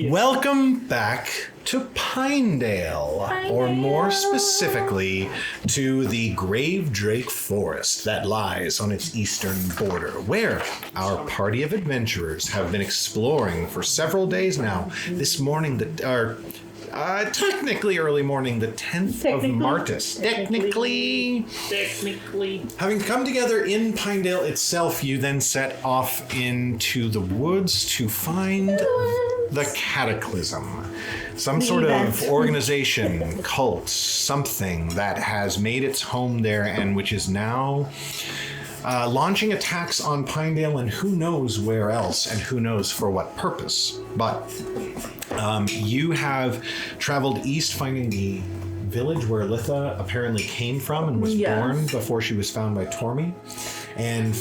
Welcome back to Pinedale, or more specifically, to the Grave Drake Forest that lies on its eastern border, where our party of adventurers have been exploring for several days now. This morning, technically early morning, the 10th of Martis. Technically. Having come together in Pinedale itself, you then set off into the woods to find the Cataclysm. Some sort of organization, cult, something that has made its home there and which is now launching attacks on Pinedale and who knows where else and who knows for what purpose. But you have traveled east, finding the village where Litha apparently came from and was born before she was found by Tormy, and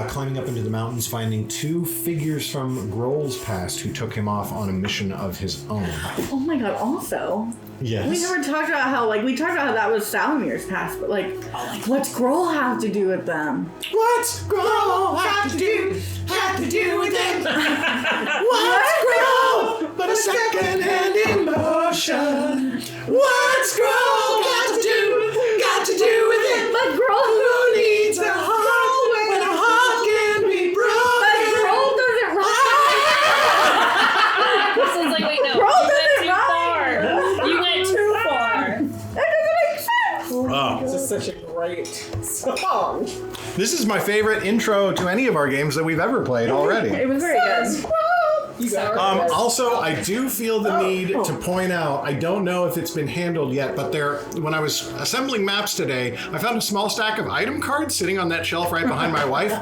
climbing up into the mountains, finding two figures from Grohl's past who took him off on a mission of his own. Oh my god, also. Yes. We never talked about how, we talked about how that was Salamir's past, but, what's Grohl have to do with them? What's Grohl have to do with them? What's Grohl but a second-hand emotion? What's Grohl got to do with it? But Grohl Who needs a heart when a heart can be broken? But Grohl doesn't run. This is like, wait, no. Grohl You went doesn't too far. That doesn't make sense. Oh. This is such a great song. This is my favorite intro to any of our games that we've ever played already. It was very good. Also, I do feel the need to point out, I don't know if it's been handled yet, but when I was assembling maps today, I found a small stack of item cards sitting on that shelf right behind my wife.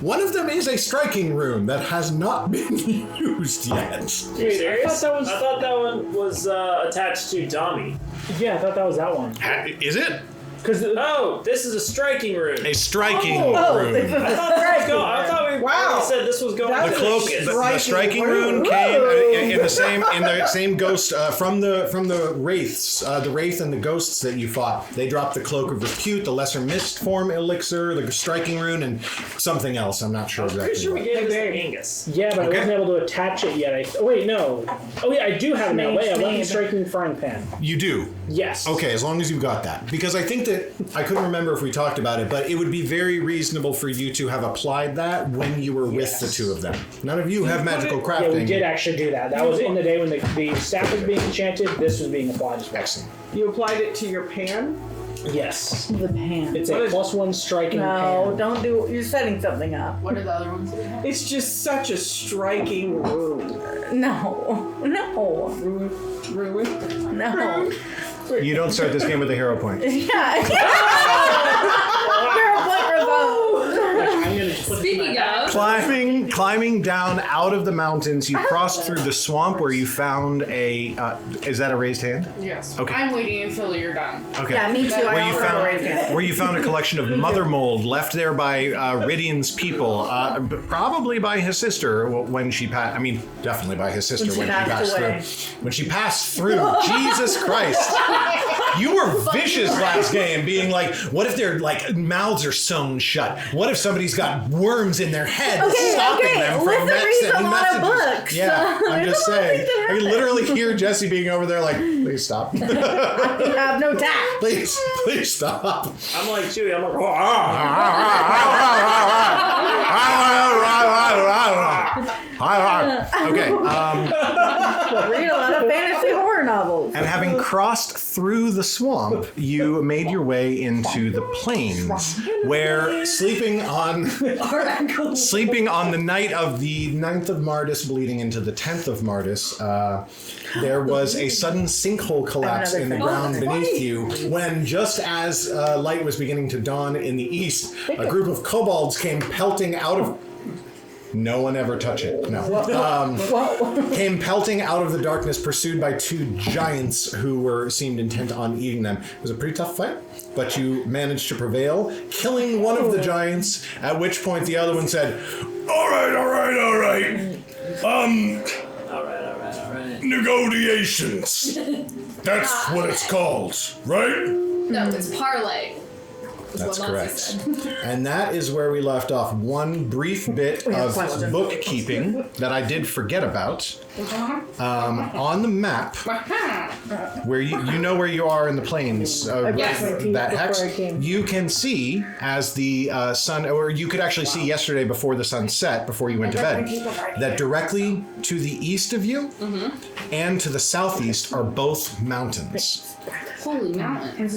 One of them is a striking rune that has not been used yet. Serious? I thought that one was attached to Dami. Yeah, I thought that was that one. Is it? This is a striking rune. A striking rune. I thought we said this was going The to cloak, the striking rune came in the same ghost from the wraiths, the wraith and the ghosts that you fought. They dropped the cloak of repute, the lesser mist form elixir, the striking rune, and something else. I'm not sure exactly. Pretty sure we gave this to Angus. Yeah, but I wasn't able to attach it yet. no. Oh yeah, I do have it now. Wait, I left the striking frying pan. You do. Yes. Okay, as long as you've got that, because I think that I couldn't remember if we talked about it, but it would be very reasonable for you to have applied that when you were with the two of them. None of you have magical crafting. Yeah, we did actually do that. That was in the day when the staff was being enchanted. This was being applied as well. Excellent. You applied it to your pan? Yes. The pan. It's a +1 striking pan. No, don't do. You're setting something up. What are the other ones? It's just such a striking rune. No. Ruin? No. You don't start this game with a hero point. Yeah. Hero point revoked. Speaking of, Climbing down out of the mountains, you crossed through the swamp where you found a. Is that a raised hand? Yes. Okay. I'm waiting until you're done. Okay. Yeah, me too. Where you found a collection of mother mold left there by Ridian's people, probably by his sister when she passed. I mean, definitely by his sister when she passed through. When she passed through, Jesus Christ! You were vicious last game, being like, what if their mouths are sewn shut? What if somebody's got worms in their head stopping them from sending messages? Books. Yeah, I'm just saying. I can literally hear Jesse being over there like, please stop. I have no tact. Please stop. I'm like Chewie. I'm like, Okay. Read a lot of fantasy horror novels. And having crossed through the swamp, you made your way into the plains, where sleeping on the night of the 9th of Martis, bleeding into the 10th of Martis, there was a sudden sinkhole collapse in the ground beneath you, when just as light was beginning to dawn in the east, a group of kobolds came pelting out of... No one ever touch it. No. Came pelting out of the darkness, pursued by two giants who seemed intent on eating them. It was a pretty tough fight, but you managed to prevail, killing one of the giants, at which point the other one said, All right. all right. Negotiations. That's what it's called, right? no, it's parlay. That's what correct. Mossy said. And that is where we left off. One brief bit of bookkeeping that I did forget about. On the map, where you know where you are in the plains, that hex, you can see as the sun, or you could actually see yesterday before the sun set, before you went to bed, that directly to the east of you and to the southeast are both mountains. Holy mountain.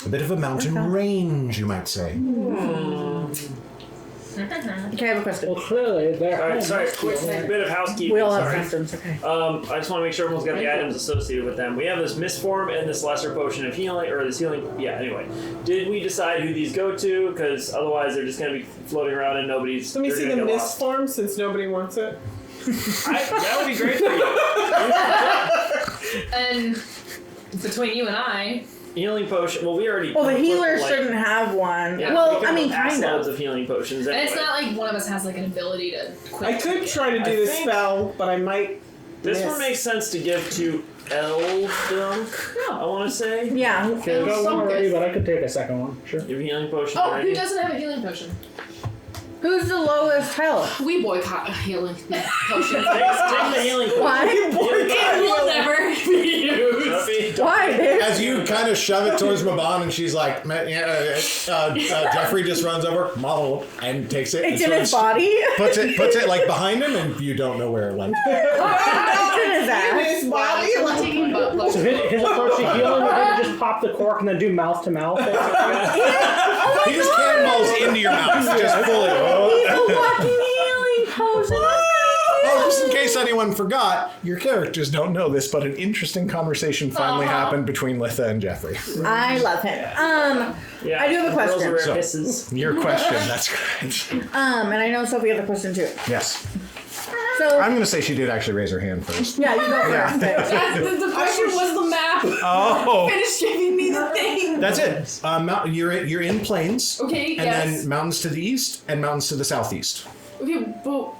A bit of a mountain range, you might say. Okay, I have a question. Well, clearly, they're Alright, sorry, quick bit of housekeeping. We all have sorry. questions, okay. I just want to make sure everyone's got the items associated with them. We have this misform and this lesser potion of healing, or this healing. Yeah, anyway. Did we decide who these go to? Because otherwise they're just going to be floating around and nobody's. Let me see the get mist lost. form since nobody wants it. That would be great for you. And between you and I, Healing potion. Well, we already. Well, the healer like, shouldn't have one. Yeah, Well, we I mean, pass kind loads of. of healing potions. Anyway. and it's not like one of us has like an ability to quit. I could try to do the think- spell, but I might. This miss. one makes sense to give to Eldunk. I want to say. Yeah. Okay, got one already, but I could take a second one. Sure. Your healing potion. Oh, already. who doesn't have a healing potion? Who's the lowest health? We boycott healing potions. Take the healing potion. Why? It will never be used. Sophie, Why? As you kind of shove it towards Mabon, and she's like, Geoffrey just runs over, and takes it. It's and in his sort of body. puts it like behind him, and you don't know where it went. It's in his ass. His body. So we're taking butt So potions. his approach to healing would be to just pop the cork and then do mouth to mouth. He just cannonballs into your mouth, just pull it. He's a walking healing potion. Oh, just in case anyone forgot, your characters don't know this, but an interesting conversation finally happened between Litha and Geoffrey. I love him. Yeah, I do have a question. Brylzarir So- hisses. Your question, that's correct. And I know Sophia has a question too. Yes. So, I'm going to say she did actually raise her hand first. yeah, you go first. The question was the map. Oh, Finish giving me the thing. that's it. You're in plains. Okay, And yes. then mountains to the east and mountains to the southeast. Okay, but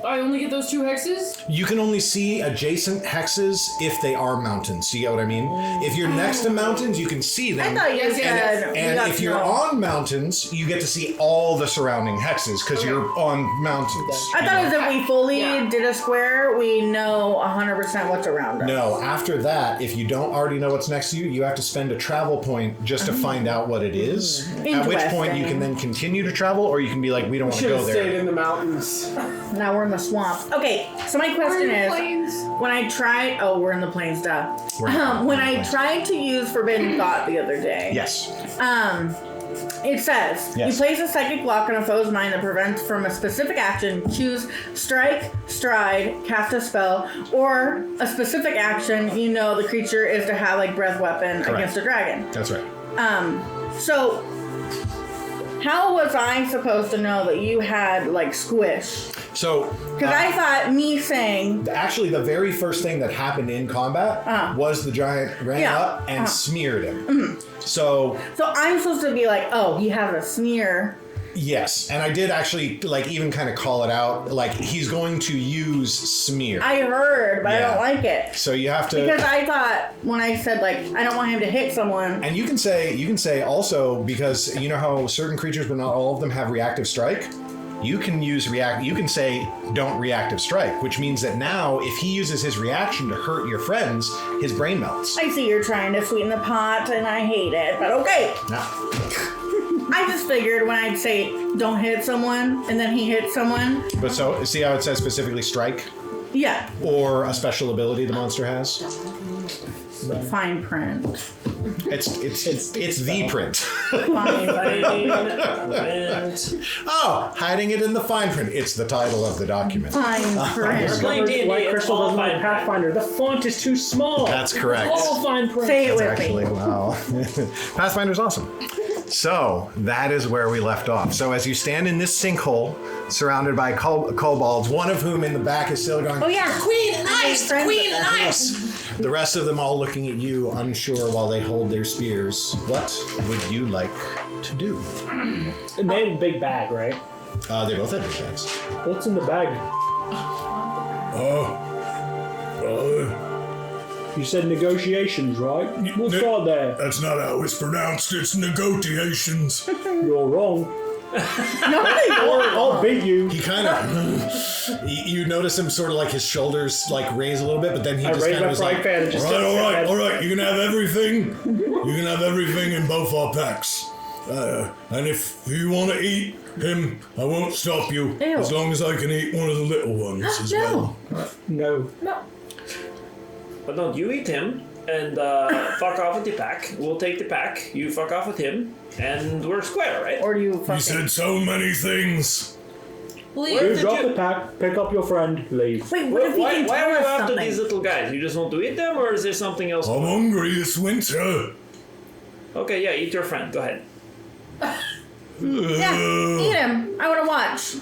I only get those 2 hexes? You can only see adjacent hexes if they are mountains. You get what I mean? If you're next to mountains, you can see I them. thought you Yes, said. we And got if to you're know. on mountains, you get to see all the surrounding hexes because you're on mountains. I thought it was if we fully Yeah. did a square, we know 100% what's around us. No, after that, if you don't already know what's next to you, you have to spend a travel point just to find out what it is. At which point you can then continue to travel, or you can be like, we don't want to Should go have stayed there. in the mountains. Now we're in the swamp. Okay, so my question is, when I tried, we're in the plains, duh. We're in When the I plains. tried to use Forbidden Thought the other day, Yes. it says, Yes. you place a psychic block on a foe's mind that prevents from a specific action, choose strike, stride, cast a spell, or a specific action you know the creature is to have like breath weapon Correct. against a dragon. That's right. So how was I supposed to know that you had like squish? So, Because I thought me saying, actually, the very first thing that happened in combat was the giant ran Yeah. up and smeared him. So, so I'm supposed to be like, oh, he has a smear. yes. And I did actually, like, even kind of call it out. Like, he's going to use smear. I heard, but I Yeah. don't like it. So you have to... Because I thought when I said like I don't want him to hit someone. And you can say also, because you know how certain creatures, but not all of them, have reactive strike. You can use you can say don't reactive strike, which means that now if he uses his reaction to hurt your friends, his brain melts. I see you're trying to sweeten the pot, and I hate it. But okay, Now, I just figured when I'd say don't hit someone, and then he hits someone. but so see how it says specifically strike Yeah, or a special ability the monster has. fine print. It's the print. Fine print. Oh, hiding it in the fine print. It's the title of the document. Fine print. Playing D&D, Like it's Crystal all doesn't like fine. Pathfinder. The font is too small. That's correct. All fine print. Say it That's with actually, me. wow. Pathfinder's awesome. So, that is where we left off. So, as you stand in this sinkhole, surrounded by kobolds, one of whom in the back is still going, Oh yeah, Queen and ice! Queen and ice! the rest of them all looking at you, unsure while they hold their spears. What would you like to do? And they have a big bag, right? They both have big bags. What's in the bag? You said negotiations, right? We'll start there. That's not how it's pronounced. It's negotiations. You're wrong. I'll beat you. He kind of, you notice him sort of like his shoulders like raise a little bit, but then he just raise kind of my was frying like, pan and just all right. You can have everything. You can have everything in both our packs. And if you want to eat him, I won't stop you. Ew. As long as I can eat one of the little ones as well. No. But don't you eat him and fuck off with the pack. We'll take the pack. You fuck off with him, and we're square, right? Or do you You fucking... said so many things. You drop the pack, pick up your friend, leave. Wait, what if he can Why tell are you us after something? these little guys? You just want to eat them, or is there something else? I'm hungry this winter. Okay, yeah, eat your friend. Go ahead. Yeah, eat him. I want to watch.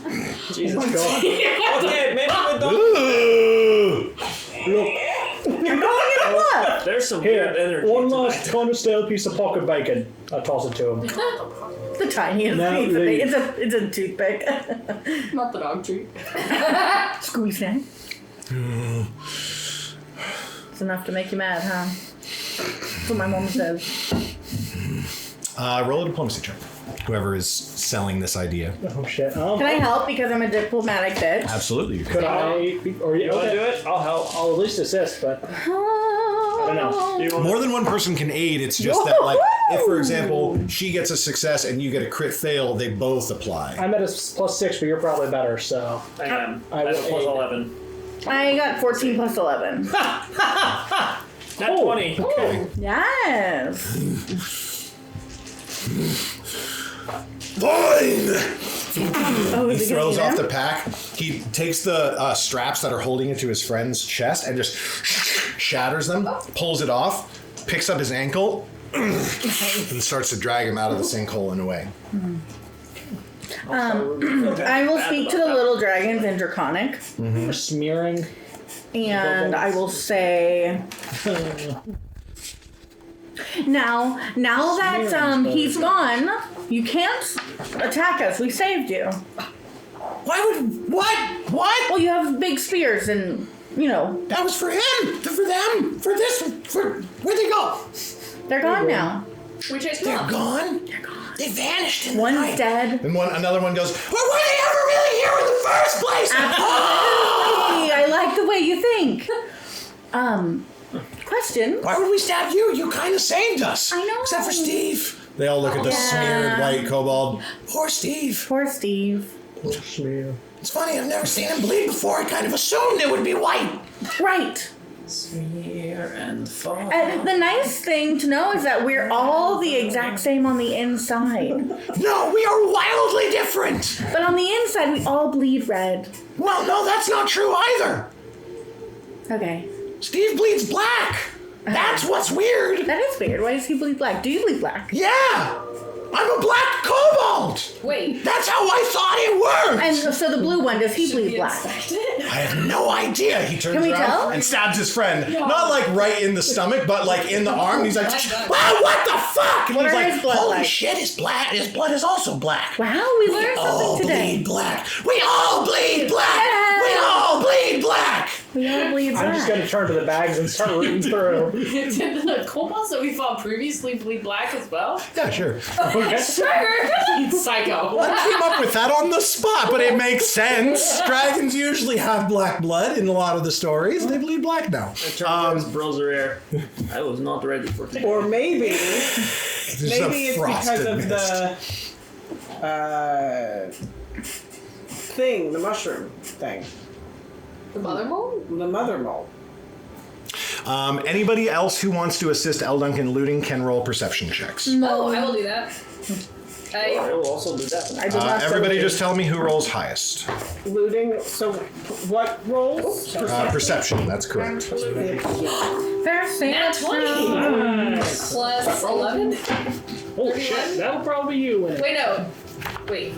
Jesus. Okay, maybe we don't. Look, You're going in what? There's some here, weird energy one tonight. last kind of stale piece of pocket bacon. I toss it to him. The tiniest Now piece of leave. bacon. It's a toothpick. Not the dog treat. Squeeze snack. It's enough to make you mad, huh? That's what my mom says. roll a diplomacy check. Whoever is selling this idea. Oh shit. Can I help because I'm a diplomatic bitch? Absolutely, you can. Could I? Or You want to do it? I'll help. I'll at least assist, but I don't know. You want More than one person can aid. It's just that, like, if, for example, she gets a success and you get a crit fail, they both apply. I'm at a +6, but you're probably better, so. I am. I I have a will plus aid. 11. I got 14 plus 11. Not 20. Okay. Yes. Fine! Oh, He is it throws gonna off be the pack. He takes the straps that are holding it to his friend's chest and just shatters them, pulls it off, picks up his ankle, and starts to drag him out of the sinkhole and away. I will speak to the little dragons in Draconic, For smearing. and I will say... Now that he's gone, you can't attack us. We saved you. Why would... What? What? Well, you have big spears and, you know, That was for him! For them! For this! Where'd they go? they're gone now. We chased They're them. gone? They're gone. They vanished in the One's night. dead. And another one goes, well, were they ever really here in the first place? Absolutely. I like the way you think. Question. Why would we stab you? You kind of saved us. I know. Except for Steve. They all look at the smeared white kobold. Poor Steve. Poor Steve. Smear. It's funny, I've never seen him bleed before. I kind of assumed it would be white. Right. Smear and fall. And the nice thing to know is that we're all the exact same on the inside. No, we are wildly different. But on the inside, we all bleed red. Well, no, that's not true either. Okay. Steve bleeds black. That's what's weird. That is weird. Why does he bleed black? Do you bleed black? Yeah. I'm a black kobold. Wait. That's how I thought it worked. And so the blue one, does he bleed black? I have no idea. He turns Can we around tell? and stabs his friend. Not like right in the stomach, but like in the arm. And he's like, wow, what the fuck? And What he's are like, his blood holy like? shit, his blood is also black. Wow, we learned all something today. bleed black. We all bleed black. Yeah. We all bleed black. We all bleed I'm just black. gonna turn to the bags and start rooting through. Did the kobolds that we fought previously bleed black as well? Yeah, sure. Sure. Psycho. I came up with that on the spot, but it makes sense. Dragons usually have black blood in a lot of the stories. They bleed black now. I turned towards Brylzarir. I was not ready for it. Or maybe There's maybe some it's because frosted of mist. the mushroom thing. The mother mole? The mother mole. Anybody else who wants to assist Eldunk in looting can roll perception checks. Oh, I will do that. I will also do that. I did not say Everybody looting. just tell me who rolls highest. Looting. So what rolls? Perception, that's correct. Fair Nat 20. Plus 11? Holy shit, that'll probably be you winning. Wait, no. Wait.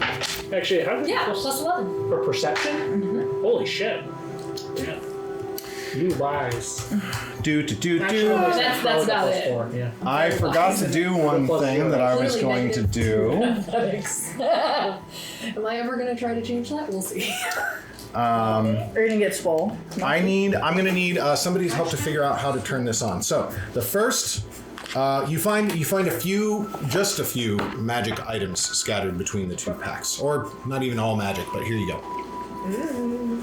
Actually, how did Yeah, plus 11. for perception? Holy shit. Yeah. You lies. Do. That's about it. Yeah. I forgot to do one thing that I was Clearly going to negative. do. Athletics. Am I ever going to try to change that? We'll see. You're gonna get swole. I'm gonna need somebody's help to figure out how to turn this on. So the first, you find a few magic items scattered between the 2 packs, or not even all magic, but here you go.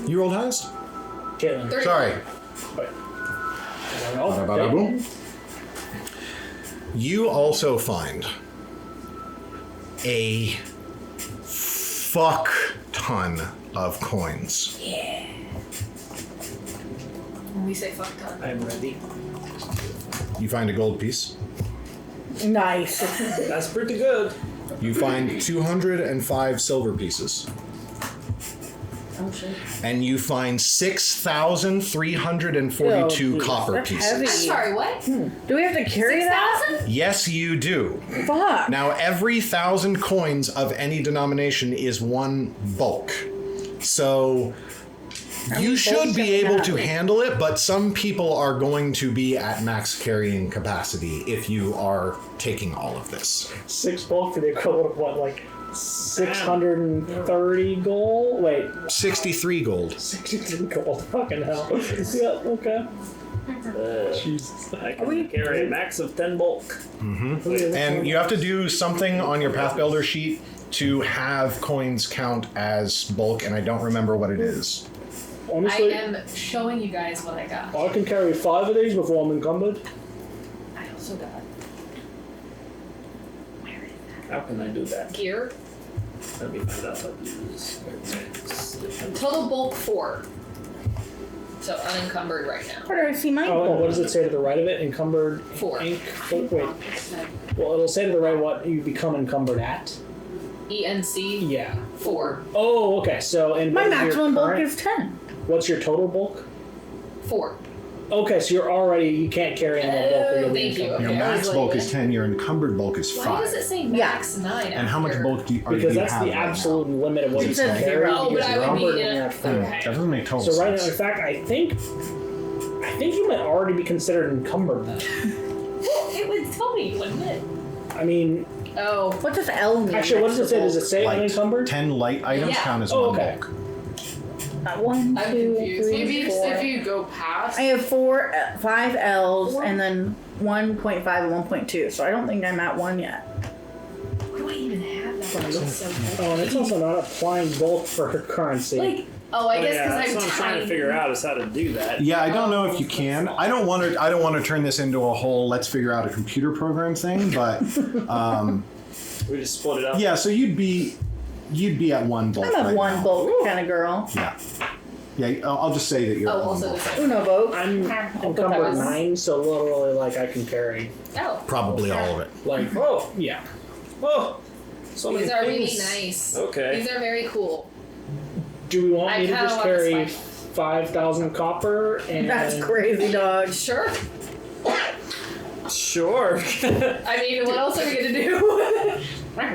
You rolled highest? Caitlin. Sorry. Ba-da-ba-da-boom. You also find a fuck ton of coins. When we say fuck ton. I'm ready. You find a gold piece. Nice. That's pretty good. You find 205 silver pieces. Oh shit. And you find 6,342 copper That's pieces. heavy. I'm sorry, what? Do we have to carry that? 6,000? Yes, you do. Fuck. Now, every 1,000 coins of any denomination is 1 bulk. So you should be able to handle it, but some people are going to be at max carrying capacity if you are taking all of this. 6 bulk for the equivalent of what, like 630 gold? Wait, 63 gold. 63 gold. Fucking hell. Yeah, okay. Jesus. I can carry a max of 10 bulk. And you have to do something on your Path Builder sheet to have coins count as bulk, and I don't remember what it is. Honestly, I am showing you guys what I got. I can carry 5 of these before I'm encumbered. I also got How can I do that? gear. Let me find out how to do this. Total bulk 4. So unencumbered right now. Where do I see my Oh, and gold? what does it say to the right of it? Encumbered 4. ink. Oh, wait. Well, it'll say to the right what you become encumbered at. ENC Yeah. 4. Oh, okay. So, and My what is your maximum bulk current- is 10. What's your total bulk? 4. Okay, so you can't carry any more bulk. Or you'll be Thank you. encumbered. Okay. Your I max was like, bulk is 10, your encumbered bulk is Why 5. does it say max 9? And how much after? bulk do you Because that's have the right now? absolute limit of what It you says can carry. 0. Oh, but because I you're would be encumbered in when a- you're at 4. okay. That doesn't make total So right now, sense. in fact, I think you might already be considered encumbered then. It would tell me, wouldn't it? I mean, Oh. What does L mean? actually, what does it say? Does it say Light. unencumbered? 10 light items Yeah. count as Oh, 1 okay. bulk. 1, I'm 2, confused. 3, Maybe 4. if you go past. I have 5 L's and then 1.5 and 1.2, so I don't think I'm at 1 yet. Why do I even have that? That's so heavy. Oh, and it's also not applying bulk for her currency. Like, I guess Yeah, because that's I'm what I'm trying to figure out is how to do that. Yeah, I don't know if you can. I don't want to turn this into a whole let's figure out a computer program thing, but We just split it up. yeah, so you'd be at 1 bulk I'm a right 1 now. bulk kind of girl. Yeah. Yeah, I'll just say that you're Oh, at 1 also bulk. the same. Uno bulk. I'm that encumbered was- 9, so literally, like, I can carry, Oh. Probably all of it. like, oh, yeah. Oh, so many These are really things. nice. Okay. These are very cool. Do we want I me to kinda just want this carry one. 5,000 copper and... That's crazy, dog. Sure. Sure. I mean, what else are we gonna do?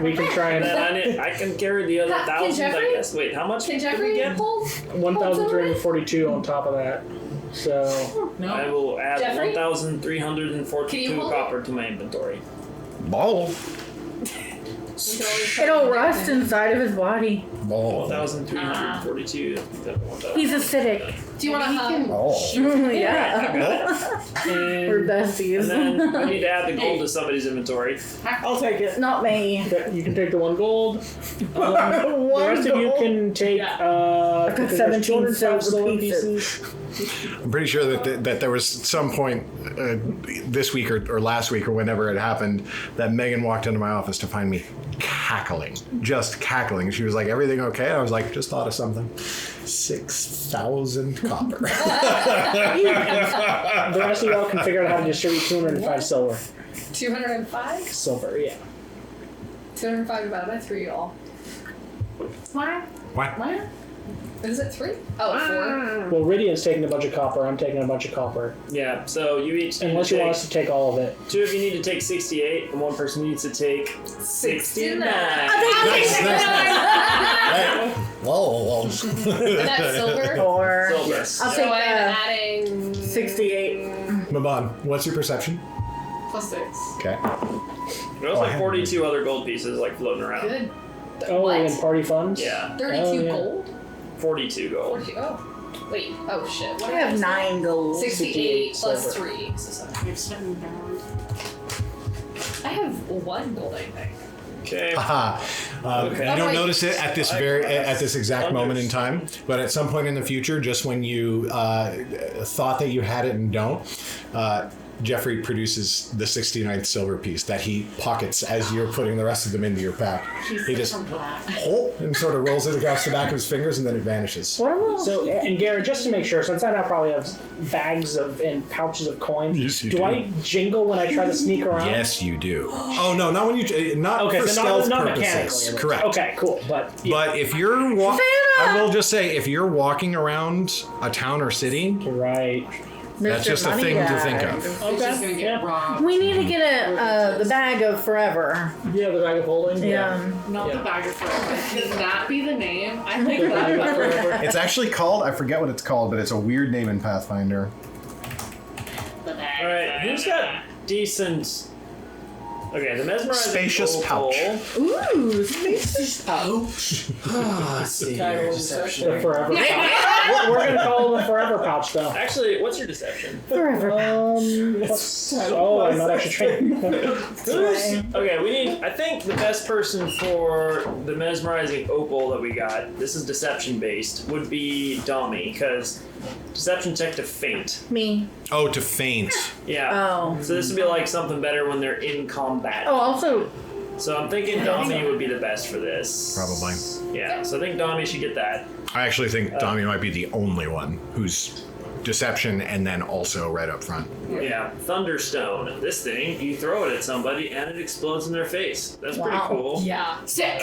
We can try And and... then I can carry the other Can 1,000, I Geoffrey? guess. Wait, how much Can did we Geoffrey get? hold? 1,342 on top of that. So, I will add Jeffrey? 1,342 Can you hold it? copper to my inventory. Ball. It'll rust inside of his body. Ball. 1,342. He's acidic. Do you want to hug? Oh. Yeah. We're And besties. then I need to add the gold to somebody's inventory. I'll take it. Not me. you can take the 1 gold. The One rest of you gold. can take, because there's 17 205 silver silver pieces. pieces. I'm pretty sure that there was some point this week or last week or whenever it happened that Megan walked into my office to find me cackling, just cackling. She was like, "Everything okay?" I was like, "Just thought of something." 6,000 copper. The rest of y'all can figure out how to distribute 205 silver. 205? Silver, yeah. 205 divided by 3, y'all. What? Is it 3? Oh, 4. Well, Ridian's taking a bunch of copper. I'm taking a bunch of copper. Yeah, so you each need Unless to you want take, us to take all of it. 2 of you need to take 68, and 1 person needs to take 69. Nice. Hey. Whoa. And that's silver? Or Silver. I'll So take I'm adding 68. Mabon, what's your perception? +6. Okay. There's like 42 other gold pieces like floating around. Good. Oh, What? and party funds? Yeah. 32 Oh, yeah. gold? 42 gold. 40, oh. Wait, oh shit. What I did have say? 9 gold. 68 plus silver. 3. So 7. You're 7 down. I have 1 gold, I think. Okay. Haha. Okay. You don't Wait. notice it at this exact moment in time, but at some point in the future, just when you thought that you had it and don't, Geoffrey produces the 69th silver piece that he pockets as you're putting the rest of them into your pack. He just and sort of rolls it across the back of his fingers, and then it vanishes. What am I? So, and Garrett, just to make sure, since I now probably have bags and pouches of coins, Yes, you do do. I jingle when I try to sneak around? Yes, you do. Oh no, not when you not Okay, for so stealth not purposes. mechanically. Correct. Okay, cool. But But if you're I will just say, if you're walking around a town or city, right. that's Mr. just a Money thing to Guy. think of. It's just Okay. gonna get Yeah. robbed. We need to get the bag of forever. Yeah, the bag of holding. Yeah. Not Yeah. the bag of forever. Could that be the name? I think The bag of that. forever. It's actually called, I forget what it's called, but it's a weird name in Pathfinder. The bag. All right. Who's got decent? Okay, the mesmerizing Spacious opal. pouch. Ooh, space pouch. Let's see. Kyla Deception. The forever. We're gonna call it the forever pouch, though. Actually, what's your deception? Forever. I'm not actually trained. Okay, we need. I think the best person for the mesmerizing opal that we got. This is deception based. Would be Dami, because deception check to faint. Me. Oh, to faint. Yeah. Oh. So this would be like something better when they're in combat. Oh, also, So I'm thinking Dami would be the best for this. Probably. Yeah. So I think Dami should get that. I actually think Dami might be the only one who's deception and then also right up front. Yeah. Thunderstone. This thing, you throw it at somebody and it explodes in their face. That's pretty Wow. cool. Yeah. Sick.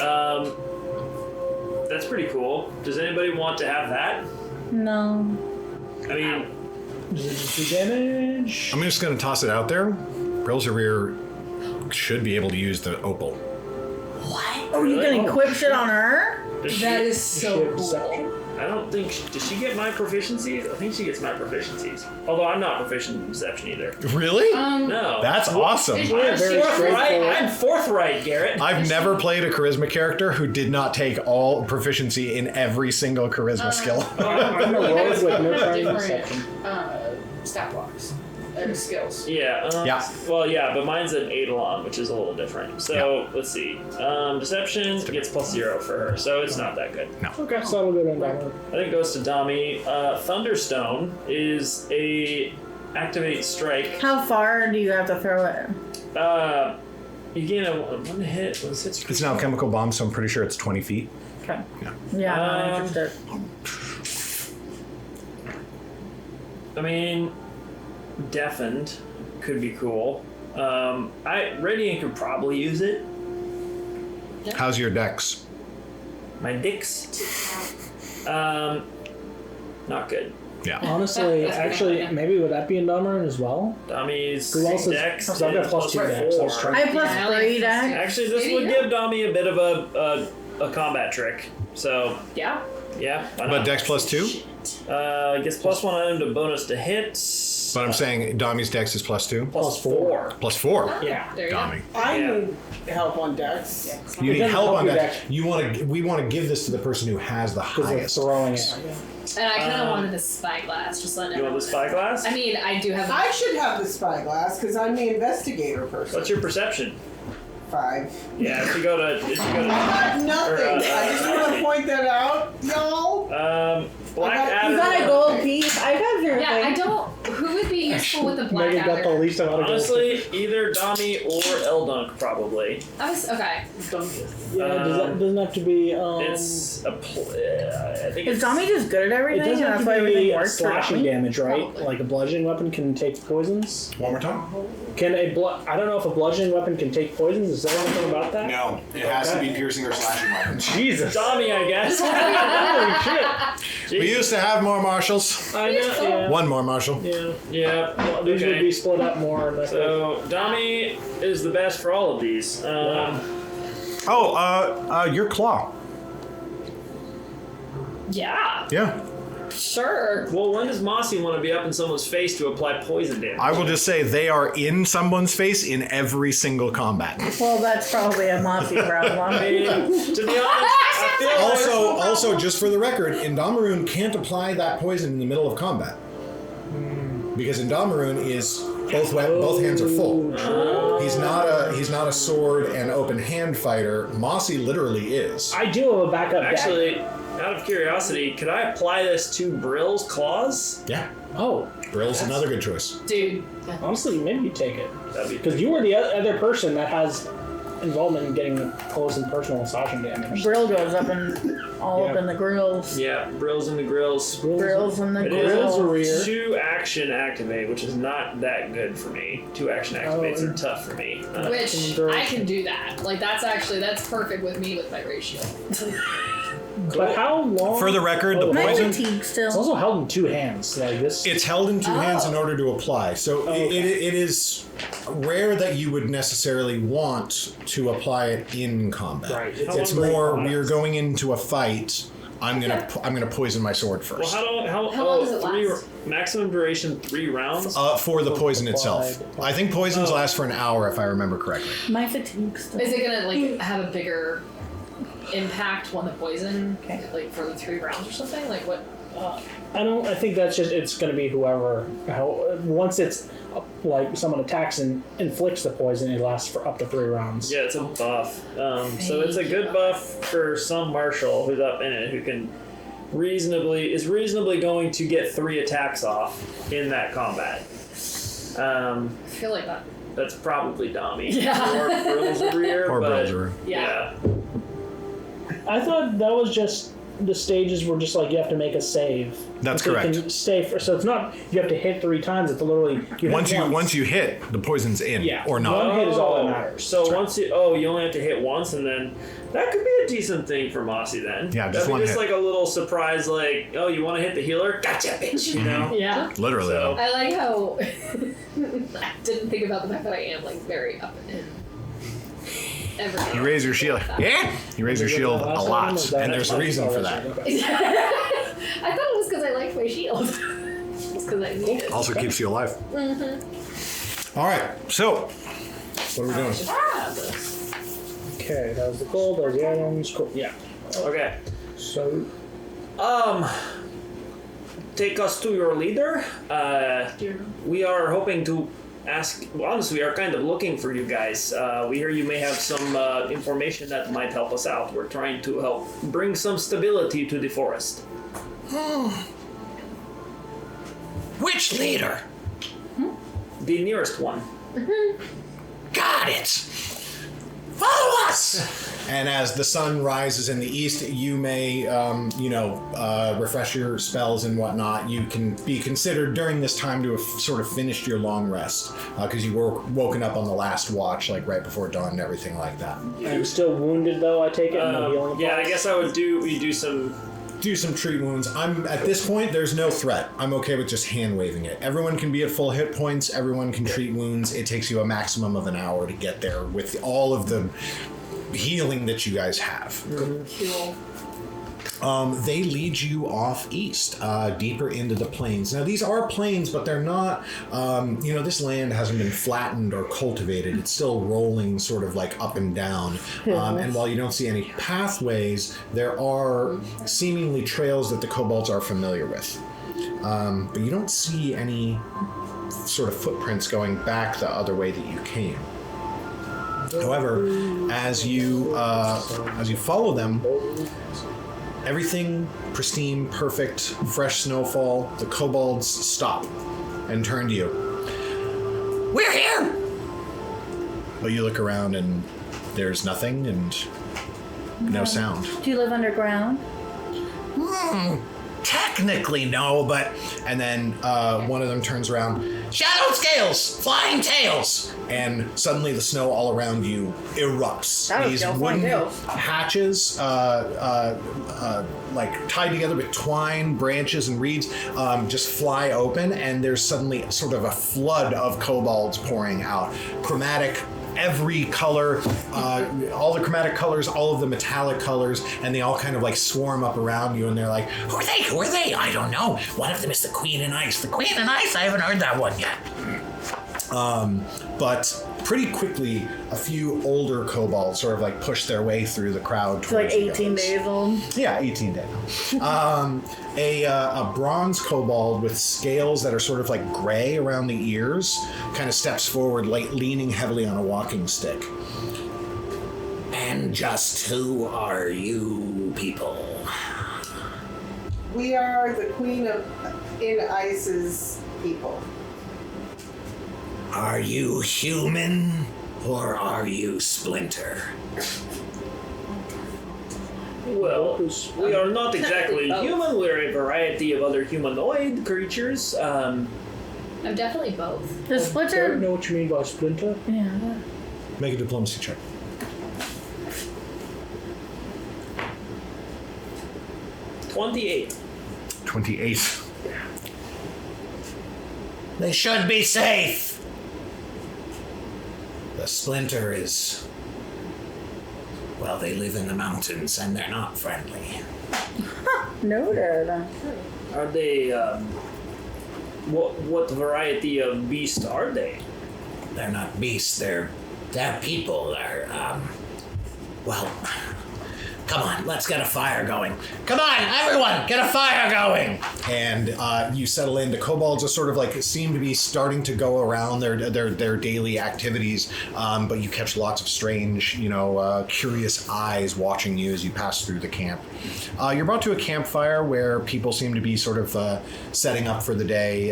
That's pretty cool. Does anybody want to have that? no. I mean, Does it just do damage? I'm just going to toss it out there. Brylzarir should be able to use the opal. Oh, you gonna equip shit on her? does That she- is so cool. Deception. I don't think. Does she get my proficiencies? I think she gets my proficiencies. Although I'm not proficient in deception either. Really? No. That's awesome. I'm very forthright. straightforward. I'm forthright, Garrett. I've never played a charisma character who did not take all proficiency in every single charisma skill. I'm a You rogue guys with no have training different, deception. stat blocks and skills. Yeah. Yeah. Well, yeah, but mine's an Eidolon, which is a little different. So let's see. Deception gets +0 for her, so it's not that good. Okay, so that'll go down that one. I think it goes to Dami. Thunderstone is a activate strike. How far do you have to throw it? You gain a one hit. What's it? It's now a chemical bomb, so I'm pretty sure it's 20 feet. Okay. Yeah, I'm interested. I mean, deafened could be cool. Radiant could probably use it. How's your dex? My dicks. Not good. Yeah. Honestly, actually, maybe would that be in Damarin as well? Dami's Who else is- dex so I've got is +2 dex, +4. that's true. I have Yeah, +3 dex. Actually, this would give Dami a bit of a combat trick. So Yeah. yeah. Why But not? dex +2? Gets +1 item to bonus to hit. But I'm saying Dami's dex is +2? +4. +4? Yeah. There you go. Dami. I Yeah. need help on Dex. You It need doesn't help help on your that. dex. We want to give this to the person who has the Because they're highest. throwing it. And I kind of wanted the spyglass. Just letting You want the spyglass? I mean, I do have. I should have the spyglass because I'm the investigator person. What's your perception? 5. Yeah, if you go to I got nothing. Or, I just want to point that out, y'all. Black I got- Adder. You got a gold piece. I got your Yeah, I thing. don't. Who would be useful with the black Megan got the adder? least amount of gold. Honestly, either Dami or Eldunk probably. I was okay. Yeah, doesn't have to be. It's a I think Is it's Dami just good at It everything? doesn't And have that's why to everything be works for slashing Dami? damage, right? Probably. Like a bludgeoning weapon can take poisons. One more time? Can a I don't know if a bludgeoning weapon can take poisons. Is there anything about that? No, it has to be piercing or slashing weapons. Jesus. Dami, I guess. Holy shit. We used to have more marshals. I know. Yeah. One more marshal. Yeah. Yeah. Well, these would be split up more. Like So Dami is the best for all of these. Oh, your claw. Yeah. Yeah. Sure. Well, when does Mossy want to be up in someone's face to apply poison damage? I will just say they are in someone's face in every single combat. Well, that's probably a Mossy problem. I mean, to be honest, I feel Also, just for the record, Indomaroon can't apply that poison in the middle of combat. Because Indomaroon is both hands are full. He's not a sword and open hand fighter. Mossy literally is. I do have a backup deck. Actually, out of curiosity, could I apply this to Bryl's claws? Yeah. Oh, Bryl's another good choice. Dude. honestly, maybe you take it. That'd be Because you were the other person that has involvement in getting close and personal slashing damage. Brill goes up in up in the grills. Yeah, Bryl's in the grills. Grills in the It grills. is 2 action activate, which is not that good for me. 2 action activates are tough for me. Which, I can do that. Like, that's perfect with me with my ratio. But how long? For the record, the My poison. fatigue It's still. also held in 2 hands. Like this. It's held in 2 hands in order to apply. So it is rare that you would necessarily want to apply it in combat. Right. It's more we're going into a fight. I'm gonna poison my sword first. Well, how long does it last? Maximum duration 3 rounds. For the poison itself. I think poisons last for an hour if I remember correctly. My fatigue still. Is it gonna, like, have a bigger impact when the poison, like, for the 3 rounds or something? Like, what? I think that's just, it's going to be whoever. Once it's like someone attacks and inflicts the poison, it lasts for up to 3 rounds. Yeah, it's a buff. So it's a good buff for some marshal who's up in it who can reasonably going to get 3 attacks off in that combat. I feel like that. That's probably Dami. Yeah. Or Brylzarir. Or but Brylzarir. Yeah. I thought that was just the stages were just like you have to make a save. That's But they correct. Can stay for, so it's not you have to hit 3 times. It's literally you hit Once you hit, the poison's in or not. One hit is all that matters. So once you only have to hit once, and then that could be a decent thing for Mossy then. Yeah, just That'd one be just hit. like a little surprise, like, oh, you want to hit the healer? Gotcha, bitch. You know. Yeah. Literally. So- I like how I didn't think about the fact that I am, like, very up in everything. You raise your shield. Yeah? You raise your shield a lot, and there's a reason for that. I thought it was because I liked my shield. It's because I need it. Also keeps you alive. Mm-hmm. All right, so what are we doing? Okay, that was the gold. That was the items. Cool. Yeah. Okay. So Take us to your leader. We are hoping to ask. Well, honestly, we are kind of looking for you guys. We hear you may have some information that might help us out. We're trying to help bring some stability to the forest. Which leader? The nearest one. Got it. Follow us. And as the sun rises in the east, you may, refresh your spells and whatnot. You can be considered during this time to have sort of finished your long rest because you were woken up on the last watch, like right before dawn and everything like that. I'm still wounded though. I take it. And the healing Yeah, I applies? guess I would do some. Do some treat wounds. I'm at this point. There's no threat. I'm okay with just hand waving it. Everyone can be at full hit points. Everyone can treat wounds. It takes you a maximum of an hour to get there with all of the healing that you guys have. Cool. They lead you off east, deeper into the plains. Now, these are plains, but they're not, this land hasn't been flattened or cultivated. It's still rolling sort of like up and down. And while you don't see any pathways, there are seemingly trails that the kobolds are familiar with. But you don't see any sort of footprints going back the other way that you came. However, as you follow them, everything pristine, perfect, fresh snowfall. The kobolds stop and turn to you. We're here! Well, you look around and there's nothing and no sound. Do you live underground? Technically, no, but... And then one of them turns around. Shadowed scales! Flying tails! And suddenly the snow all around you erupts. That was These flying wooden tails. hatches, like tied together with twine, branches, and reeds, just fly open, and there's suddenly sort of a flood of kobolds pouring out. Chromatic, every color, all the chromatic colors, all of the metallic colors, and they all kind of like swarm up around you, and they're like, Who are they? Who are they? I don't know. One of them is the Queen in Ice. The Queen in Ice? I haven't heard that one yet. but pretty quickly, a few older kobolds sort of like push their way through the crowd. It's like towards you 18 guys. days old. Yeah, 18 days. A bronze kobold with scales that are sort of like gray around the ears kind of steps forward, like leaning heavily on a walking stick. And just who are you people? We are the Queen of in Ice's people. Are you human or are you Splinter? Well, we are not exactly human. We're a variety of other humanoid creatures. I'm definitely both. The I don't Splinter. know what you mean by Splinter. Yeah. Make a diplomacy check. 28. 28. They should be safe. The Splinter is... Well, they live in the mountains and they're not friendly. Noted. Are they, what variety of beast are they? They're not beasts, they're people. They're, well... Come on, let's get a fire going. Come on, everyone, get a fire going! And you settle in. The kobolds just sort of like seem to be starting to go around their daily activities, but you catch lots of strange, curious eyes watching you as you pass through the camp. You're brought to a campfire where people seem to be sort of setting up for the day.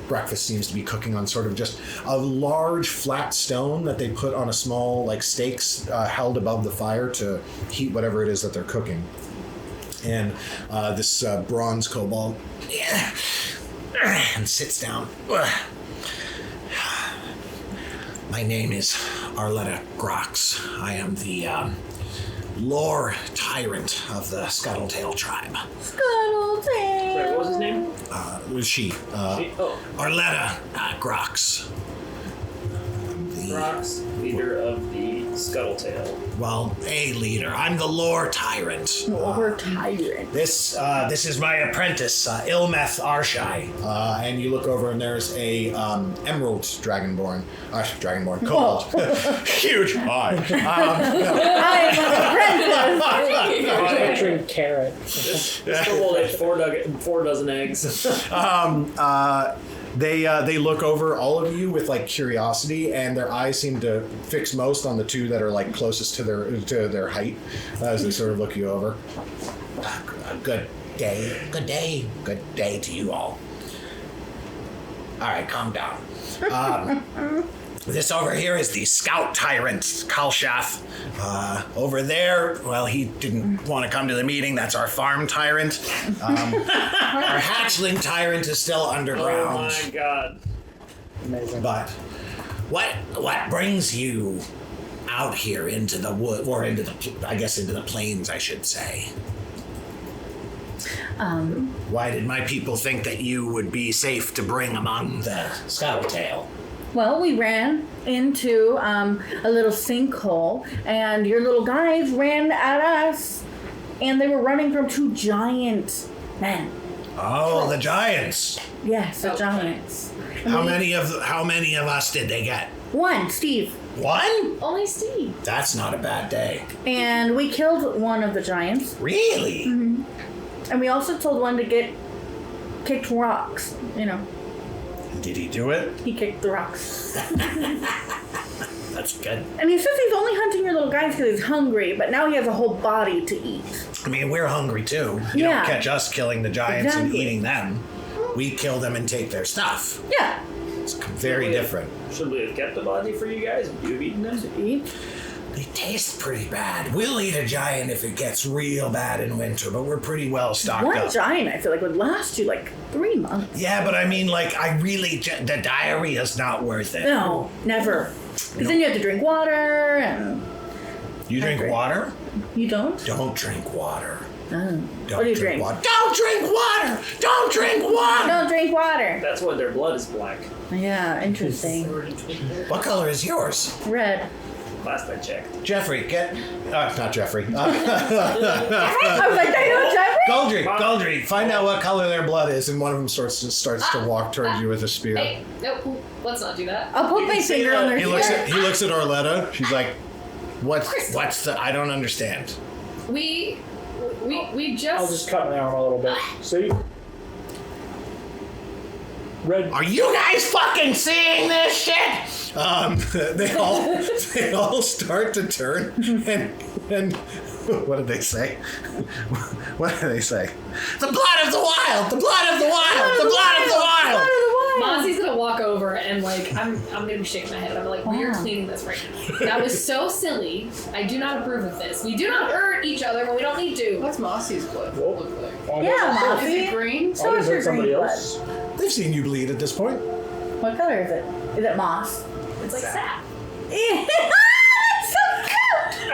Breakfast seems to be cooking on sort of just a large flat stone that they put on a small like stakes held above the fire to heat whatever it is that they're cooking. And this bronze kobold And sits down. My name is Arleta Grox. I am the lore tyrant of the Scuttletail Tribe. Scuttletail. Sorry, what was his name? she. Arleta Grox. Grox, leader of the Scuttletail. Well, a leader. I'm the lore tyrant. Or tyrant. This is my apprentice, Ilmeth Arshai. And you look over and there's a emerald dragonborn. Kobold. Huge. Hi. I'm an apprentice. Picturing carrot. This kobold ate 4 dozen eggs. They look over all of you with like curiosity, and their eyes seem to fix most on the two that are like closest to their height as they sort of look you over. Good day to you all. All right, calm down. This over here is the scout tyrant, Kalshath. Over there, well, he didn't want to come to the meeting. That's our farm tyrant. Our hatchling tyrant is still underground. Oh my god. Amazing. But what brings you out here into the wood, or into the plains, I should say? Why did my people think that you would be safe to bring among the Scuttletail? Well, we ran into a little sinkhole, and your little guys ran at us, and they were running from 2 giant men. Oh, the giants. Yes, the giants. How many of us did they get? 1, Steve. 1? Only Steve. That's not a bad day. And we killed one of the giants, Really? and we also told one to get kicked rocks. Did he do it? He kicked the rocks. That's good. And he says he's only hunting your little guys because he's hungry, but now he has a whole body to eat. I mean, we're hungry too. You Yeah. don't catch us killing the giants and Exactly. eating them. We kill them and take their stuff. Yeah. It's very different. Should we have kept the body for you guys? Would you have eaten them? Eat. They taste pretty bad. We'll eat a giant if it gets real bad in winter, but we're pretty well stocked One up. giant, I feel like, would last you like 3 months. Yeah, but I mean, like, the diarrhea's not worth it. No, never. Because then you have to drink water, and You drink agree. water? you don't? Don't drink water. What do you drink? Water. Don't drink water! Don't drink water! Don't drink water. That's why their blood is black. Yeah, interesting. What color is yours? Red. Last I checked. Jeffrey, not Jeffrey. I was like, I know Jeffrey. Goldry, find out what color their blood is, and one of them starts to walk towards you with a spear. Hey, nope. Let's not do that. I'll put my finger on their He looks at Arleta. She's like, What's the? I don't understand. We I'll just. just cut my arm a little bit. See? Red. Are you guys fucking seeing this shit? they all start to turn and what did they say? What did they say? The blood of the wild! The blood of the wild! The blood of the wild! Mossy's gonna walk over and I'm gonna be shaking my head. I'm like, we are cleaning this right now. That was so silly. I do not approve of this. We do not hurt each other when we don't need to. What's Mossy's blood look like? Yeah, Is Mossy. it green? So is your somebody green blood. else. They've seen you bleed at this point. What color is it? Is it moss? It's like sap. It's so cute!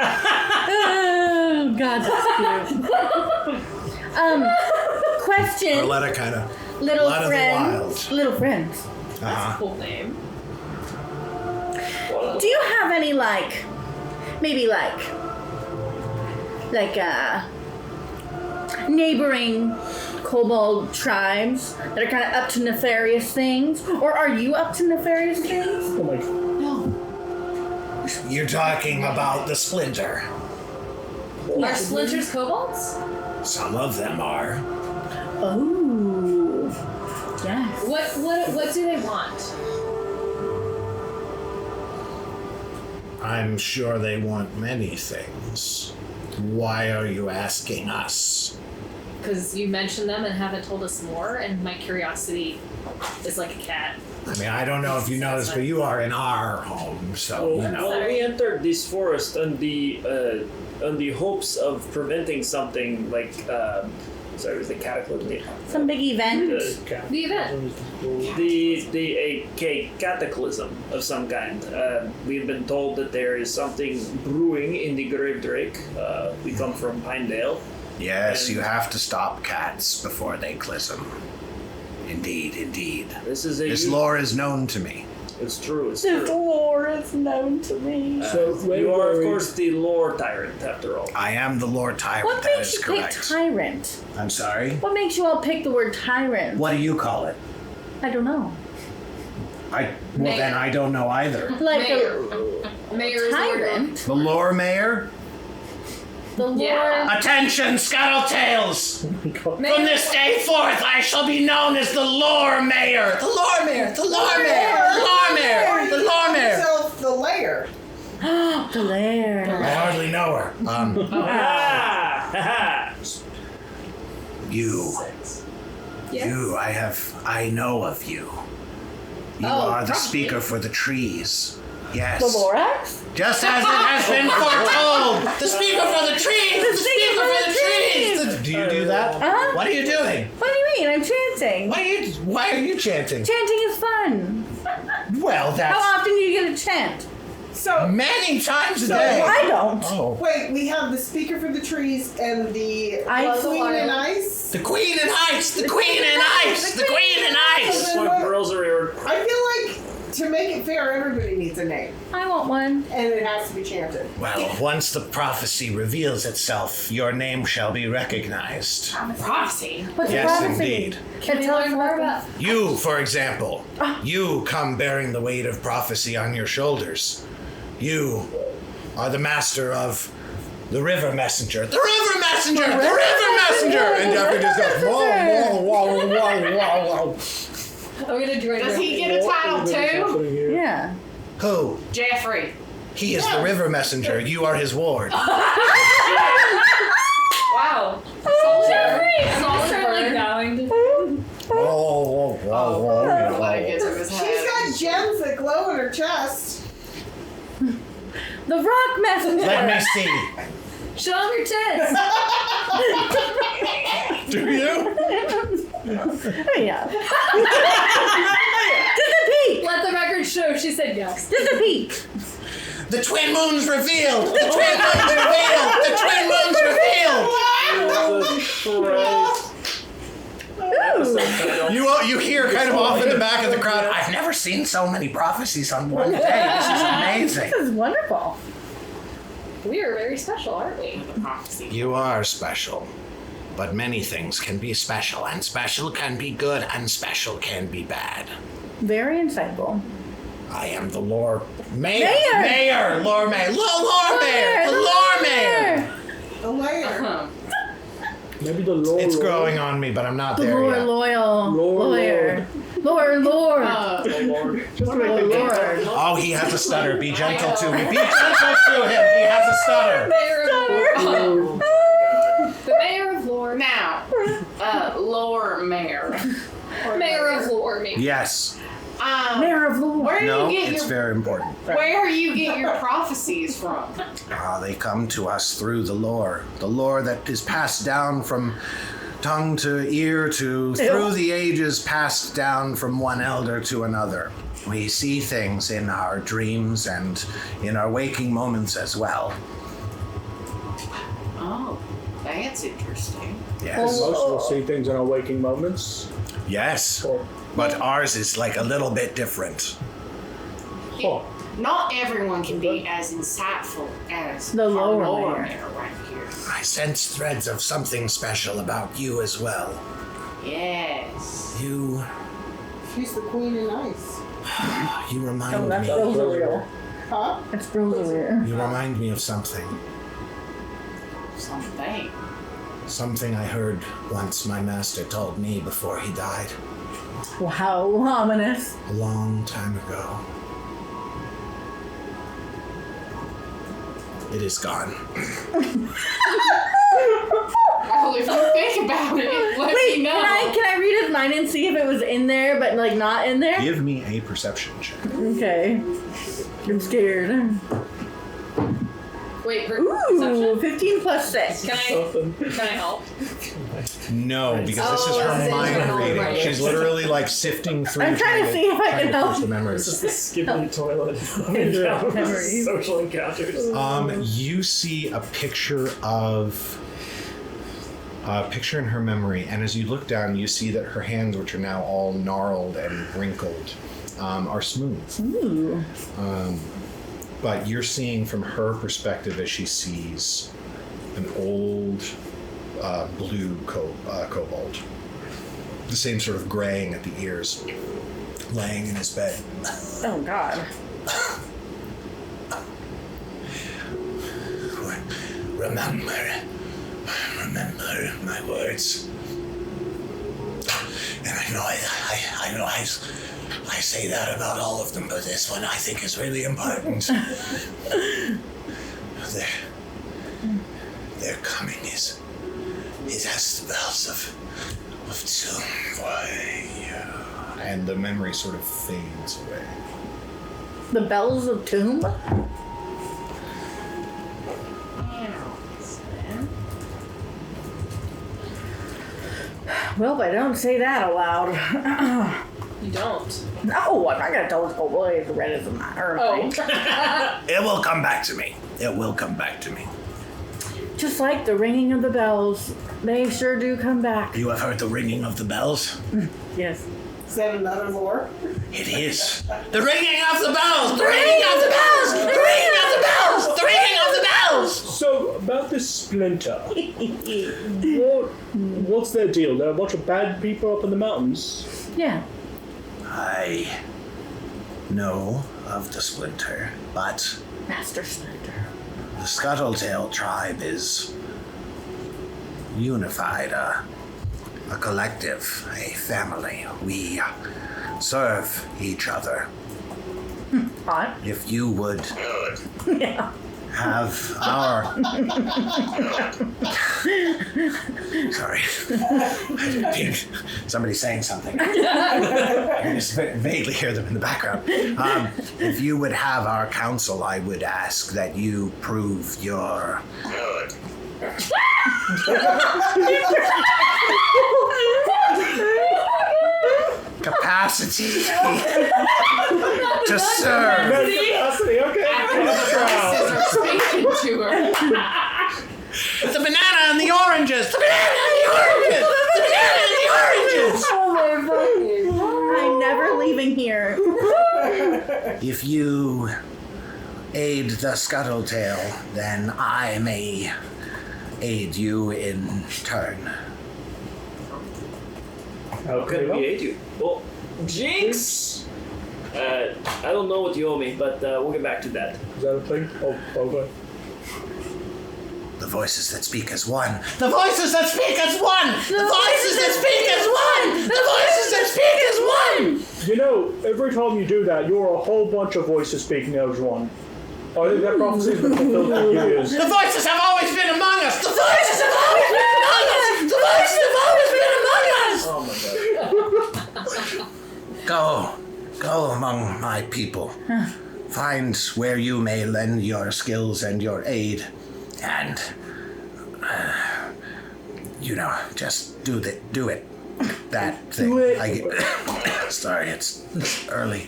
Oh, God, that's cute. Question. Arleta kind of. Little Blood of the friends. wild. Little friends. That's a cool name. Do you have any, maybe neighboring kobold tribes that are kind of up to nefarious things? Or are you up to nefarious things? Oh my god. No. You're talking about the Splinter. Are Splinter's kobolds? Some of them are. Oh. Yes. What do they want? I'm sure they want many things. Why are you asking us? Because you mentioned them and haven't told us more, and my curiosity is like a cat. I mean, I don't know if you noticed, but you are in our home, so you know. Well, we entered this forest on the hopes of preventing something like, sorry, was the cataclysm? Some big event. The event. A cataclysm of some kind. We've been told that there is something brewing in the Grave Drake. We come from Pinedale. Yes, you have to stop cats before they clism. Indeed. This lore is known to me. It's true. It's This true. lore is known to me. You are, of course, the lore tyrant, after all. I am the Lord Tyrant. What That makes is you correct. pick tyrant? I'm sorry. What makes you all pick the word tyrant? What do you call it? I don't know. Then I don't know either. Like Mayor a is the word. tyrant. The lore mayor. The lore. Yeah. Attention, Scuttletails! Mayor- From this day forth, I shall be known as the lore mayor. The lore mayor. The lore mayor. The lore mayor. The lore mayor. Yourself the lair. The lair. I hardly know her. You. Yes. You. I know of you. You Oh, are the probably. speaker for the trees. Yes. The Lorax? Just as it has been foretold. The speaker for the trees. The speaker for the trees. Do you do that? Uh-huh. What are you doing? What do you mean? I'm chanting. Why are you chanting? Chanting is fun. Well, How that's often do you get a chant? So, many times a day. I don't. Oh. wait, we have the speaker for the trees and the Ice. queen and ice. The queen and ice. The queen and ice. The queen and ice. That's why Brylzarir. I feel like to make it fair, everybody needs a name, I want one. and it has to be chanted. Well, once the prophecy reveals itself, your name shall be recognized. Prophecy. What's Yes, prophecy? indeed. Can we Tell us learn more about? You, for example, you come bearing the weight of prophecy on your shoulders. You are the master of the river messenger. The river messenger! The river messenger! And Geoffrey just goes, whoa, whoa, whoa, whoa, whoa. I'm gonna join. Does he get a title too? Yeah. Who? Jeffrey. He is the river messenger. You are his ward. Wow. Jeffrey! Solid like bowing to. Whoa, whoa, whoa, Like it whoa. to his She's head. got gems that glow in her chest. The rock messenger. Let me see. Show him your tits. Do you? Oh, yeah. Just a peek. Let the record show she said yes. Just a peek. The twin moons revealed. The twin moons revealed. The twin moons revealed. You hear kind of off in the back of the crowd, I've never seen so many prophecies on one day. This is amazing. This is wonderful. We are very special, aren't we? You are special. But many things can be special, and special can be good, and special can be bad. Very insightful. I am the Lord Mayor. Lord Mayor. Lord Mayor. The Lord Mayor. The layer. Maybe the Lord. It's growing on me, but I'm not The there Lord yet. Lawyer. Lord. Lord. Just to make the Lord. Oh, he has a stutter. Be gentle to him. Be gentle to him. He has a stutter. The mayor of Lore. Now, Lore Mayor. Mayor of Lore, maybe. Yes. Mayor of Lore. Where do No, you get it's very important. where you get your prophecies from? They come to us through the lore that is passed down from tongue to ear to through the ages, passed down from one elder to another. We see things in our dreams and in our waking moments as well. Oh, that's interesting. Yes. Most of us see things in our waking moments. Yes. But ours is like a little bit different. Oh. Not everyone can be as insightful as The our Lore Lore Mayor. Mayor right here. I sense threads of something special about you as well. Yes. She's the queen in ice. You remind That's me. Brylzarir. Huh? It's Brylzarir. You remind me of something. Something. Something I heard once my master told me before he died. Wow, ominous. A long time ago. It is gone. Well, if you think about it, let Wait, me know. can I read his mind and see if it was in there, but like not in there? Give me a perception check. Okay. I'm scared. Wait, for Ooh, perception? 15 plus 6. Can I help? No, because this is Oh, her this is mind her reading. mind. She's literally like sifting through. I'm trying to see if I trying can to pierce help. the memories. This is the skipping toilet. Memories. Social encounters. You see a picture of a picture in her memory, and as you look down, you see that her hands, which are now all gnarled and wrinkled, are smooth. Ooh. But you're seeing from her perspective as she sees an old blue kobold, the same sort of graying at the ears, laying in his bed. Oh, God. Remember my words. And I know I say that about all of them, but this one I think is really important. Their coming is as the bells of doom. And the memory sort of fades away. The bells of tomb? Well, I don't say that aloud. You don't. No, I'm not gonna tell this kobold it's red as a matter. Oh. It will come back to me. It will come back to me. Just like the ringing of the bells, they sure do come back. You have heard the ringing of the bells? Yes. Is that another lore? It is. The ringing of the bells! The ringing of the bells! The ringing of the bells! The ringing of the bells! So, about this Splinter, what's their deal? There are a bunch of bad people up in the mountains. Yeah. I know of the Splinter, but Master Splinter. the Scuttletail Tribe is unified, a collective, a family. We serve each other. Hot. If you would Yeah. have our... Sorry. I think somebody's saying something. I can just vaguely hear them in the background. If you would have our counsel, I would ask that you prove your... capacity to serve. Capacity, okay. Scissors speaking to her. The banana and the orange oranges! The banana and the oranges! The banana and the oranges! Oh my fucking! I'm never leaving here. If you aid the Scuttletail, then I may aid you in turn. How can we aid you? Well, Jinx! I don't know what you owe me, but we'll get back to that. Is that a thing? Oh, okay. The voices that speak as one. The voices that speak as one! The voices that speak as one! The voices that speak as one! You know, every time you do that, you're a whole bunch of voices speaking as one. I think that prophecy's been fulfilled for years. The voices have always been among us! The voices have always been among us! The voices have always been among us! Oh my god. Go among my people. Find where you may lend your skills and your aid. And, just do it. That thing. Do it. Sorry, it's early.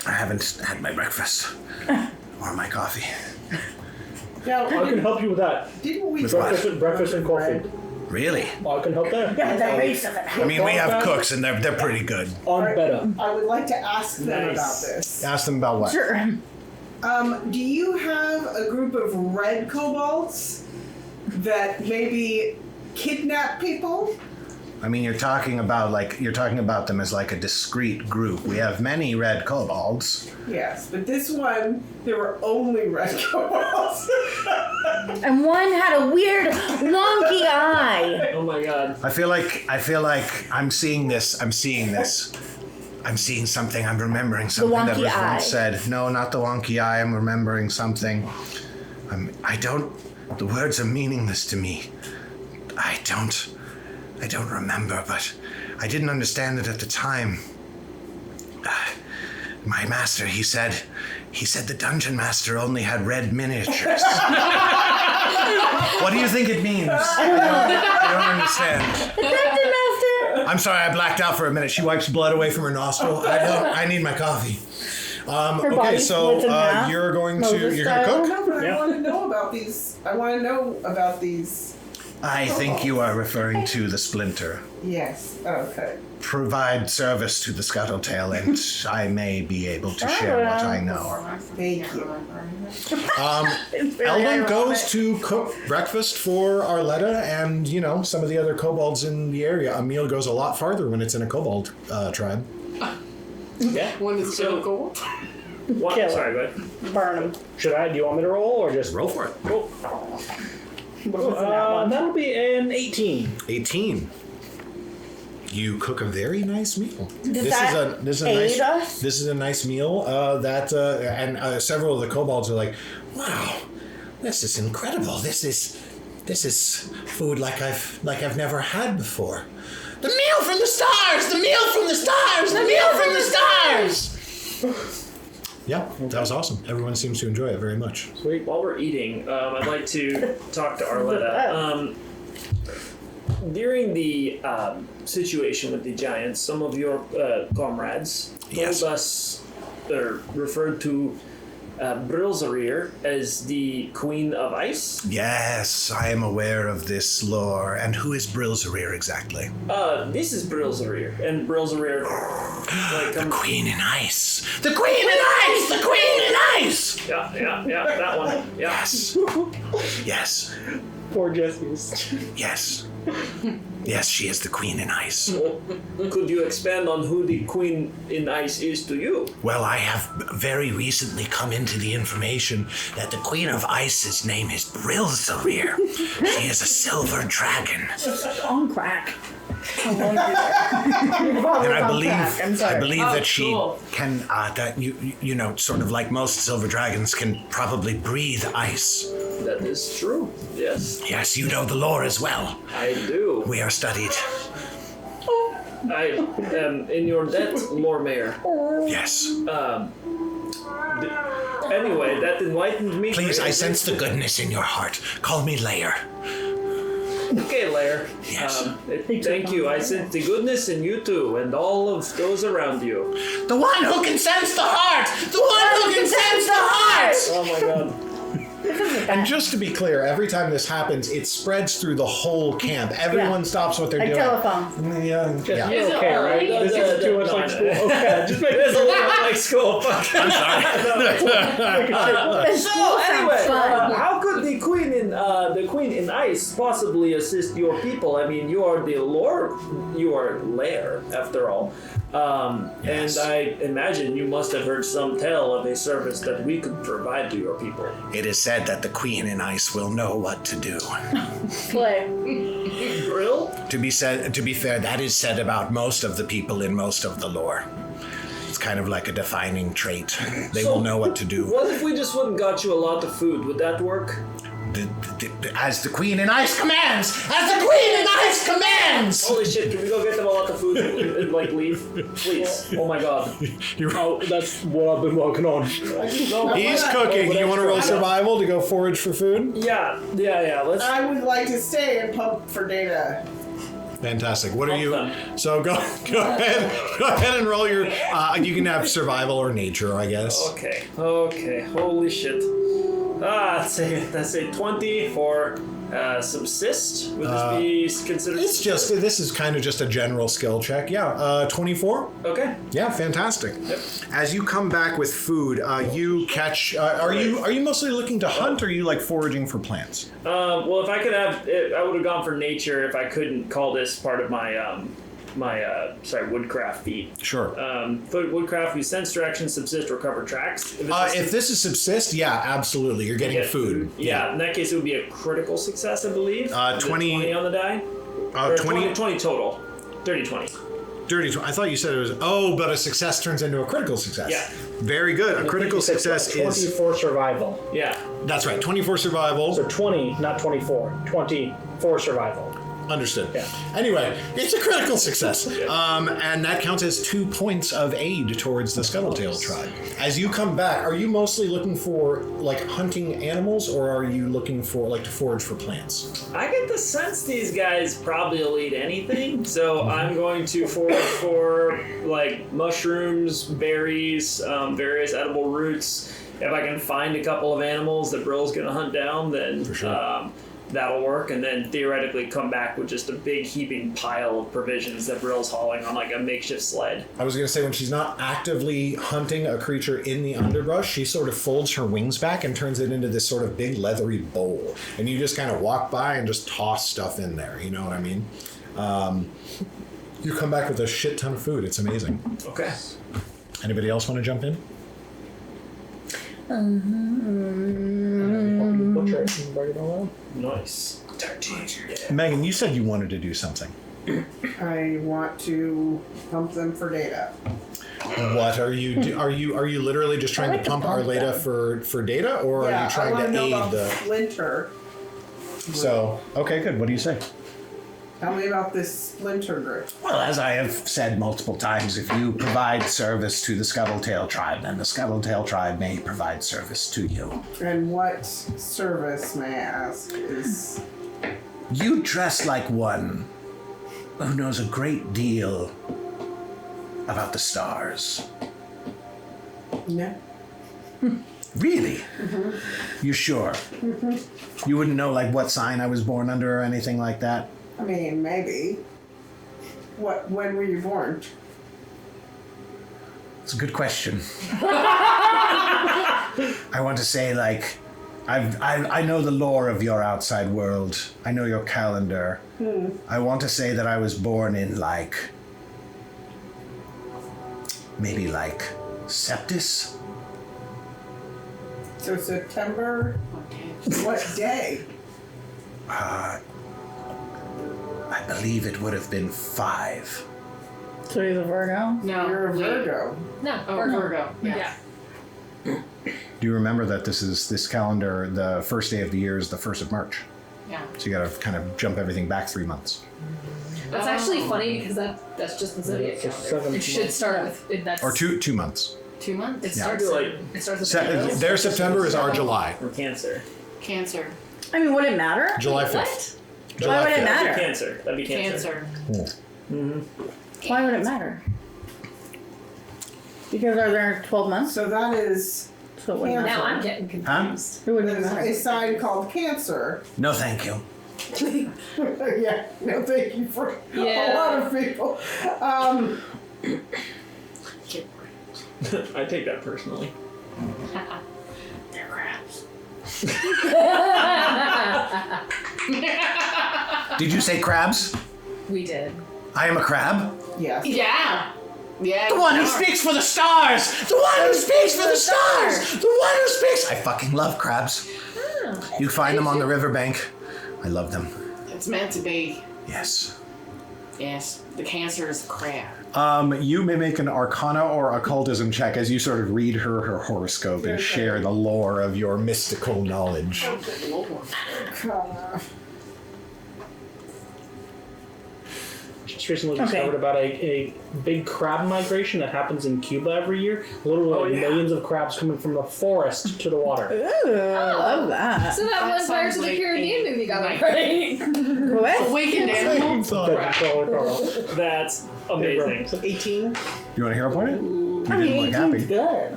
I haven't had my breakfast. Or my coffee. Now, I can help you with that. didn't we Breakfast and coffee. Really? I can help there. Yeah, the race of it. I mean, we have cooks and they're pretty good. On better. I would like to ask them Nice. about this. Ask them about what? Sure. Do you have a group of red kobolds that maybe kidnap people? I mean, you're talking about them as like a discrete group. We have many red kobolds. Yes, but this one, there were only red kobolds. And one had a weird wonky eye. Oh my god. I feel like I'm seeing this. I'm seeing something. I'm remembering something that wonky was eye. once said. No, not the wonky eye. I'm remembering something. The words are meaningless to me. I don't remember, but I didn't understand it at the time. My master, he said the dungeon master only had red miniatures. What do you think it means? I don't understand. Dungeon Master. I'm sorry, I blacked out for a minute. She wipes blood away from her nostril. I need my coffee. Okay, body's so split in half. you're going Moses to style. cook? No, but Yeah. I want to know about these. I want to know about these. I think you are referring to the Splinter. Yes. Okay. Provide service to the Scuttletail, and I may be able to share what I know. Thank you. It's very Eldunk ironic. goes to cook breakfast for Arleta and, some of the other kobolds in the area. A meal goes a lot farther when it's in a kobold tribe. Yeah. One is so cool. What? Kill it. Sorry, go ahead. Burn him. Do you want me to roll or just Roll for it. Cool. That'll be an 18. 18. You cook a very nice meal. Does that aid us? This is a nice meal. And several of the kobolds are like, wow, this is incredible. This is food like I've never had before. The meal from the stars! The meal from the stars! The meal from the stars! Yeah, that was awesome. Everyone seems to enjoy it very much. Sweet. While we're eating, I'd like to talk to Arleta. During the situation with the giants, some of your comrades Yes. told us, or referred to Brylzarir as the Queen of Ice. Yes, I am aware of this lore. And who is Brylzarir exactly? This is Brylzarir, and Brylzarir, The Queen in Ice! The Queen in Ice! The Queen in Ice! yeah, that one. Yeah. Yes. Yes. Poor Jesse's. Yes. Yes, she is the Queen in Ice. Could you expand on who the Queen in Ice is to you? Well, I have very recently come into the information that the Queen of Ice's name is Brylzarir. She is a silver dragon. On crack. And I believe Oh, that she cool. can, sort of like most silver dragons, can probably breathe ice. That is true. Yes, Yes, you know the lore as well. I do. We are studied. I am in your debt, Lord Mayor. Yes. Anyway, that enlightened me. Please, I sense the goodness in your heart. Call me Lair. Okay, Lair. Yes. Thank you. I sense the goodness in you too, and all of those around you. The one who can sense the heart! The one who can sense the heart! Oh my god. And just to be clear, every time this happens, it spreads through the whole camp. Everyone stops what they're Like doing. telephone. Yeah. You're okay, right? This is too much like school. Okay, just make It's a little bit like school. Fuck. I'm sorry. So anyway, fun. How could the Queen in Ice possibly assist your people? I mean, you are lair after all. Yes. And I imagine you must have heard some tell of a service that we could provide to your people. It is said that the Queen in Ice will know what to do. Play. Brill? To be fair, that is said about most of the people in most of the lore. It's kind of like a defining trait. They will know what to do. What if we just went and got you a lot of food? Would that work? As the Queen in Ice commands! As the Queen in Ice commands! Holy shit, can we go get them a lot of food and like leave? Please. Oh my god. Oh, that's what I've been working on. He's cooking. You want to roll survival to go forage for food? Yeah. Let's. I would like to stay and pump for data. Fantastic. What are you? Awesome. So go ahead. Go ahead and roll your. You can have survival or nature, I guess. Okay. Holy shit. That's a 20 for subsist. Would this be considered? It's just this is kind of just a general skill check. Yeah. 24. Okay. Yeah, fantastic. Yep. As you come back with food, you catch. Are you mostly looking to hunt, or are you like foraging for plants? Well, if I could have, I would have gone for nature if I couldn't call this part of my woodcraft feat. Sure. Woodcraft, we sense direction, subsist, recover tracks. If this is subsist, yeah, absolutely. You're getting food. Yeah, in that case, it would be a critical success, I believe. 20 on the die. 20 total. 30-20. Dirty. I thought you said it was. Oh, but a success turns into a critical success. Yeah. Very good. A critical success is. 24 survival. Yeah. That's right. 24 survival. So 20, not 24. 24 survival. Understood. Yeah. Anyway, it's a critical success. And that counts as 2 points of aid towards the Scuttletail Tribe. As you come back, are you mostly looking for like hunting animals, or are you looking for like to forage for plants? I get the sense these guys probably will eat anything, so I'm going to forage for like mushrooms, berries, various edible roots. If I can find a couple of animals that Brill's going to hunt down, then For sure. that'll work, and then theoretically come back with just a big heaping pile of provisions that Brill's hauling on like a makeshift sled. I was going to say, when she's not actively hunting a creature in the underbrush, she sort of folds her wings back and turns it into this sort of big leathery bowl. And you just kind of walk by and just toss stuff in there. You know what I mean? You come back with a shit ton of food. It's amazing. Okay. Anybody else want to jump in? Butcher it and bring it all out. Nice. Megan, you said you wanted to do something. I want to pump them for data. What are you? Are you literally just trying to pump Arleta for data, or are you trying I to know aid about the? Splinter. So okay, good. What do you say? Tell me about this Splinter group. Well, as I have said multiple times, if you provide service to the Scuttletail Tribe, then the Scuttletail Tribe may provide service to you. And what service, may I ask, is... You dress like one who knows a great deal about the stars. No. Really? Mm-hmm. You sure? Mm-hmm. You wouldn't know like what sign I was born under or anything like that? I mean, maybe. When were you born? It's a good question. I want to say, like, I know the lore of your outside world. I know your calendar. I want to say that I was born in, like, maybe, like, Septis? So September? What day? I believe it would have been 5. So he's a Virgo? No. You're a Virgo. No, Oh, Virgo. Virgo. Yeah. Do you remember that this calendar, the first day of the year is the 1st of March? Yeah. So you got to kind of jump everything back 3 months. That's actually funny because that's just the zodiac It's a calendar. 7 It should start with that's Or two months. 2 months? It Yeah. starts Like- it starts with Their September is our July. Or Cancer. Cancer. I mean, would it matter? July 5th. What? July Why would it 5th. matter? Cancer. That'd be Cancer. Cancer. Why would it matter? Because are there 12 months? So that is So it wouldn't Now matter. I'm getting confused. It wouldn't There's matter. a sign called Cancer. No, thank you. Yeah, no thank you for a Yeah. lot of people. I take that personally. They're crabs. Did you say crabs? We did. I am a crab. Yes. Yeah. Yeah. The one who speaks for the stars! The one who speaks for the stars! The one who speaks! I fucking love crabs. You find them on the riverbank. I love them. It's meant to be. Yes. Yes. The Cancer is a crab. You may make an Arcana or Occultism check as you sort of read her horoscope and share the lore of your mystical knowledge. Just recently discovered about a big crab migration that happens in Cuba every year. Literally millions of crabs coming from the forest to the water. Ooh, I love that. So that one Pirates of the Caribbean movie got it right. What? Awakened animal. That's amazing. 18. You want to hero point it? You I mean, didn't look happy.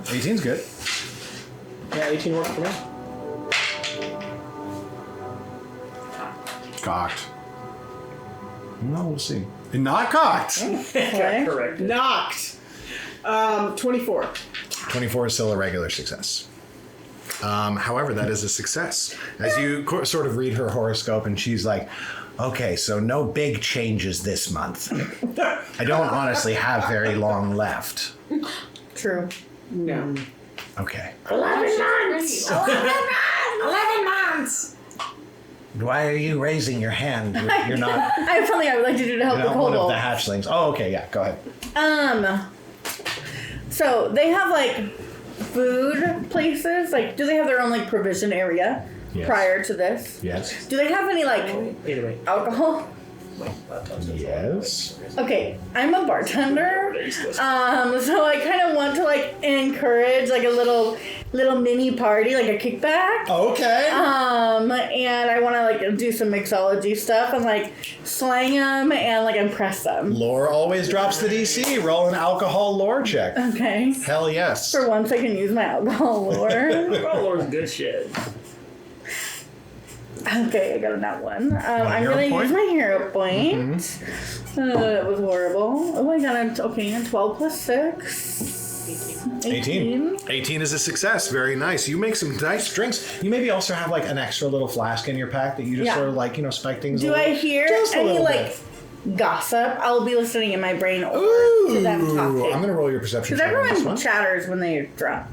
18's good. 18's good. Yeah, 18 worked for me. Cocked. No, we'll see. Not cocked. Okay. Correct. Knocked. 24. 24 is still a regular success. However, that is a success. As you sort of read her horoscope, and she's like, okay, so no big changes this month. I don't honestly have very long left. True. No. Okay. 11 months. 11 months. Why are you raising your hand? You're not, I have something I would like to do to help You're the not one of kobold. the hatchlings. Oh, okay, yeah, go ahead. So they have like food places. Like, do they have their own like provision area Yes. prior to this? Yes. Do they have any like Anyway. alcohol? Yes. Okay, I'm a bartender, so I kind of want to like encourage like a little mini party, like a kickback. Okay. And I want to like do some mixology stuff and like slang them and like impress them. Lore always drops the DC. Roll an alcohol lore check. Okay. Hell yes. For once, I can use my alcohol lore. Lord's good shit. Okay, I got a nat one. I'm hero gonna point? use my hero point. It was horrible. Oh, I got a 12 plus 6. 18. 18 is a success. Very nice. You make some nice drinks. You maybe also have like an extra little flask in your pack that you just Yeah. sort of like, spike things Do a little, I hear just a any little like bit. gossip? I'll be listening in my brain or to them Ooh, talking. I'm gonna roll your perception Because check on this everyone one. chatters when they're drunk.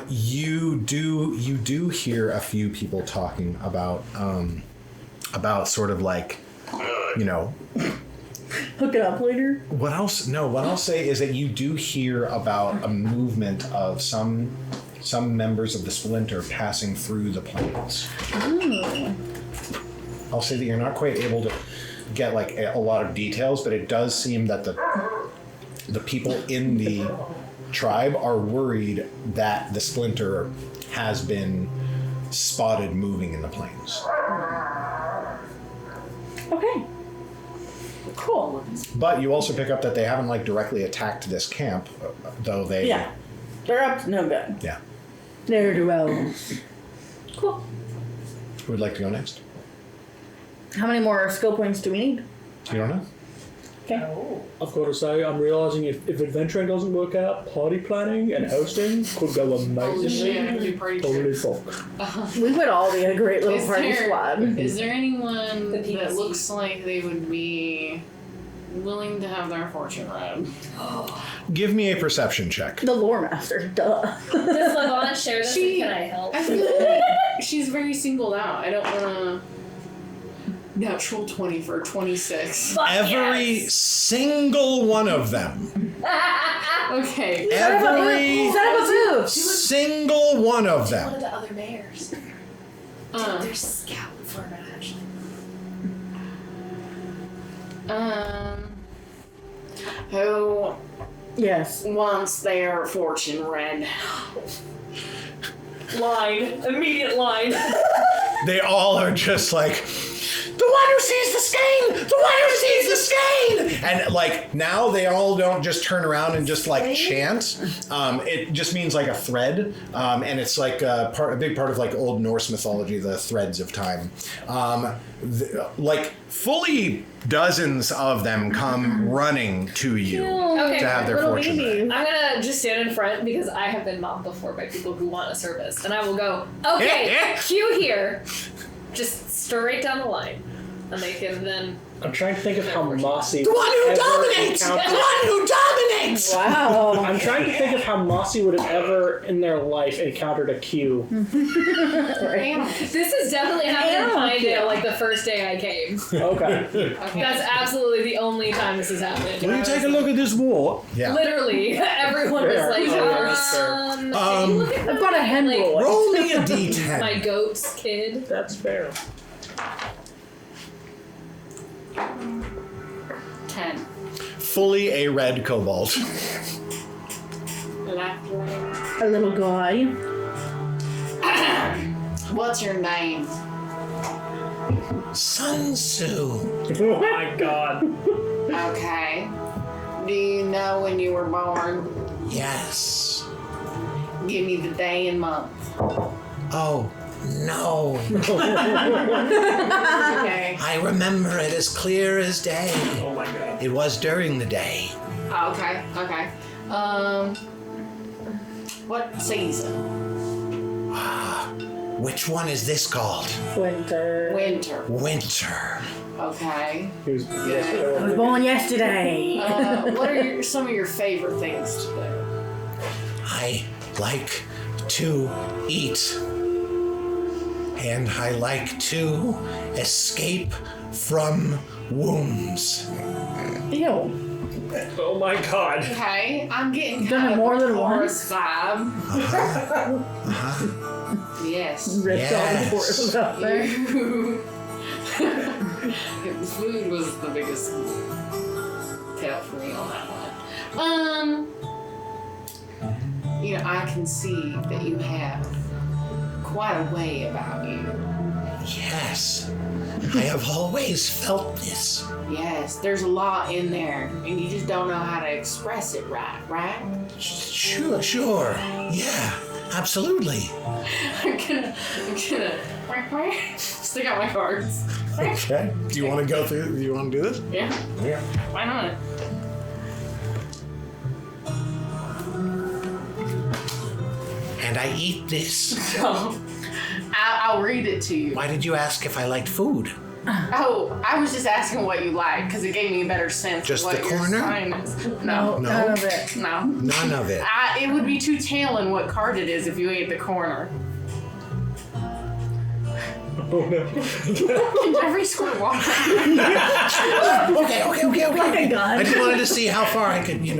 You do hear a few people talking about sort of like, Hook it up later. what else? No, what I'll say is that you do hear about a movement of some members of the Splinter passing through the plains. I'll say that you're not quite able to get like a lot of details, but it does seem that the people in the tribe are worried that the Splinter has been spotted moving in the plains. Okay. Cool. But you also pick up that they haven't like directly attacked this camp, though they. Yeah. They're up to no good. Yeah. They're to elves. Cool. Who would like to go next? How many more skill points do we need? You don't know? Okay. I've got to say, I'm realizing if adventuring doesn't work out, party planning and hosting could go amazingly. Holy fuck. We would all be a great little Is party there- squad. Is there anyone The that PVC. looks like they would be willing to have their fortune read? Give me a perception check. The lore master, duh. Does Lavon share this? She- Can I help? I feel like she's very singled out. I don't want to. Natural 20 for 26. Fuck Every yes. single one of them. Okay. Every Set up a booth. single one of One them. of the other mayors. They're scouting for an hatchling. Who Yes. wants their fortune read? Line. Immediate line. They all are just like, the one one who sees the skein! The one who sees the skein! And like now they all don't just turn around and just like chant. It just means like a thread, and it's like a big part of like Old Norse mythology, the threads of time. Like fully dozens of them come running to you to have their fortune read. I'm gonna just stand in front because I have been mobbed before by people who want a service, and I will go, okay, Q here, just straight down the line, and they can then. I'm trying to think of how Mossy. The one who dominates! The one who dominates! Wow. I'm trying to think of how Mossy would have ever in their life encountered a Q. This has definitely happened in Pinedale, like the first day I came. Okay. That's absolutely the only time this has happened. Will you take a look at this wart? Yeah. Literally, everyone was like, I've got a hen roll. Roll me a d10. My goat's kid. That's fair. 10. Fully a red kobold. A little guy. What's your name? Sun Tzu. Oh my god. Okay. Do you know when you were born? Yes. Give me the day and month. Oh, no. Okay. I remember it as clear as day. Oh my god. It was during the day. Okay. What season? Which one is this called? Winter. Winter. Winter. Okay. He was I was born yesterday. What are some of your favorite things to do? I like to eat. And I like to escape from wombs. Ew. Oh my god. Okay, I'm getting Done kind it of more a than chorus vibe. Yes. Ripped all the horses out there. Food was the biggest tell for me on that one. I can see that you have quite a way about you. Yes. I have always felt this. Yes, there's a lot in there, and you just don't know how to express it right? Sure. Yeah, absolutely. I'm gonna stick out my cards. Okay. Do you want to go through? Do you want to do this? Yeah. Yeah. Why not? And I eat this. So, I'll read it to you. Why did you ask if I liked food? Oh, I was just asking what you like because it gave me a better sense Just of what the your corner? sign is. No. None of it. No. None of it. It would be too telling what card it is if you ate the corner. Oh no. Every square water. Okay. Fucking God. I just wanted to see how far I could, He's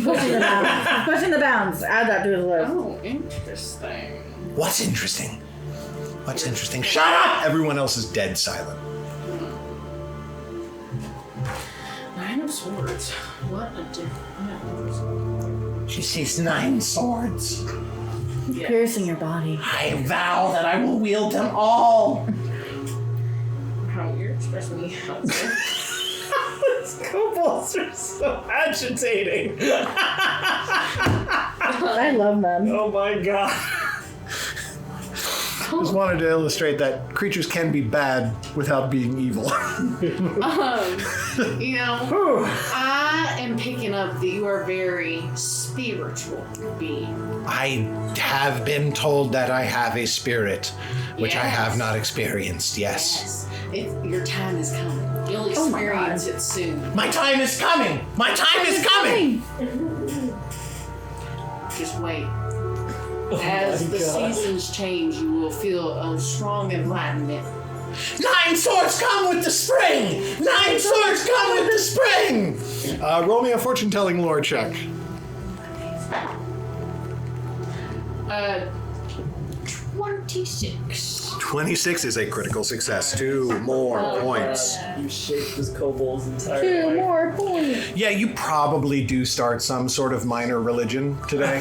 pushing the bounds. He's pushing the bounds. Add that to his list. Oh, interesting. What's interesting? Shut up! Everyone else is dead silent. 9 of Swords. What a difference. She sees 9 swords. Yes. Piercing your body. I vow that I will wield them all. How you're expressing me. These kobolds are so agitating. I love them. Oh my god. Just wanted to illustrate that creatures can be bad without being evil. I am picking up that you are very spiritual being. I have been told that I have a spirit, which I have not experienced. Yes. Your time is coming. You'll experience it soon. My time is coming. Just wait. As the seasons change, you will feel a strong enlightenment. 9 swords come with the spring. 9 swords come with the spring. Roll me a fortune-telling lore check. 26. 26 is a critical success. 2 more points. You shaped this kobold's entire 2 life. more points. Yeah, you probably do start some sort of minor religion today.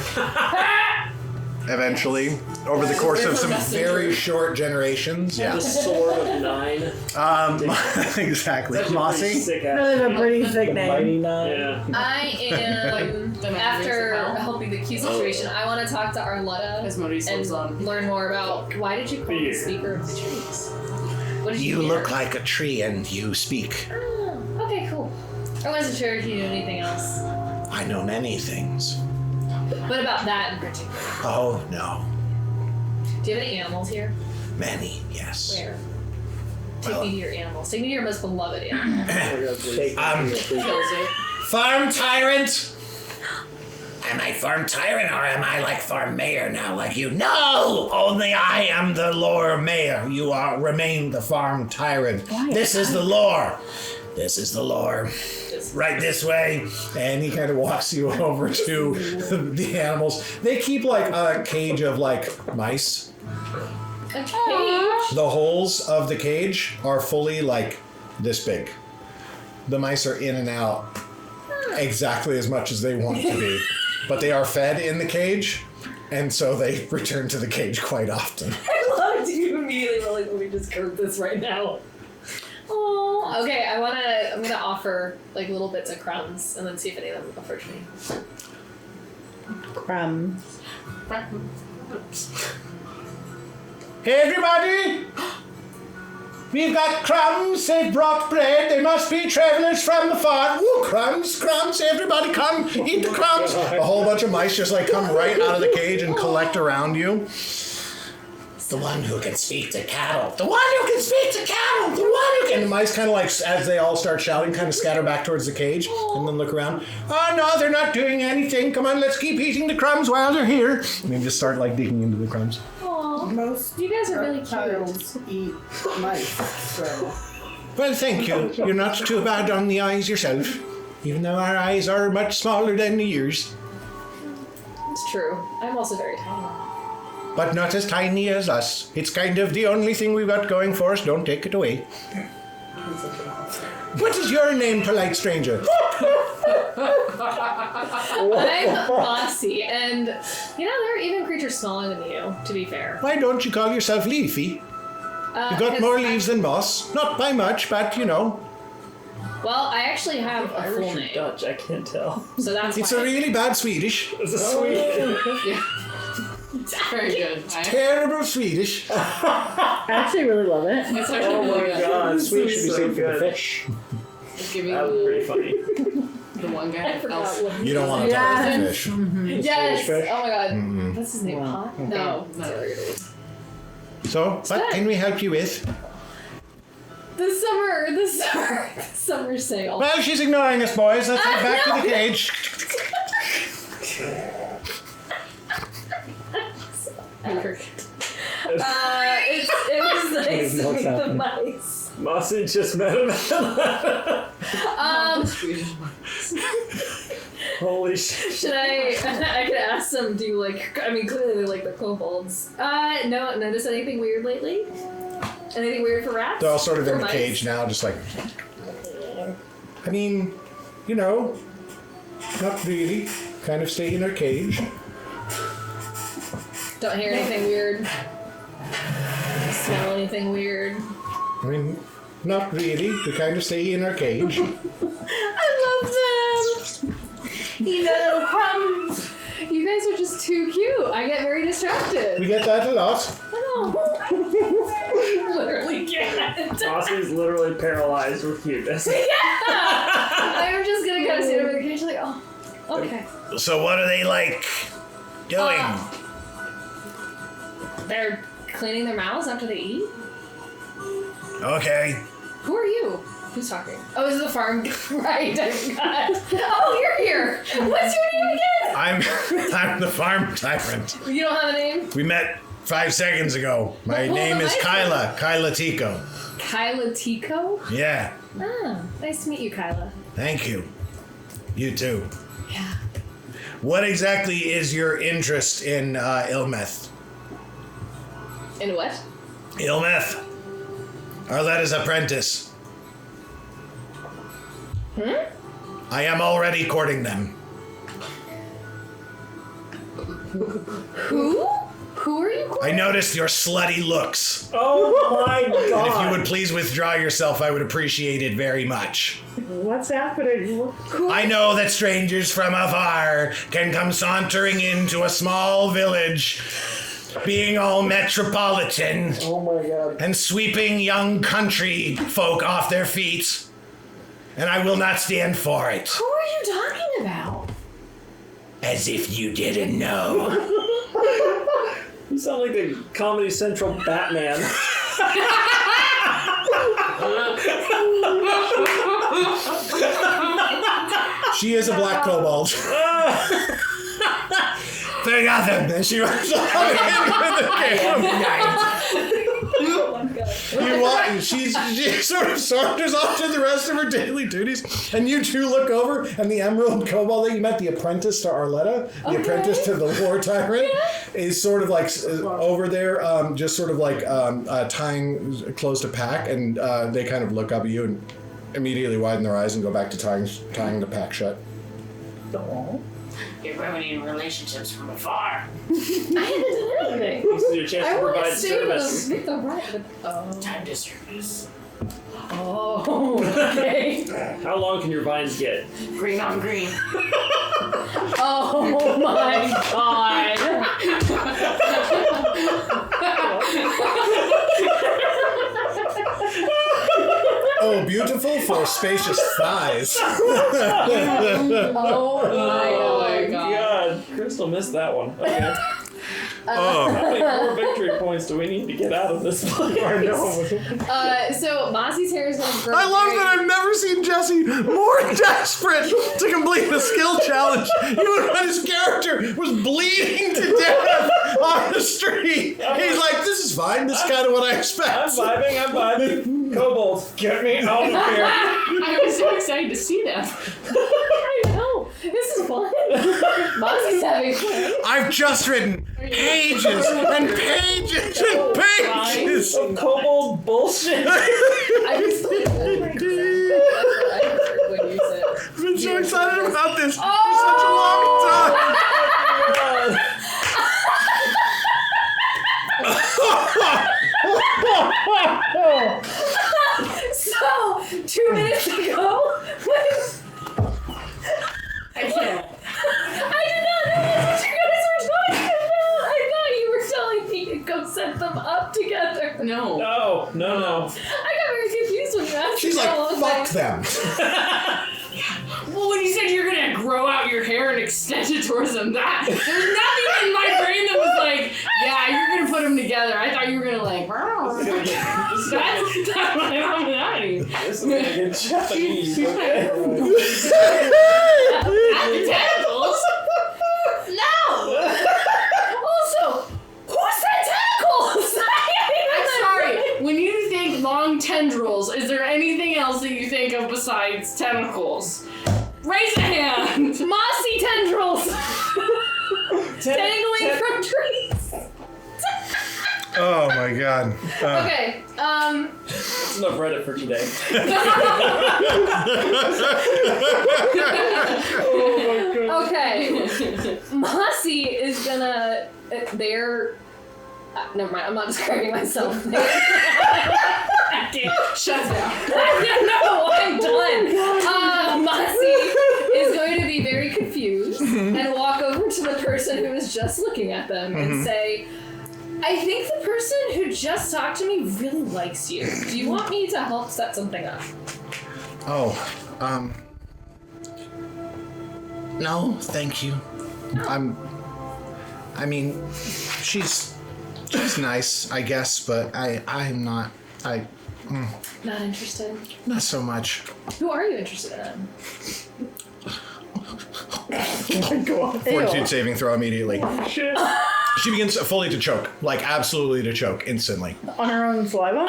eventually, over the course of some very short generations. Yeah. The sword of 9. Exactly. That's a pretty Mossy? sick Really a pretty sick name. Mighty Nine. Yeah. I am, after helping the Q situation, I want to talk to Arleta and learn more about why did you call me the speaker of the trees? What did You hear? look like a tree and you speak. Oh, okay, cool. I wasn't sure if you knew anything else. I know many things. What about that in particular? Oh, no. Do you have any animals here? Many, yes. Where? Take me to your animals. Take me to your most beloved animal. Farm Tyrant? Am I Farm Tyrant or am I like Farm Mayor now, like you? No! Only I am the lore mayor. You remain the Farm Tyrant. This is the lore. This is the lore. Right this way. And he kind of walks you over to the animals. They keep like a cage of like mice. A cage? The holes of the cage are fully like this big. The mice are in and out exactly as much as they want to be. But they are fed in the cage, and so they return to the cage quite often. I loved you immediately. Like, let me just curve this right now. Oh, okay. I'm gonna offer like little bits of crumbs and then see if any of them approach me. Crumbs. Hey everybody! We've got crumbs, they've brought bread, they must be travelers from the farm. Ooh, crumbs, crumbs, everybody come, eat the crumbs. A whole bunch of mice just like come right out of the cage and collect around you. The one who can speak to cattle. The one who can speak to cattle. The one who And can... the mice kind of like, as they all start shouting, kind of scatter back towards the cage and then look around. Oh no, they're not doing anything. Come on, let's keep eating the crumbs while they're here. And they just start like digging into the crumbs. Aw, Most you guys are really cute. reptiles eat mice, so. Well, thank you. You're not too bad on the eyes yourself. Even though our eyes are much smaller than the ears. It's true. I'm also very tiny. But not as tiny as us. It's kind of the only thing we've got going for us. Don't take it away. What is your name, polite stranger? I'm Mossy, and you know there are even creatures smaller than you. To be fair, Why don't you call yourself Leafy? You've got more leaves than moss. Not by much, but you know. Well, I actually have a full Irish or name, Dutch, I can't tell. so that's It's why. a really bad Swedish. It's a Swede. Very good. Terrible Swedish. I actually really love it. It's actually Oh really my good. god, Sweet should be so saved for the good. fish. Just giving That was pretty funny. the one guy I forgot else. what. You don't want to talk to the fish. Yes. Swedish fish? Oh my god. What's his name? Wow. Pot? No. So, what can we help you with? The summer sale. Well, she's ignoring us, boys. Let's head back to the cage. It was nice to know what's meet the happening. mice. Mossy just met him. Holy shit. Should I could ask them, do you like, I mean, clearly they like the kobolds. No, notice anything weird lately? Anything weird for rats? They're all sort of For in the mice? cage now, just like... I mean, you know, not really. Kind of stay in our cage. Don't hear anything weird. Smell anything weird. I mean, not really. We kind of stay in our cage. I love them! You know, crumbs! You guys are just too cute. I get very distracted. We get that a lot. I literally can't. Mossy's literally paralyzed with cuteness. I'm just gonna kind of stand over the cage like, oh, okay. So what are they like doing? They're cleaning their mouths after they eat? Okay. Who are you? Who's talking? Oh, this is the farm. Right, I forgot. Oh, you're here. What's your name again? I'm the Farm Tyrant. You don't have a name? We met 5 seconds ago. My Well, name the is mice- Kyla Tiko. Kyla Tiko? Yeah. Ah, nice to meet you, Kyla. Thank you. You too. Yeah. What exactly is your interest in Ilmeth? In what? Ilmeth. Arleta's apprentice. I am already courting them. Who? Who are you? I noticed your slutty looks. Oh my god. And if you would please withdraw yourself, I would appreciate it very much. What's happening? I know that strangers from afar can come sauntering into a small village, being all metropolitan. Oh my god. And sweeping young country folk off their feet. And I will not stand for it. Who are you talking about? As if you didn't know. You sound like the Comedy Central Batman. She is a black kobold. They got them. And she runs off into the camp. She sort of saunters off to the rest of her daily duties, and you two look over, and the emerald kobold that you met, the apprentice to Arleta, the apprentice to the war tyrant, is sort of like over there, just sort of like tying close to pack, and they kind of look up at you and immediately widen their eyes and go back to tying the pack shut. You're ruining relationships from afar. I haven't done anything. This is your chance to provide service. With the right. Time to service. Oh, okay. How long can your vines get? Green on green. Oh my god. Oh, beautiful for spacious thighs. Oh my god. God, Crystal missed that one. Okay. How many more victory points do we need to get out of this place? I know. So Mossy's hair is gonna grow. I love that I've never seen Jesse more desperate to complete the skill challenge, even when his character was bleeding to death on the street. He's like, this is fine, this is kind of what I expect. I'm vibing. Kobolds, get me out of here. I was so excited to see them. I know. This is fun. Mossy's having fun. I've just written pages and pages and pages of kobold bullshit. I just like, oh my god. That's what I heard when you said. I've been so excited about this for such a long time. So, 2 minutes ago, I can't. I did not know that's what you guys were talking about. I thought you were telling me to go set them up together. No. No. I got very confused when you asked She's me. like, I was fuck them. Well, when you said you're gonna grow out your hair and extend it towards them, there's nothing in my brain that was like, yeah, you're gonna put them together. I thought you were gonna like, that's what I'm doing. This is gonna get Japanese, okay? Not the tentacles. No. Also, who said tentacles? I'm sorry. When you think long tendrils, is there anything else that you think of besides tentacles? Raise a hand. Mossy tendrils. Dangling from trees. Oh my god. Okay, That's enough Reddit for today. okay. Mossy is gonna. Never mind, I'm not describing myself. Shut down. No, I'm done. Mossy is going to be very confused and walk over to the person who was just looking at them and say, I think the person who just talked to me really likes you. Do you want me to help set something up? No, thank you. I mean, she's nice, I guess, but I'm not. Not interested. Not so much. Who are you interested in? Fortitude saving throw immediately. Shit. She begins fully to choke, like absolutely to choke instantly. On her own saliva?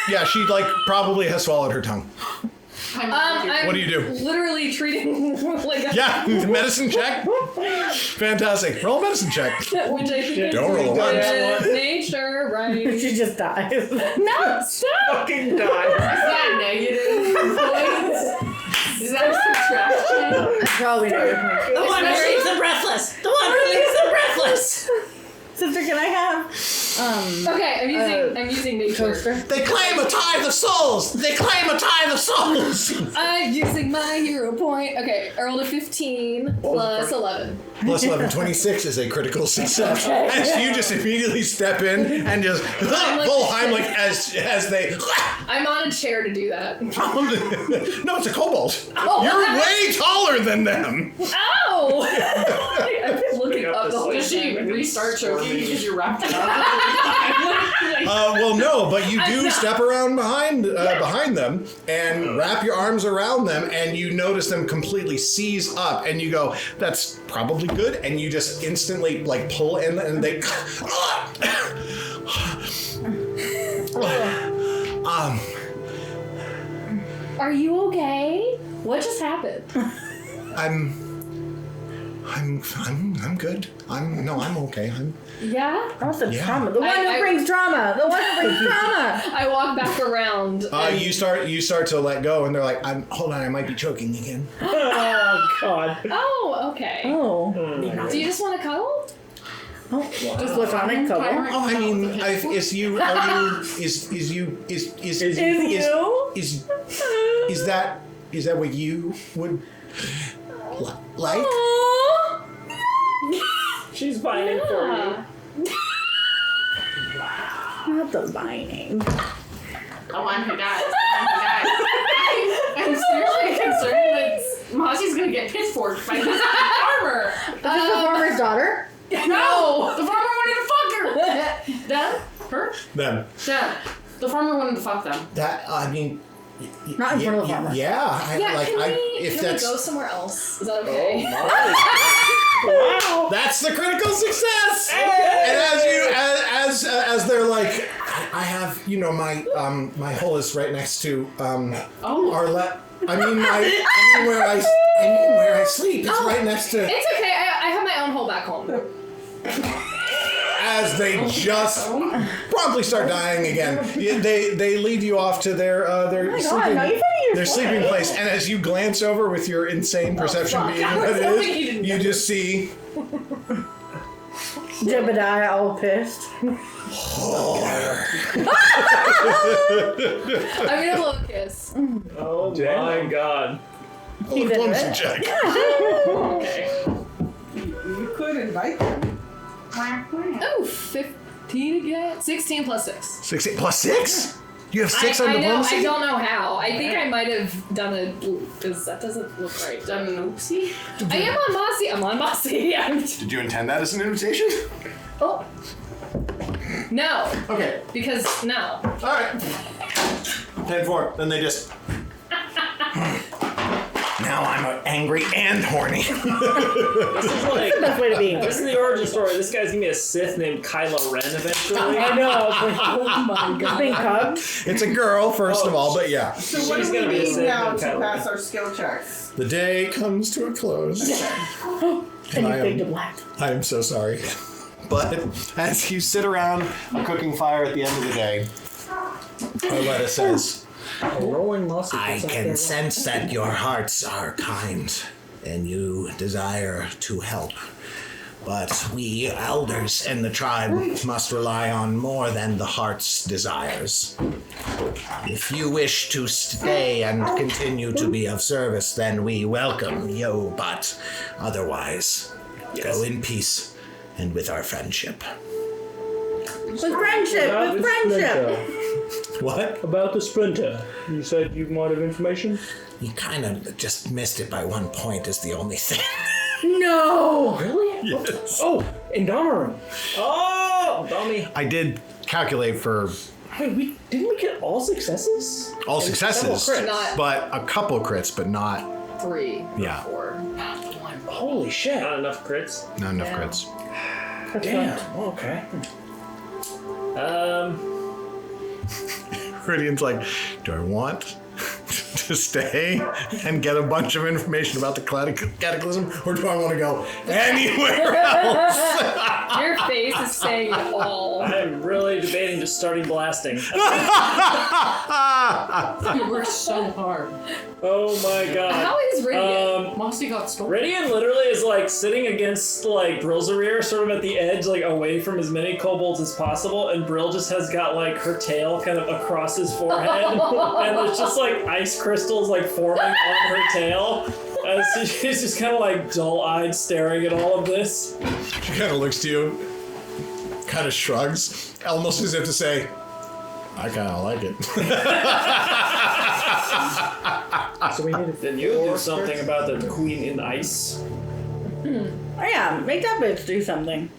Yeah, she like probably has swallowed her tongue. I'm What do you do? Literally treating like a Yeah, medicine check. Fantastic. Roll a medicine check. which I think is Don't roll a one. good nature, right? She just dies. No, stop! Fucking die. Is that negative points? Is that subtraction? Probably not. The one who leaves the breathless. The one who leaves the breathless. can I have? Okay, I'm using nature. Toaster. They claim a tithe of souls! They claim a tithe of souls! I'm using my hero point. Okay, I rolled a 15 plus 11. Plus 11, 26 is a critical success. As you just immediately step in and just full Heimlich as they... I'm on a chair to do that. No, it's a kobold. Oh, You're way taller than them. Ow! I've been looking up the whole Does she restart choking because you're wrapped up? Well, no, but you do step around behind them and wrap your arms around them, and you notice them completely seize up, and you go, "That's probably good," and you just instantly like pull in, and they. Are you okay? What just happened? I'm good. I'm okay. Yeah? That's the Yeah. trauma. The one who brings drama. The one who brings drama. I walk back around. You start to let go, and they're like, hold on, I might be choking again. Oh God. Oh, okay. Oh. Do you just want to cuddle? Just platonic couple. Oh, I mean, is that what you would like? She's vining for you. Not the vining. The one who dies. I'm seriously concerned that Mossy's gonna get pitchforked by this farmer. Is this the farmer's daughter? No! The farmer wanted to fuck her! Them? Her? Them. Them. The farmer wanted to fuck them. That, I mean... Not in front of the farmer. Yeah. Can we that's... go somewhere else? Is that okay? Wow. That's the critical success! Hey! And as they're like, I have, my hole is right next to, Arleta. I mean where I sleep. It's right next to... It's okay. I have my own hole back home. As they just promptly start dying again, they lead you off to their sleeping place. And as you glance over with your insane perception being what it is, you just see Jebediah all pissed. I'm gonna blow a kiss. Oh my God. He did diplomacy it. check. Okay. You could invite them. Oh, 15 again? 16 plus 6. 16 plus 6? You have 6 on I know. diplomacy? I don't know how. I think I might have done a because that doesn't look right. Done an oopsie. I am on Mossy. I'm on Mossy. Did you intend that as an invitation? Oh. No. Okay. Because no. Alright. 10-4. Then they just... Now I'm angry and horny. This is like Best way to be. this is the origin story. This guy's gonna be a Sith named Kyla Ren eventually. I know. Oh my god. Being cubbed. It's a girl, first of all, but yeah. So what She's do we gonna be need sick now and to cuddly. pass our skill checks? The day comes to a close. And you fade to black. I am so sorry. But as you sit around a cooking fire at the end of the day, Arleta says, Rolling Mossy. I can sense that your hearts are kind and you desire to help. But we elders in the tribe must rely on more than the heart's desires. If you wish to stay and continue to be of service, then we welcome you, but otherwise, go in peace and with our friendship. With friendship. With friendship. What? About the Splinter. You said you wanted information? You kind of just missed it by 1 point is the only thing. No. Really? Yes. Oh, Indomarum. Oh, dummy. I did calculate for Wait, didn't we get all successes? all And successes, several crits. Not- but a couple crits, but not 3. Yeah. 4. Holy shit. Not enough crits. not enough Yeah. crits. Damn. Okay. Ridian's like, do I want to stay and get a bunch of information about the cataclysm, or do I want to go anywhere else? Your face is just saying it all. I'm really debating just starting blasting. You worked so hard. Oh my god. How is Ridian? Mossy got stolen. Ridian literally is like sitting against like Brylzarir, sort of at the edge, like away from as many kobolds as possible, and Bryl just has got like her tail kind of across his forehead, and there's just like ice crystals like forming on her tail. And she's just kind of like dull-eyed staring at all of this. She kind of looks to you, kind of shrugs, almost as if to say, I kind of like it. So we need to Then you do something about the queen in ice. Oh yeah, make that bitch do something.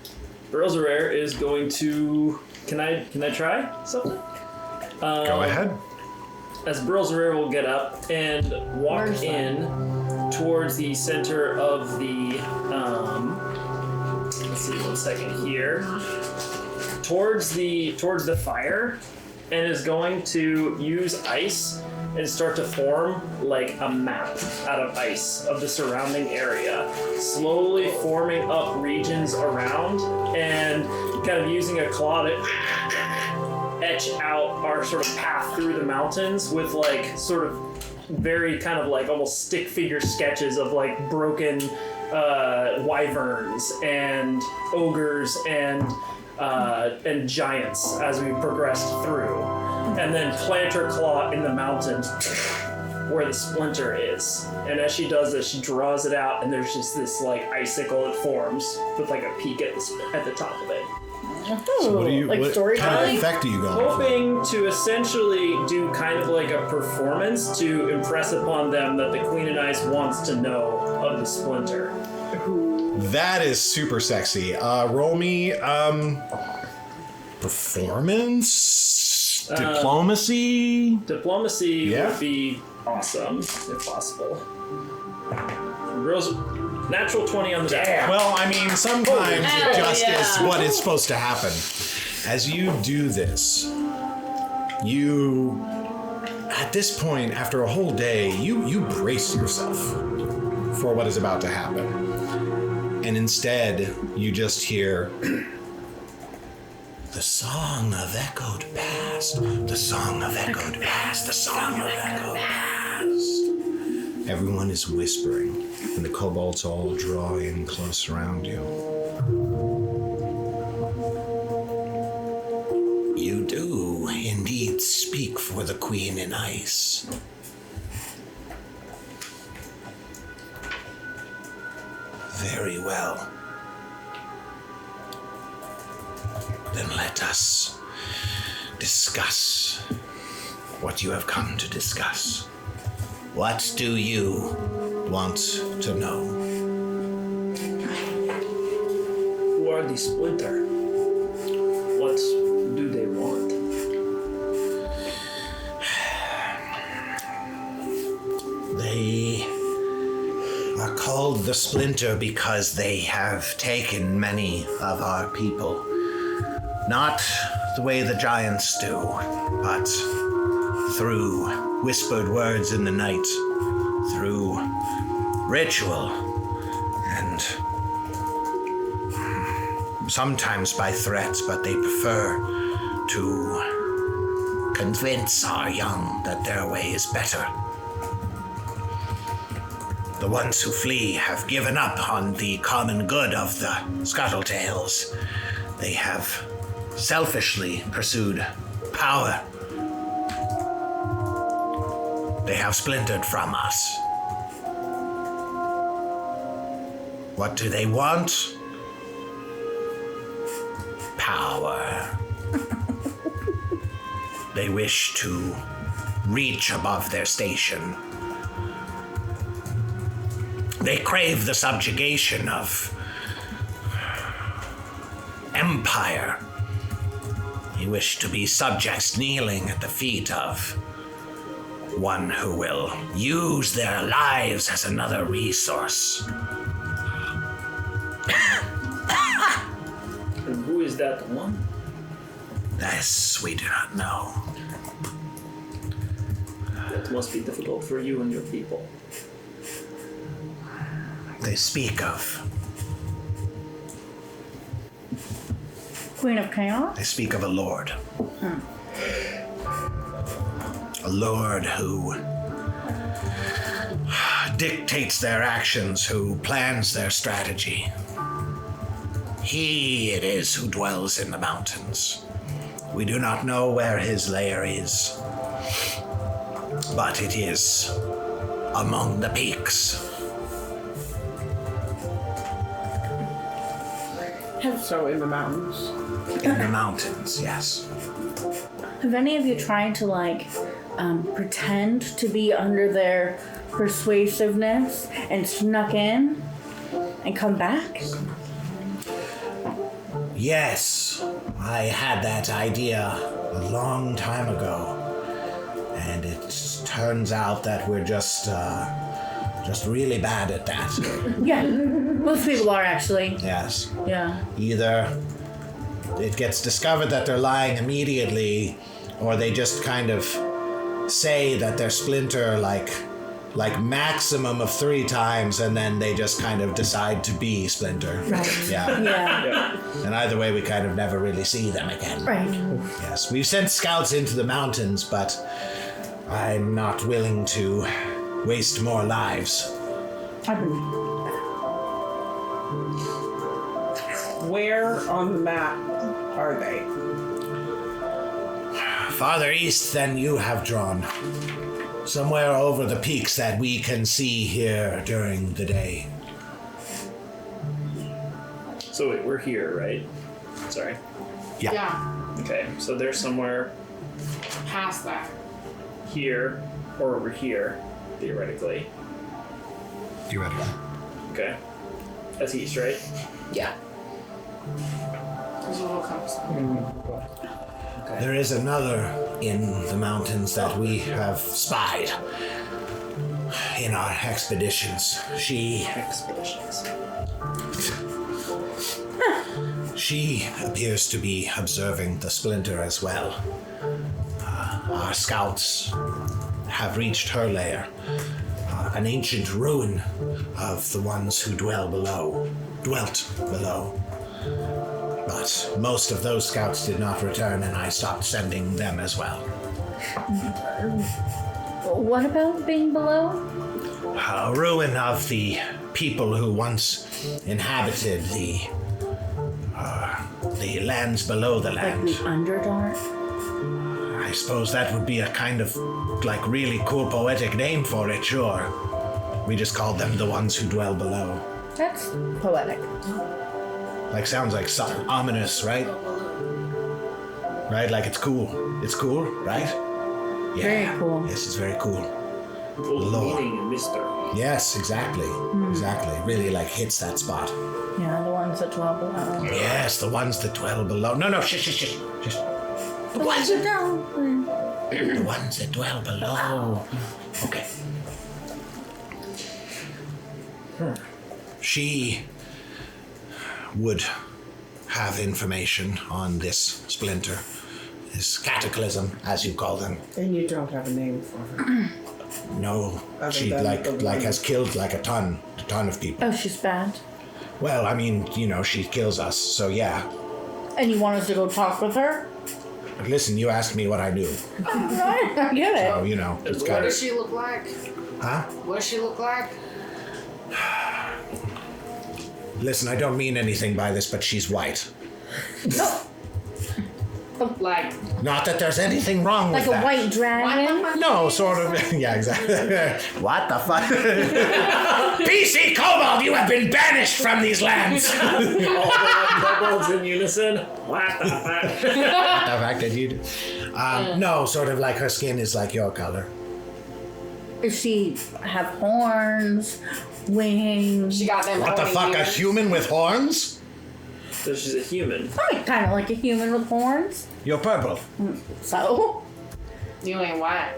Brylzarir is going to... Can I try something? Go ahead. As Brylzarir will get up and walk in towards the center of the, let's see, 1 second here. Towards the fire, and is going to use ice and start to form like a map out of ice of the surrounding area, slowly forming up regions around and kind of using a claw to etch out our sort of path through the mountains with like sort of very kind of like almost stick figure sketches of like broken wyverns and ogres and giants as we progressed through, and then plant her claw in the mountain where the splinter is. And as she does this, she draws it out, and there's just this like icicle that forms with like a peak at the top of it. So what like what storytelling? kind of effect are you going for? Hoping to essentially do kind of like a performance to impress upon them that the Queen of Ice wants to know of the splinter. That is super sexy. Roll me performance, diplomacy. Diplomacy would be awesome if possible. Natural 20 on the die. Well, I mean, sometimes it just is what is supposed to happen. As you do this, you, at this point, after a whole day, you brace yourself for what is about to happen. And instead, you just hear the song of echoed past, the song of echoed past, the song of echoed past. Everyone is whispering, and the kobolds all draw in close around you. You do indeed speak for the Queen in Ice. Very well. Then let us discuss what you have come to discuss. What do you want to know? Who are the Splinter? What do they want? They are called the Splinter because they have taken many of our people. Not the way the giants do, but through whispered words in the night, through ritual, and sometimes by threats, but they prefer to convince our young that their way is better. The ones who flee have given up on the common good of the Scuttletails. They have selfishly pursued power. They have splintered from us. What do they want? Power. They wish to reach above their station. They crave the subjugation of empire. They wish to be subjects kneeling at the feet of one who will use their lives as another resource. And who is that one? This we do not know. That must be difficult for you and your people. They speak of Queen of Chaos? I speak of a lord. A lord who dictates their actions, who plans their strategy. He it is who dwells in the mountains. We do not know where his lair is, but it is among the peaks. So in the mountains. In the mountains, yes. Have any of you tried to, pretend to be under their persuasiveness and snuck in and come back? Yes, I had that idea a long time ago, and it turns out that we're just really bad at that. Yeah, most people are actually. Yes. Yeah. Either it gets discovered that they're lying immediately, or they just kind of say that they're Splinter like maximum of 3 times, and then they just kind of decide to be Splinter. Right. Yeah. Yeah. And either way, we kind of never really see them again. Right. Yes, we've sent scouts into the mountains, but I'm not willing to waste more lives. I believe. Where on the map are they? Farther east than you have drawn. Somewhere over the peaks that we can see here during the day. So wait, we're here, right? Sorry. Yeah. Okay, so they're somewhere Past that. here or over here, theoretically. Theoretically. Okay. That's east, right? Yeah. There's a little compass. There is another in the mountains that we have spied in our expeditions. She appears to be observing the Splinter as well. Our scouts have reached her lair, an ancient ruin of the ones who dwelt below. But most of those scouts did not return, and I stopped sending them as well. What about being below? A ruin of the people who once inhabited the lands below the land. Like the Underdark? I suppose that would be a kind of really cool poetic name for it, sure. We just called them the ones who dwell below. That's poetic. Sounds like something ominous, right? Right? It's cool. It's cool, right? Yeah. Very cool. Yes, it's very cool. Full Lord. meaning and mystery. Yes, exactly. Exactly. Really hits that spot. Yeah, the ones that dwell below. Yes, the ones that dwell below. No, shush. The ones that down. The ones that dwell below. Okay. She would have information on this Splinter, this cataclysm, as you call them. And you don't have a name for her. No, Other she than the one. has killed a ton of people. Oh, she's bad. Well, I mean, she kills us, so yeah. And you want us to go talk with her? Listen, you asked me what I knew. I get it. So, it's What got does she look like? Huh? What does she look like? Listen, I don't mean anything by this, but she's white. Like Not that there's anything wrong with Like a that. white dragon? No, sort of. Yeah, exactly. What the fuck? PC Kobold, you have been banished from these lands. All the kobolds in unison. What the fuck? The fact that you do. No, sort of her skin is like your color. Does she have horns, wings? she got them. What the horny fuck, a ears. human with horns? So she's a human. Kind of like a human with horns. You're purple. So? You ain't white.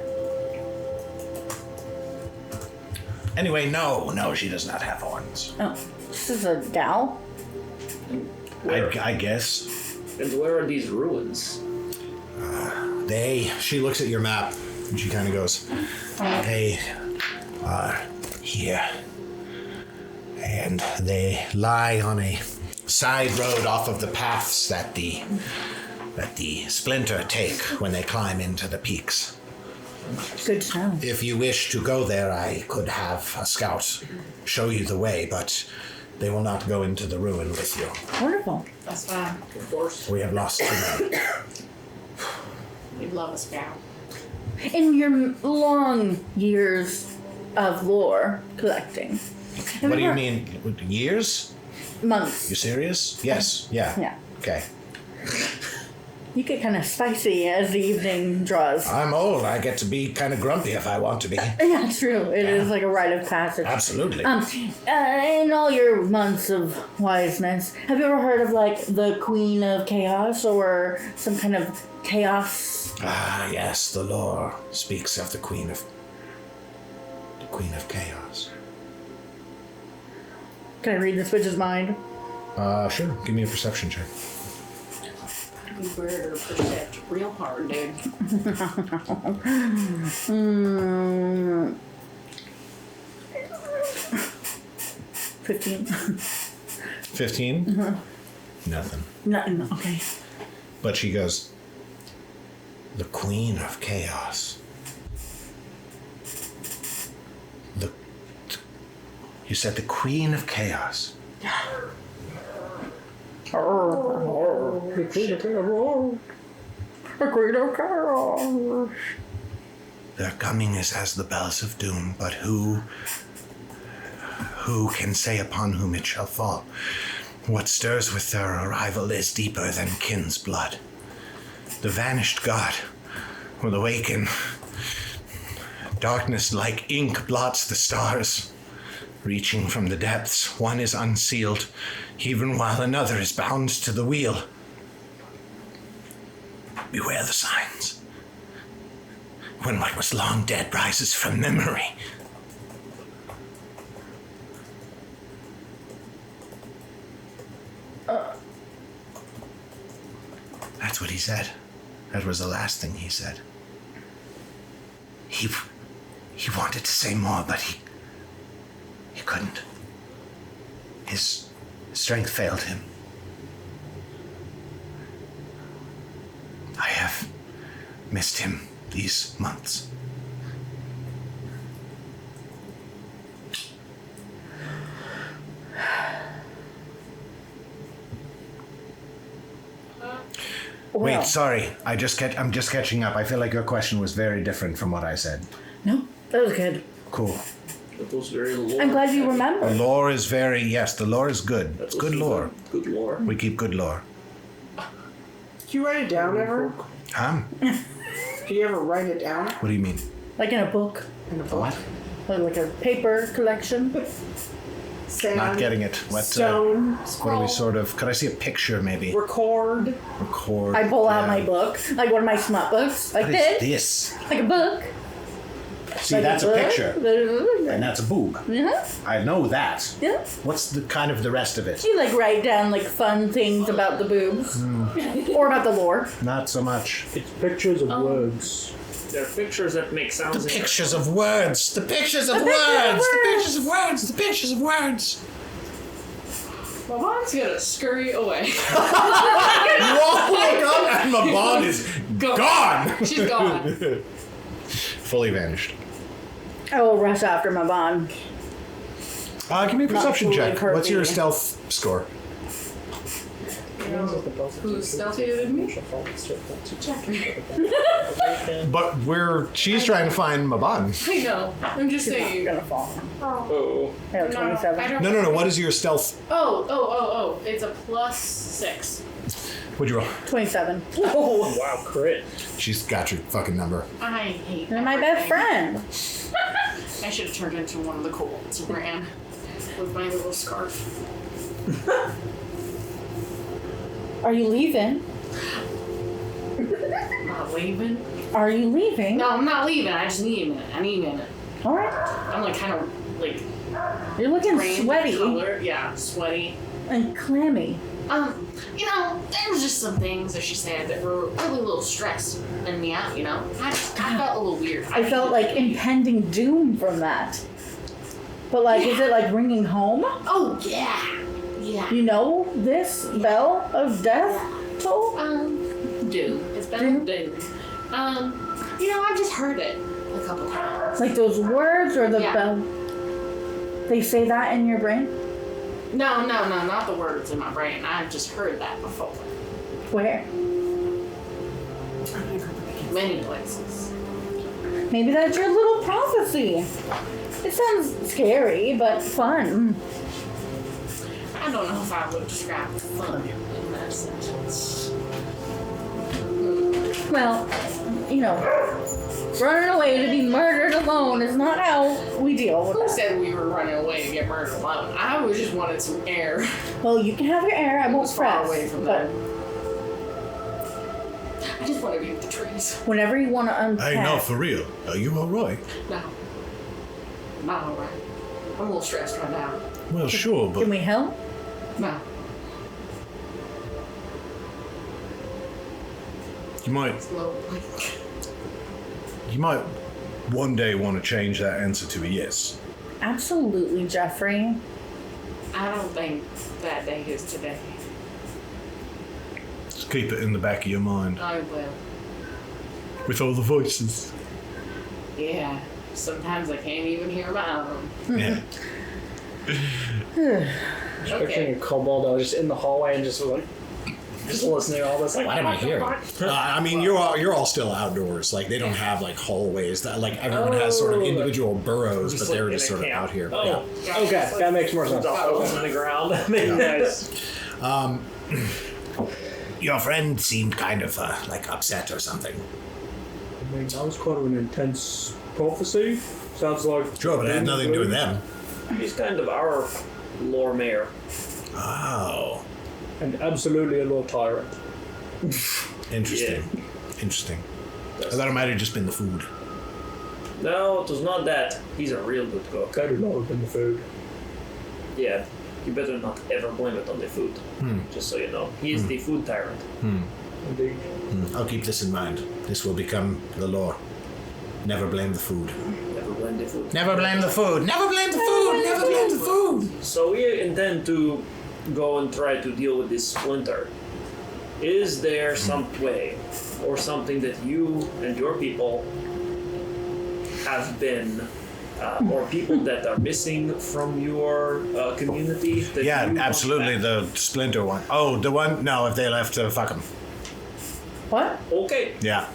Anyway, no, she does not have horns. Oh, this is a gal? I guess. And where are these ruins? She looks at your map and she kind of goes, they are here. And they lie on a side road off of the paths that the Splinter take when they climb into the peaks. Good to know. If you wish to go there, I could have a scout show you the way, but they will not go into the ruin with you. Wonderful. That's fine. Of course. We have lost too many. We'd love a scout. In your long years of lore collecting. What do you mean? Years? Months. You serious? Yes. Yeah. Yeah. Okay. You get kind of spicy as the evening draws. I'm old. I get to be kind of grumpy if I want to be. Yeah, true. It is like a rite of passage. Absolutely. In all your months of wiseness, have you ever heard of like the Queen of Chaos or some kind of chaos? Ah, yes. The lore speaks of the Queen of Chaos. Can I read this witch's mind? Sure. Give me a perception check. We better percept real hard, dude. 15. 15? Mm-hmm. Nothing. No, okay. But she goes, the Queen of Chaos. You said the Queen of Chaos. Their coming is as the bells of doom, but who can say upon whom it shall fall? What stirs with their arrival is deeper than kin's blood. The vanished god will awaken. Darkness like ink blots the stars. Reaching from the depths, one is unsealed, even while another is bound to the wheel. Beware the signs. When what was long dead rises from memory. That's what he said. That was the last thing he said. He wanted to say more, but he couldn't. His strength failed him. I have missed him these months. Wait, sorry. I'm just catching up. I feel like your question was very different from what I said. No, that was good. Cool. That was very lore. I'm glad you remember. The lore is the lore is good. It's good lore. Good lore. We keep good lore. Do you write it down ever? Do you ever write it down? What do you mean? Like in a book. In a book? What? Like a paper collection. Sand, Not getting it. What? stone, What are we sort of? Could I see a picture, maybe? record. Record. I pull out my book, like one of my smut books, like What is this? like a book. See, Like that's a book. picture, and that's a boog. Yeah. I know that. Yeah. What's the kind of the rest of it? You like write down like fun things about the boobs, or about the lore. Not so much. It's pictures of words. There are pictures that make sounds. The pictures of words. The pictures of words. The pictures of words. The pictures of words. Mabon's gonna scurry away. You all look up and Mabon is gone. She's gone. Fully vanished. I will rush after Mabon. Give me a perception fully check. What's your pervy. stealth score? Who's stealthier than me? But she's trying to find Mabon. I know. I'm just saying. You're gonna fall. Oh. I have 27. I don't. No. What is your stealth? Oh. It's a +6. What'd you roll? 27. Oh, wow, crit. She's got your fucking number. I hate You're my best friend. I should have turned into one of the kobolds and ran with my little scarf. Are you leaving? I'm not leaving. Are you leaving? No, I'm not leaving. I just need a minute. I need a minute. All right. I'm like kind of like You're looking drained sweaty color. Yeah, sweaty. and clammy. There was just some things that she said that were really a little stressed and me out, I felt a little weird. I felt like impending doom from that. But like, is it like ringing home? Oh, yeah. Yeah. You know this bell of death toll? Do. It's been do. I've just heard it a couple times. Like those words or the Yeah. bell? They say that in your brain? No, not the words in my brain. I've just heard that before. Where? Many places. Maybe that's your little prophecy. It sounds scary, but fun. I don't know if I would describe fun in that sentence. Well, running away to be murdered alone is not how we deal with Who that. said we were running away to get murdered alone? I just wanted some air. Well, you can have your air. I won't Far press. away from but that. I just want to be with the trees. whenever you want to unpack. Hey, no, for real. Are you alright? No. Not alright. I'm a little stressed right now. Well, sure, but Can we help? No. you might It's low. one day want to change that answer to a yes. Absolutely, Geoffrey. I don't think that day is today. Just keep it in the back of your mind. I will. With all the voices. Yeah. Sometimes I can't even hear my own. Yeah. Picturing a kobold that was just in the hallway and just listening to all this. Like, What am I hearing? I mean, you're all still outdoors. Like, they don't have, like, hallways. That like, everyone has sort of individual burrows, but they're like just in a sort of camp. out here. Oh, Yeah. Okay, that makes more sense. Open in the ground. Maybe nice. Your friend seemed kind of, like, upset or something. I mean, that was quite an intense prophecy. Sounds like... Sure, but it had nothing to do with them. He's kind of our lore mayor. Oh. And absolutely a Lord Tyrant. Interesting. Interesting. I thought it might have just been the food. No, it was not that. He's a real good cook. Could have not been the food. Yeah, you better not ever blame it on the food. Just so you know. He is the food tyrant. Indeed. I'll keep this in mind. This will become the lore. Never blame the food. Never blame the food. Never blame the food. Never blame the food. Never blame the food. So we intend to go and try to deal with this Splinter. Is there some way or something that you and your people have been, or people that are missing from your community? That Yeah, you want absolutely. back? The Splinter one. Oh, the one? No, if they left, fuck them. What? Okay, Yeah.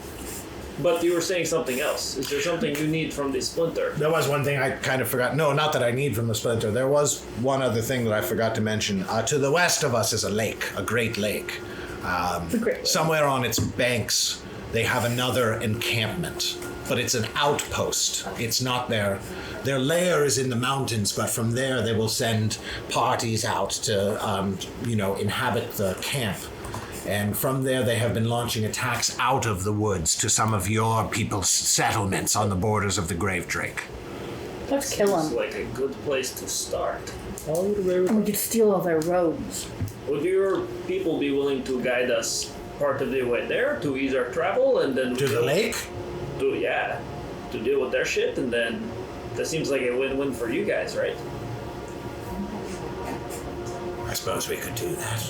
but you were saying something else. Is there something you need from the Splinter? There was one thing I kind of forgot. No, not that I need from the Splinter. There was one other thing that I forgot to mention. To the west of us is a lake, a great lake. Great Lake. Somewhere on its banks, they have another encampment, but it's an outpost. It's not their lair is in the mountains, but from there they will send parties out to, inhabit the camp. And from there, they have been launching attacks out of the woods to some of your people's settlements on the borders of the Grave Drake. Let's kill It's them. like a good place to start. I would agree with And we could steal all their robes. Would your people be willing to guide us part of the way there to ease our travel and then To the lake? To deal with their shit, and then that seems like a win-win for you guys, right? I suppose we could do that.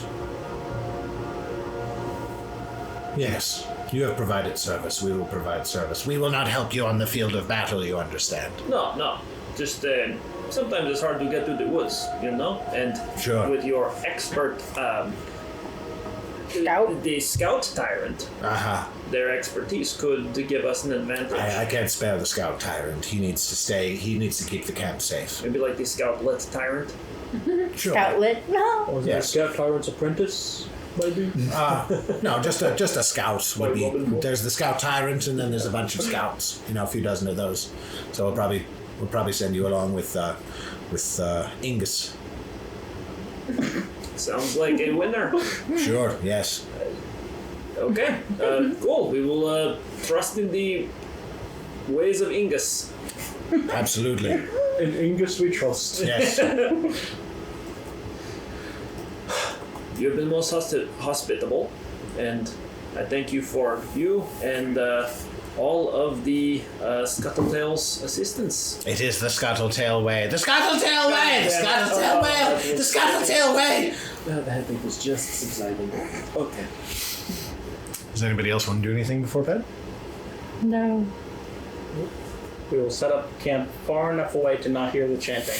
Yes, you have provided service. We will provide service. We will not help you on the field of battle, you understand. No. Just sometimes it's hard to get to the woods, you know? And Sure. with your expert Scout? the scout tyrant, Aha. their expertise could give us an advantage. I can't spare the scout tyrant. He needs to stay. He needs to keep the camp safe. Maybe like the scoutlet tyrant. Sure. Outlet? No. Was Yes. it Scout Tyrant's apprentice, maybe? No, just a scout would be. There's the scout tyrant, and then there's a bunch of scouts. A few dozen of those. So we'll probably send you along with Ingus. Sounds like a winner. Sure. Yes. Okay, cool. We will trust in the ways of Ingus. Absolutely. In Ingus we trust. Yes. You've been most hospitable, and I thank you for you and all of the Scuttletail's assistants. It is the Scuttletail way. The Scuttletail way! The Scuttletail way! The Scuttletail way! That headache was just subsiding. Okay. Does anybody else want to do anything before bed? No. We will set up camp far enough away to not hear the chanting.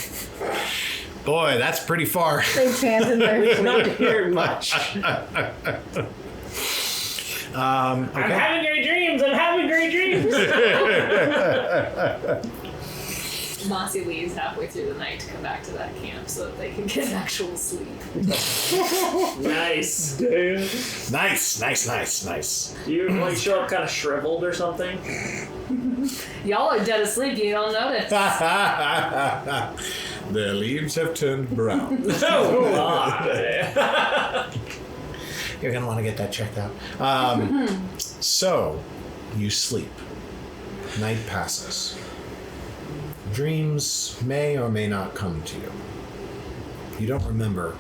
Boy, that's pretty far. They chanted there. Not to hear much. Okay. I'm having great dreams. I'm having great dreams. Mossy leaves halfway through the night to come back to that camp so that they can get actual sleep. Nice. Nice. Do you like show up kind of shriveled or something? Y'all are dead asleep. You don't notice. Their leaves have turned brown. You're going to want to get that checked out. So, you sleep. Night passes. Dreams may or may not come to you. You don't remember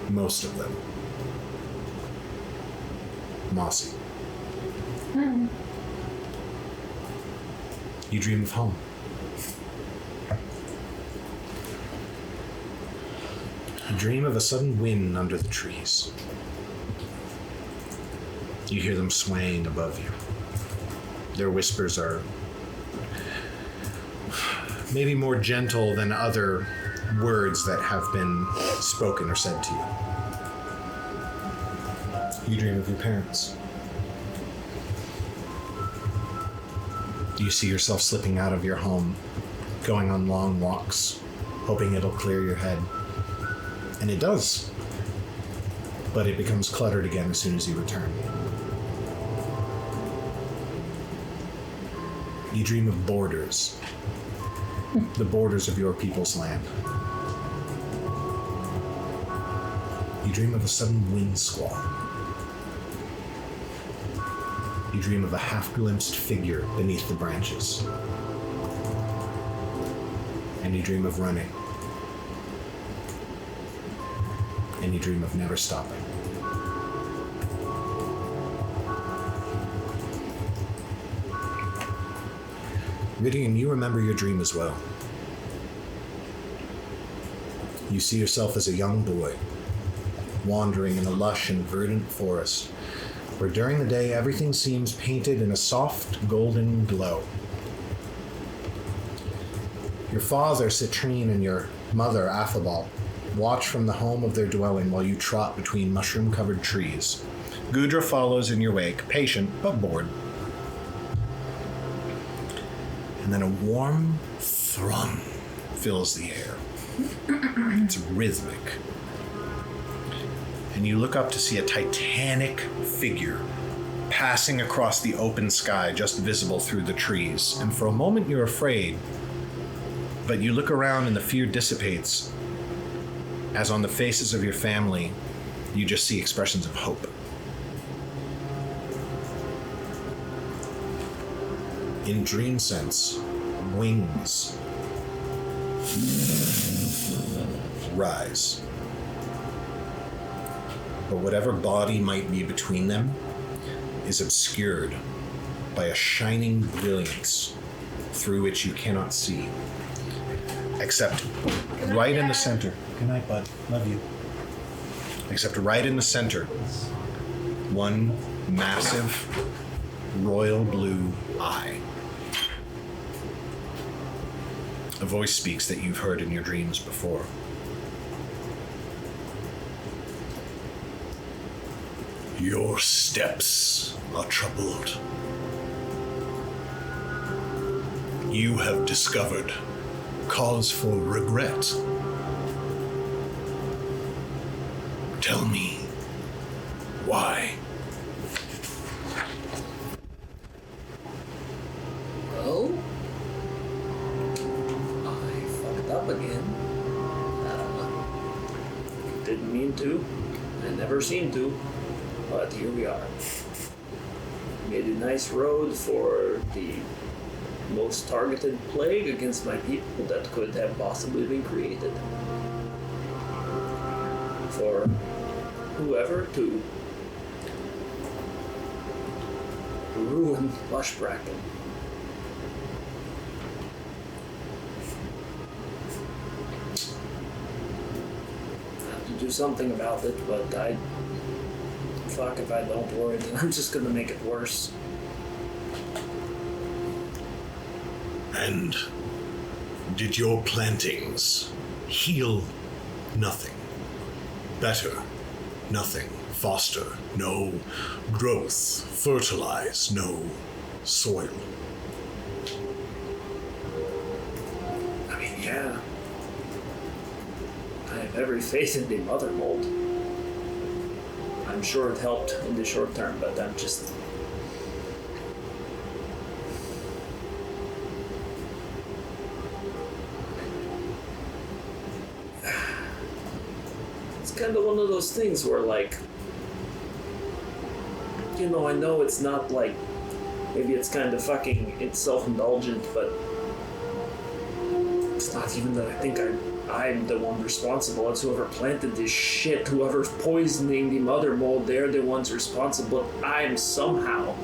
most of them. Mossy. You dream of home. You dream of a sudden wind under the trees. You hear them swaying above you. Their whispers are maybe more gentle than other words that have been spoken or said to you. You dream of your parents. You see yourself slipping out of your home, going on long walks, hoping it'll clear your head. And it does. But it becomes cluttered again as soon as you return. You dream of borders. The borders of your people's land. You dream of a sudden wind squall. You dream of a half-glimpsed figure beneath the branches. And you dream of running. And you dream of never stopping. Ridian, you remember your dream as well. You see yourself as a young boy, wandering in a lush and verdant forest, where during the day everything seems painted in a soft golden glow. Your father, Citrine, and your mother, Affabal, watch from the home of their dwelling while you trot between mushroom-covered trees. Gudra follows in your wake, patient but bored. And then a warm thrum fills the air. It's rhythmic. And you look up to see a titanic figure passing across the open sky, just visible through the trees. And for a moment you're afraid, but you look around and the fear dissipates, as on the faces of your family, you just see expressions of hope. In dream sense, wings rise. But whatever body might be between them is obscured by a shining brilliance through which you cannot see. Except right in the center. Good night, bud. Love you. Except right in the center, one massive royal blue eye. A voice speaks that you've heard in your dreams before. Your steps are troubled. You have discovered cause for regret. Tell me why. Well, I fucked up again. Didn't mean to. I never seemed to. But here we are. Made a nice road for the most targeted plague against my people that could have possibly been created. For whoever to ruin lush bracken. I have to do something about it, but fuck if I don't worry, then I'm just gonna make it worse. And did your plantings heal nothing? Better nothing. Foster no growth. Fertilize no soil. I mean, yeah. I have every faith in the mother mold. I'm sure it helped in the short term, but I'm just... It's kind of one of those things where, like, you know, I know it's not like, maybe it's kind of fucking, it's self-indulgent, but it's not even that I think I'm the one responsible. It's whoever planted this shit, whoever's poisoning the mother mold, they're the ones responsible. I'm somehow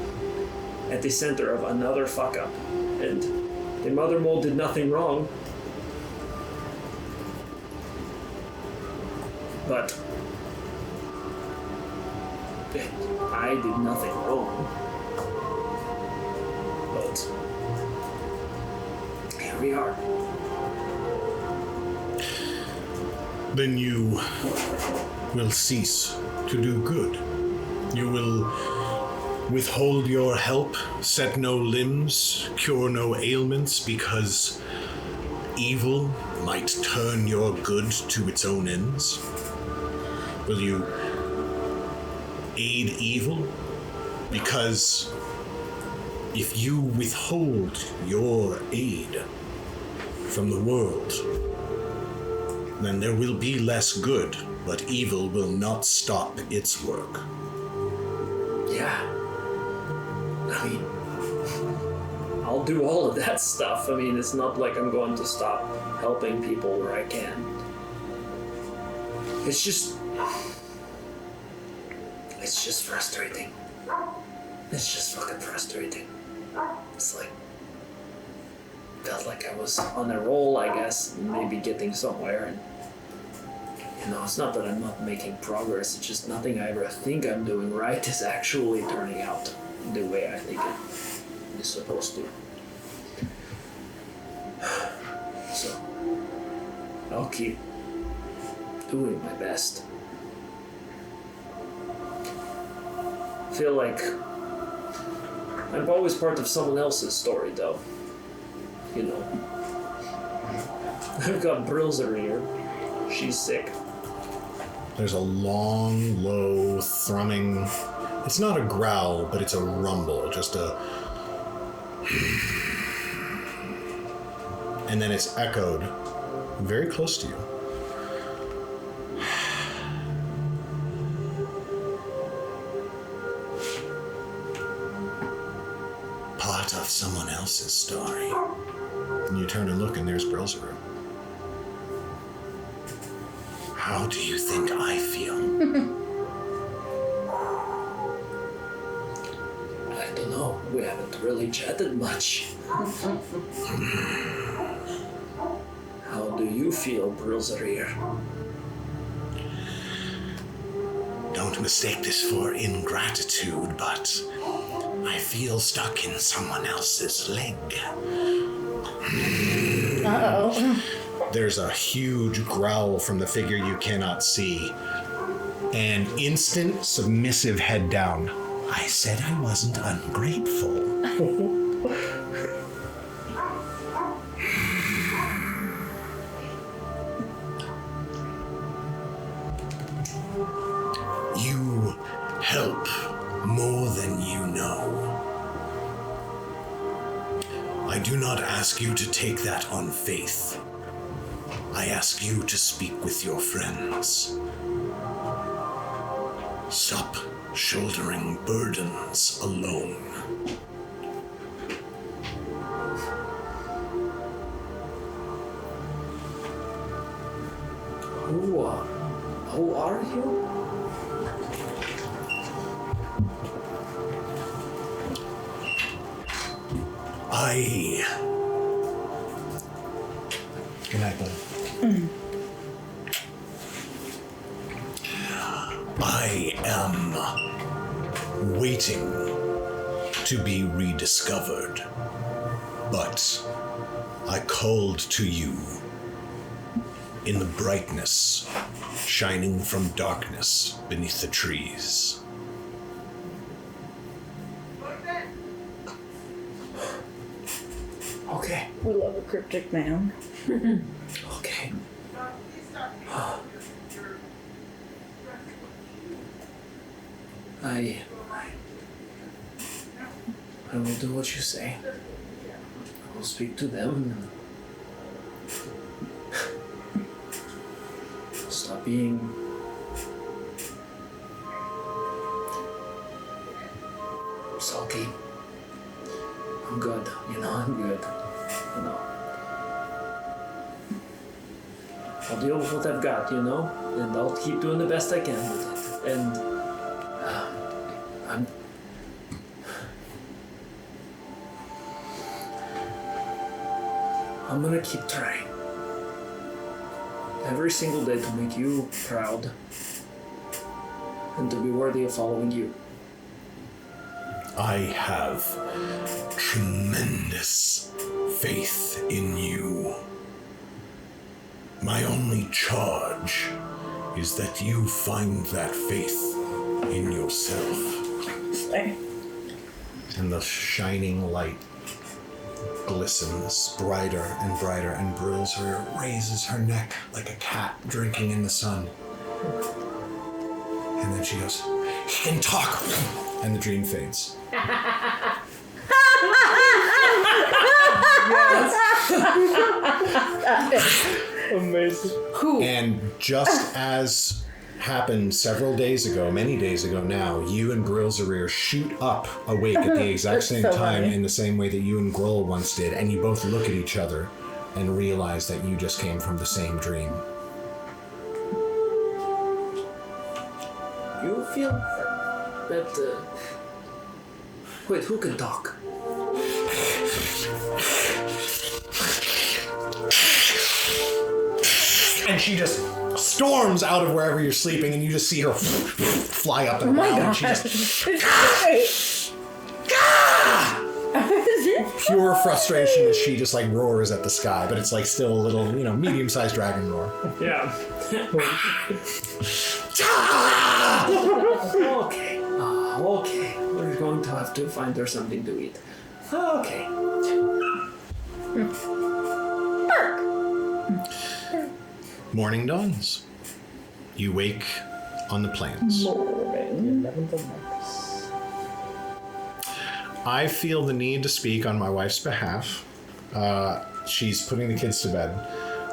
at the center of another fuck up, and the mother mold did nothing wrong. But I did nothing wrong. But here we are. Then you will cease to do good. You will withhold your help, set no limbs, cure no ailments, because evil might turn your good to its own ends. Will you aid evil? Because if you withhold your aid from the world, then there will be less good, but evil will not stop its work. Yeah. I mean, I'll do all of that stuff. I mean, it's not like I'm going to stop helping people where I can. It's just frustrating. It's just fucking frustrating. It's like, felt like I was on a roll, I guess, maybe getting somewhere, and you know, it's not that I'm not making progress, it's just nothing I ever think I'm doing right is actually turning out the way I think it is supposed to. So, I'll keep doing my best. I feel like I'm always part of someone else's story, though. You know. I've got Brylzarir. She's sick. There's a long, low, thrumming... It's not a growl, but it's a rumble. Just a... And then it's echoed very close to you. Part of someone else's story. And you turn and look, and there's Brylzarir. How do you think I feel? I don't know. We haven't really chatted much. How do you feel, Brylzarir? Don't mistake this for ingratitude, but I feel stuck in someone else's leg. Uh-oh. There's a huge growl from the figure you cannot see. An instant submissive head down. I said I wasn't ungrateful. You help more than you know. I do not ask you to take that on faith. I ask you to speak with your friends. Stop shouldering burdens alone. Who are you? Good night, bud. I am waiting to be rediscovered, but I called to you in the brightness shining from darkness beneath the trees. Okay. We love a cryptic man. Okay. I will do what you say. I will speak to them. Stop being sulky. I'm good, I'm good. I'll deal with what I've got, and I'll keep doing the best I can with it. And I'm gonna keep trying. Every single day to make you proud and to be worthy of following you. I have tremendous faith in you. My only charge is that you find that faith in yourself. And the shining light glistens brighter and brighter, and Brylzarir raises her neck like a cat drinking in the sun. And then she goes, "He can talk!" And the dream fades. Amazing. And just as happened several days ago, many days ago now, you and Brylzarir shoot up awake at the exact same so time funny. in the same way that you and Grohl once did, and you both look at each other and realize that you just came from the same dream. You feel that, wait, who can talk? And she just storms out of wherever you're sleeping, and you just see her fly up and Oh my around. god. And she just It's pure frustration as she just like roars at the sky, but it's like still a little, medium-sized dragon roar. Yeah. Okay. Okay. We're going to have to find her something to eat. Okay. Morning dawns. You wake on the plains. I feel the need to speak on my wife's behalf. She's putting the kids to bed.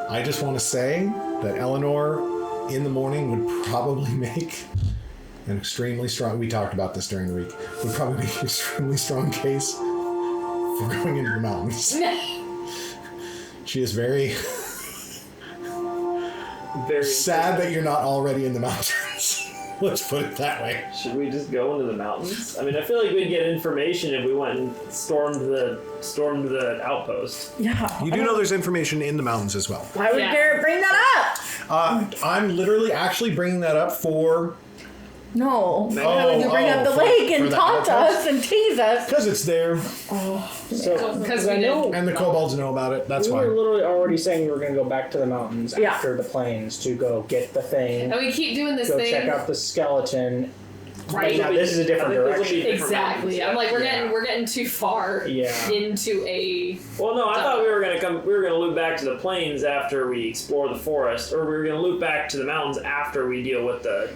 I just want to say that Elanor in the morning would probably make an extremely strong, we talked about this during the week, would probably make an extremely strong case for going into the mountains. She is very sad that you're not already in the mountains. Let's put it that way. Should we just go into the mountains? I mean, I feel like we'd get information if we went and stormed the outpost. Yeah. You do know there's information in the mountains as well. Why would Garrett bring that up? I'm literally actually bringing that up for... No. Why would you bring up the lake and taunt us and tease us? Because it's there, Because we know. and the kobolds know about it. That's We were fine. literally already saying we were going to go back to the mountains Yeah. after the plains to go get the thing, And we keep doing this go thing. check out the skeleton. Right. Now this is a different direction. Exactly. I'm like, we're getting too far Yeah. into a. Well, no, I thought we were gonna loop back to the plains after we explore the forest, or we were gonna loop back to the mountains after we deal with the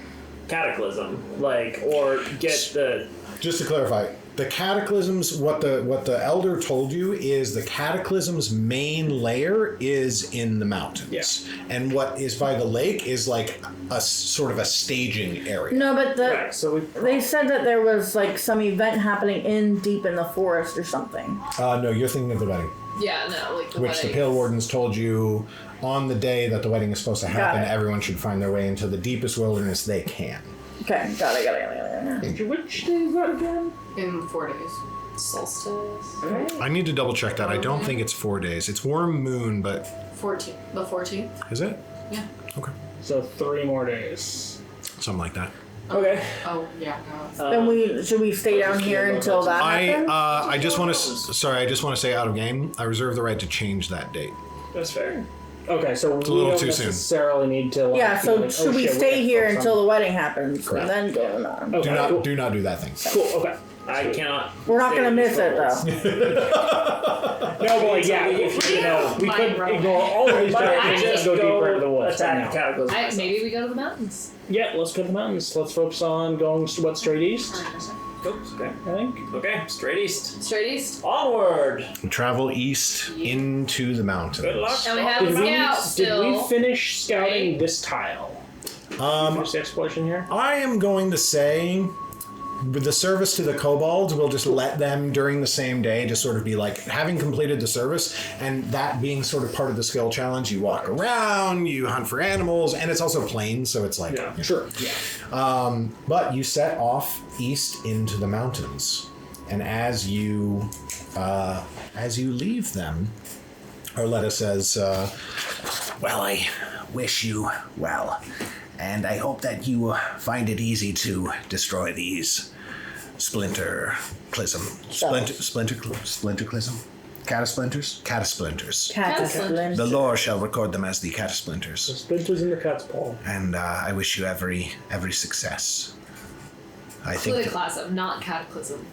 cataclysm, or get the. Just to clarify, the cataclysms, what the elder told you is the cataclysm's main layer is in the mountains. Yes. And what is by the lake is like a sort of a staging area. No, but Right, So we they said that there was like some event happening deep in the forest or something. No, you're thinking of the wedding, Yeah, no, like the which the wedding. Pale Wardens told you on the day that the wedding is supposed to happen, it. everyone should find their way into the deepest wilderness they can. Okay, got it. which day is that again? In 4 days. Solstice. I need to double check that. I don't think it's 4 days. It's warm moon, but 14th. The 14th? is it? Yeah. Okay. So 3 more days. Something like that. Okay. Oh, yeah. No. Then should we stay down here until that happens? I just want to. I just want to say out of game. I reserve the right to change that date. That's fair. Okay, so It's a we little don't too soon. necessarily need to. Like, Yeah, so like, should we shit, stay gotta here focus until on- the wedding happens Correct. and then go on? Okay, Do cool. not do that thing. Cool. Okay. I cannot. We're not stay gonna with miss it kobolds. though. No, but like, yeah, if you know, we could ignore all of these But I directions and just go deeper go into the woods. attack right the now. cataclysm. myself. Maybe we go to the mountains. Yeah, let's go to the mountains. Let's focus on going straight east. Oops, okay. I think. Okay, straight east. Straight east. Onward. Travel east into the mountains. Good luck. And we have Did a we, scout did still. we finish scouting right? this tile? Finish the exploration here. I am going to say, with the service to the kobolds, we'll just let them during the same day just sort of be like, having completed the service, and that being sort of part of the skill challenge, you walk around, you hunt for animals, and it's also plain, so it's like, Yeah, sure. Yeah. but you set off east into the mountains, and as you leave them, Arleta says, Well, I wish you well, and I hope that you find it easy to destroy these splinterclism. Catasplinters? Catasplinters. Catasplinters. The lore shall record them as the catasplinters. Splinters in the cat's paw. And I wish you every success. I think. Clitoclasm, not cataclysm.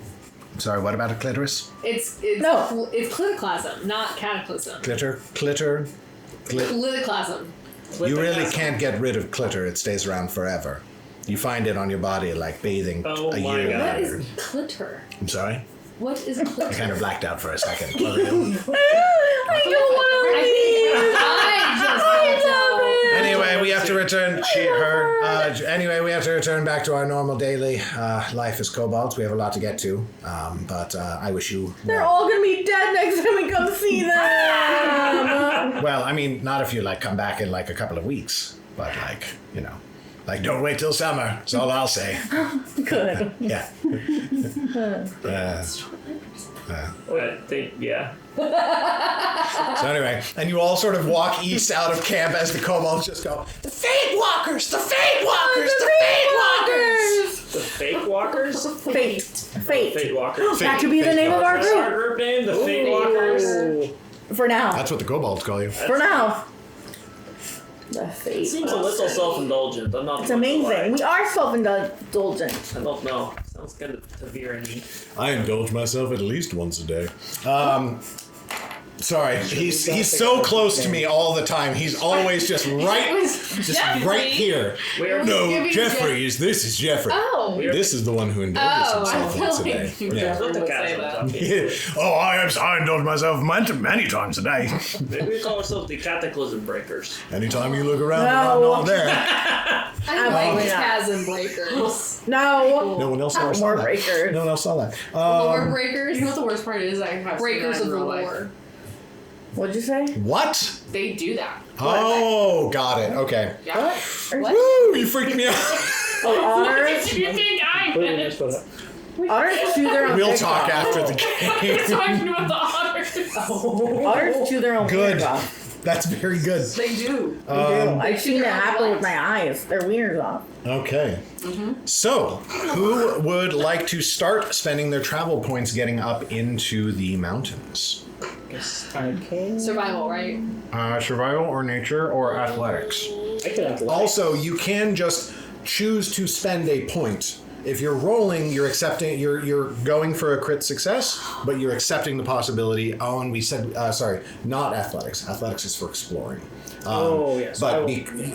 Sorry, what about a clitoris? It's No. It's clitoclasm, not cataclysm. Clitter. Clitoclasm. You really can't get rid of clitter. It stays around forever. You find it on your body like bathing Oh a my year God. What later. is clitter? I'm sorry? What is I clitter? kind of blacked out for a second. I don't want to leave. Anyway, we have to return anyway, we have to return back to our normal daily life as kobolds. We have a lot to get to. But I wish you They're all gonna be dead next time we come see them. well, I mean, not if you like come back in like a couple of weeks, but like, you know, like don't wait till summer. That's all I'll say. Good. Yeah. I think, yeah. So anyway, and you all sort of walk east out of camp as the kobolds just go, the Fate Walkers! The Fate Walkers! The Fate Walkers! The fake walkers? Fate. Fate walkers. That could be the name of our That's our group. group name, the Fate Walkers. For now. That's what the kobolds call you. For now. The Fate. Seems a little self-indulgent. I'm not. It's amazing. We are self-indulgent. I don't know. Sounds kind of tyranny. I indulge myself at least once a day. Sorry, he's so close to me all the time. He's always just right here. We're No, Geoffrey this is Geoffrey. Oh. This is the one who indulges I himself feel once a day. like you Yeah. would say that. Oh, I indulge myself many times a day. Maybe we call ourselves the Cataclysm Breakers. Anytime you look around, No. I'm not there. I like Yeah. chasm breakers. No. No one else ever saw More that. breakers. No one else saw that. Lore breakers. You know what the worst part is? I have Breakers seen of that the in real life. lore. What'd you say? What? They do that. Oh, got it. Okay. Yeah. What? Woo! You freaked me out. Oh, otters. Do you think I Completely am missed with it. Otters chew their own We'll dicks talk off. after the game. talking about the otters? Otters chew their own Good. wieners off. That's very good. They do. They do. I've seen it happen with my eyes. Their wieners off. Okay. So, who would like to start spending their travel points getting up into the mountains? Okay. Survival, right? Survival or nature or athletics. I could have Also, you can just choose to spend a point. If you're rolling, you're accepting. You're going for a crit success, but you're accepting the possibility. Oh, and we said not athletics. Athletics is for exploring. yes. But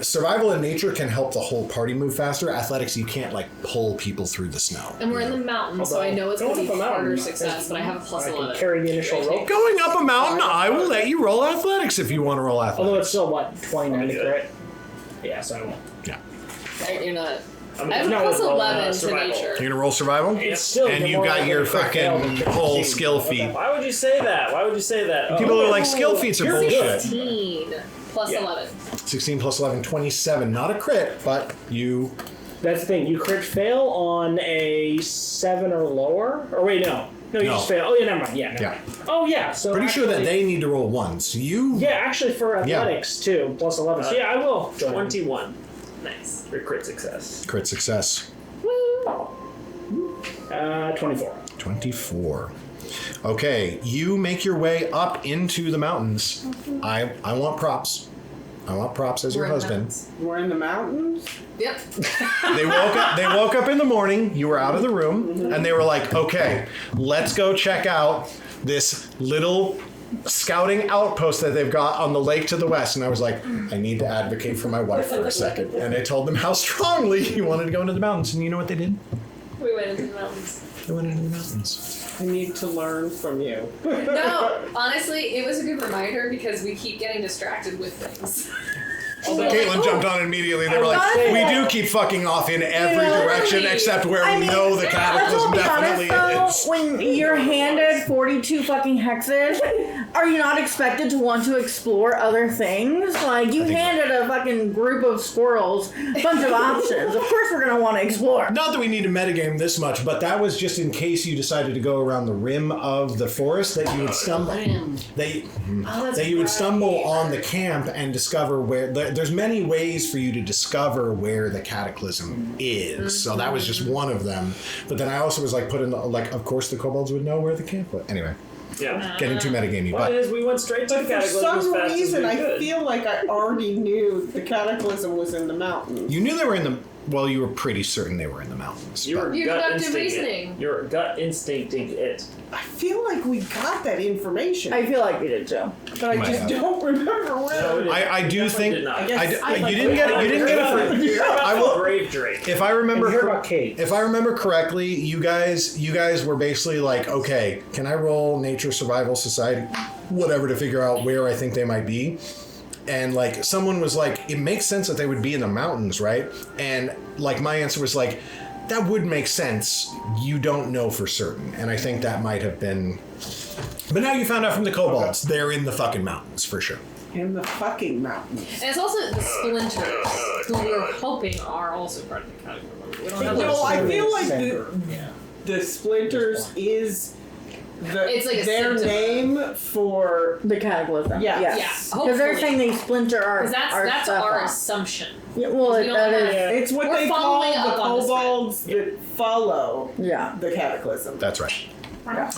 survival and nature can help the whole party move faster. Athletics, you can't like pull people through the snow. And we're in the mountains, so I know it's going to be Going up a harder mountain. success, but I have a plus I can 11. carry the initial roll. Going up a mountain, I will let you roll athletics if you want to roll Although it's athletics. still, what, 29 to crit? Yeah, so I won't. Yeah. Right, you're not. I mean, I have a no, plus roll, 11 to survival. nature. You're gonna roll survival, It's still and you more got like your a crit fail than fucking crit whole succeed. skill feat. Why would you say that? Why would you say that? Oh. People are like skill feats are You're bullshit. 16 plus Yeah. 11. 16 plus 11, 27. Not a crit, but you. That's the thing. You crit fail on a 7 or lower. Or wait, no. No, you No. just fail. Oh, yeah, never mind. Yeah, never Yeah. mind. Oh, yeah. So Pretty sure that actually- they need to roll 1s. You. Yeah, actually for athletics too, plus 11. So yeah, I will. join. 21 Nice. for crit success. Crit success. 24. 24. Okay, you make your way up into the mountains. I want props. I want props as your husband. We're in the mountains. Yep. They woke up in the morning, you were out of the room, and they were like, okay, let's go check out this little scouting outpost that they've got on the lake to the west. And I was like, I need to advocate for my wife for a second. And I told them how strongly you wanted to go into the mountains. And you know what they did? We went into the mountains. They went into the mountains. I need to learn from you. No, honestly, it was a good reminder because we keep getting distracted with things. Caitlin jumped on it immediately. They were like, honestly, we do keep fucking off in every direction except where I we mean, know the cataclysm let's be definitely honest, is. though, when you're handed 42 fucking hexes, are you not expected to want to explore other things? Like, you handed a fucking group of squirrels a bunch of options. Of course we're going to want to explore. Not that we need to metagame this much, but that was just in case you decided to go around the rim of the forest that you would stumble. That you would stumble on the camp and discover where. There's many ways for you to discover where the cataclysm is. So that was just one of them. But then I also was like, of course the kobolds would know where the camp was. Anyway, Yeah. getting too metagamey. Well, it is, we went straight to the For cataclysm as some fast reason, as we I could. feel like I already knew the cataclysm was in the mountains. You knew they were in the. Well, you were pretty certain they were in the mountains. You were You gut deductive instincting reasoning. it. You were gut instincting it. I feel like we got that information, I feel like we did too. but I Might just have. don't remember where. No, we didn't. I do Definitely think. did not. I guess you didn't get it. You didn't get it for. You heard about I will. the Brave Drake. If I remember, And you heard about Kate. if I remember correctly, you guys were basically like, okay, can I roll Nature Survival Society, whatever, to figure out where I think they might be? And like someone was like, it makes sense that they would be in the mountains, right? And like my answer was like, that would make sense. You don't know for certain, and I think that might have been. But now you found out from the kobolds, they're in the fucking mountains for sure. In the fucking mountains. And it's also the splinters, who we're hoping are also part of the cataclysm. We don't have No, those. I feel like Center. the splinters is It's like a their symptom. name for. The cataclysm. Yeah. Yeah, Because hopefully. they're saying they splinter our Because that's stuff our off. assumption. Yeah, well, we don't that have- is. It's what We're they call following the up on this kobolds that follow Yeah. the cataclysm. That's right. Yeah.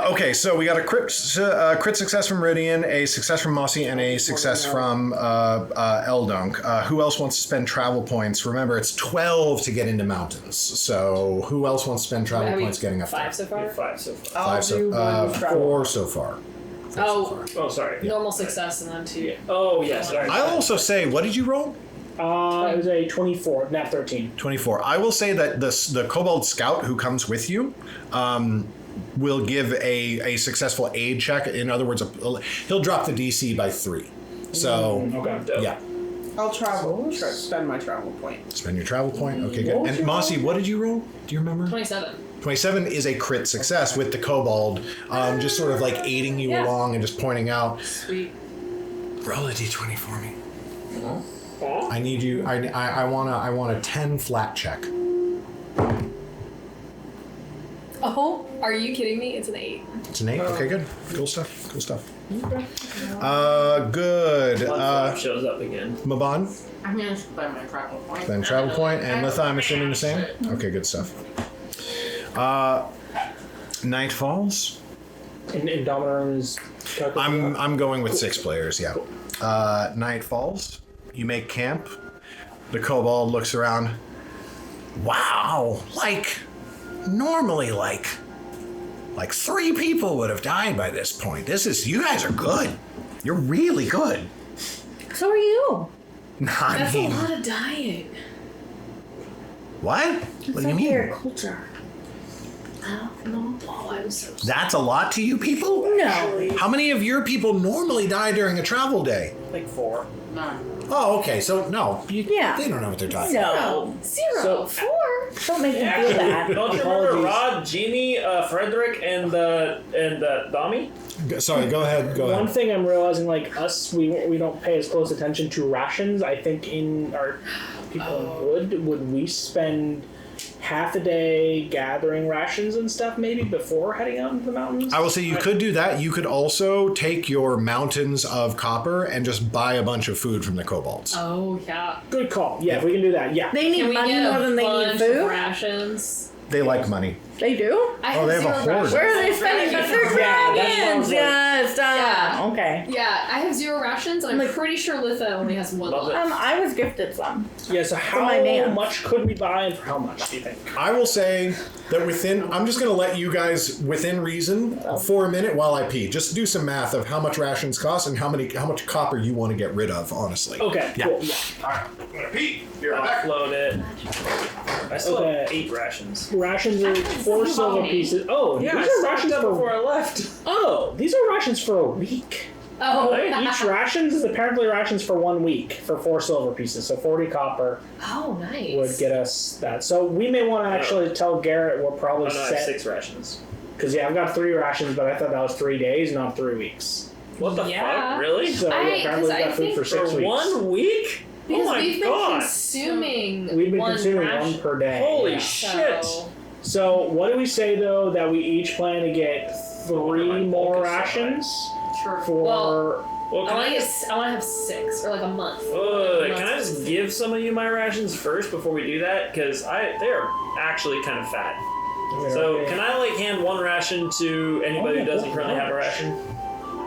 Okay, so we got a crit success from Ridian, a success from Mossy, and a success from Eldunk. Who else wants to spend travel points? Remember, it's 12 to get into mountains. So who else wants to spend travel Have we points getting up there? 5 so far? 5 so far. I'll Five do one travel. 4 so far. Oh, Oh, sorry. normal success and then 2. Oh, yeah, sorry. I'll also say, what did you roll? It was a 24, nat 13. 24. I will say that the Kobold Scout who comes with you will give a successful aid check. In other words, he'll drop the DC by 3. So, Okay. Dope. yeah. I'll travel. Spend my travel point. Spend your travel point. Okay, good. What was And your Mossy, what did you roll? Do you remember? 27. 27 is a crit success with the Kobold, just sort of like aiding you Yeah. along and just pointing out. Sweet. Roll a d20 for me. I need you. I want a 10 flat check. Oh, are you kidding me? It's an 8. It's an 8. Okay, good. Cool stuff. Cool stuff. Good. One flap shows up again. Mabon, I'm gonna spend my travel point. then travel point, and Litha, I'm assuming the same. Okay, good stuff. Night falls. And Dominar is. I'm going with 6 players. Yeah. Night falls. You make camp. The kobold looks around. Wow, normally like 3 people would have died by this point. You guys are good. You're really good. So are you. I That's mean, a lot of dying. what? It's What do you like your mean? culture. I don't know. Oh, I'm so sorry. That's a lot to you people? No. How many of your people normally die during a travel day? Like 4. None. Oh, okay. So no, Yeah. they don't know what they're talking about. No. 0. 4. Don't make me feel bad. Don't you remember Rod, Jeannie, Frederick, and Dami? Sorry, go ahead. One thing I'm realizing, like us, we don't pay as close attention to rations. I think in our people in wood, would we spend half a day gathering rations and stuff maybe before heading out into the mountains? I will say you could do that. You could also take your mountains of copper and just buy a bunch of food from the kobolds. Oh, yeah. Good call. Yeah, we can do that. Yeah. They need Can we money get more than a they need bunch of food. rations? They like money. They do? I Oh, they have a zero hoard. rations. Where are they spending? But they're Yeah, that's what I dragons. was like- Yes. Yeah. Okay. Yeah, I have 0 rations, and I'm pretty sure Litha only has 1 Love left. it. I was gifted some. Yeah, so how my man. much could we buy and for how much, do you think? I will say that I'm just going to let you guys, within reason, for a minute while I pee, just do some math of how much rations cost and how much copper you want to get rid of, honestly. Okay, Yeah. cool. Yeah. Alright, I'm going to pee. Be right back. Offload it. I still have Okay. 8 rations. Rations are 4 silver pieces. Oh, Yeah, I these are stocked rations up for before I left. Oh, these are rations for a week. Oh, Each rations is apparently rations for 1 week for 4 silver pieces. So 40 copper oh, nice. would get us that. So we may want to actually tell Garrett we're probably Oh, no, I have set. 6 rations. Because yeah, I've got 3 rations, but I thought that was 3 days, not 3 weeks. What the Yeah. fuck? Really? So yeah, apparently we've got food for 6 For weeks. 1 week? Because oh my we've been god. consuming We've been one consuming ration. 1 per day. Holy Yeah. shit. So what do we say though that we each plan to get 3 more Focus on rations Sure. for? Well, I want to have 6 or like a month. can I just give some of you my rations first before we do that? Because they're actually kind of fat. So can I hand 1 ration to anybody who doesn't currently have a ration?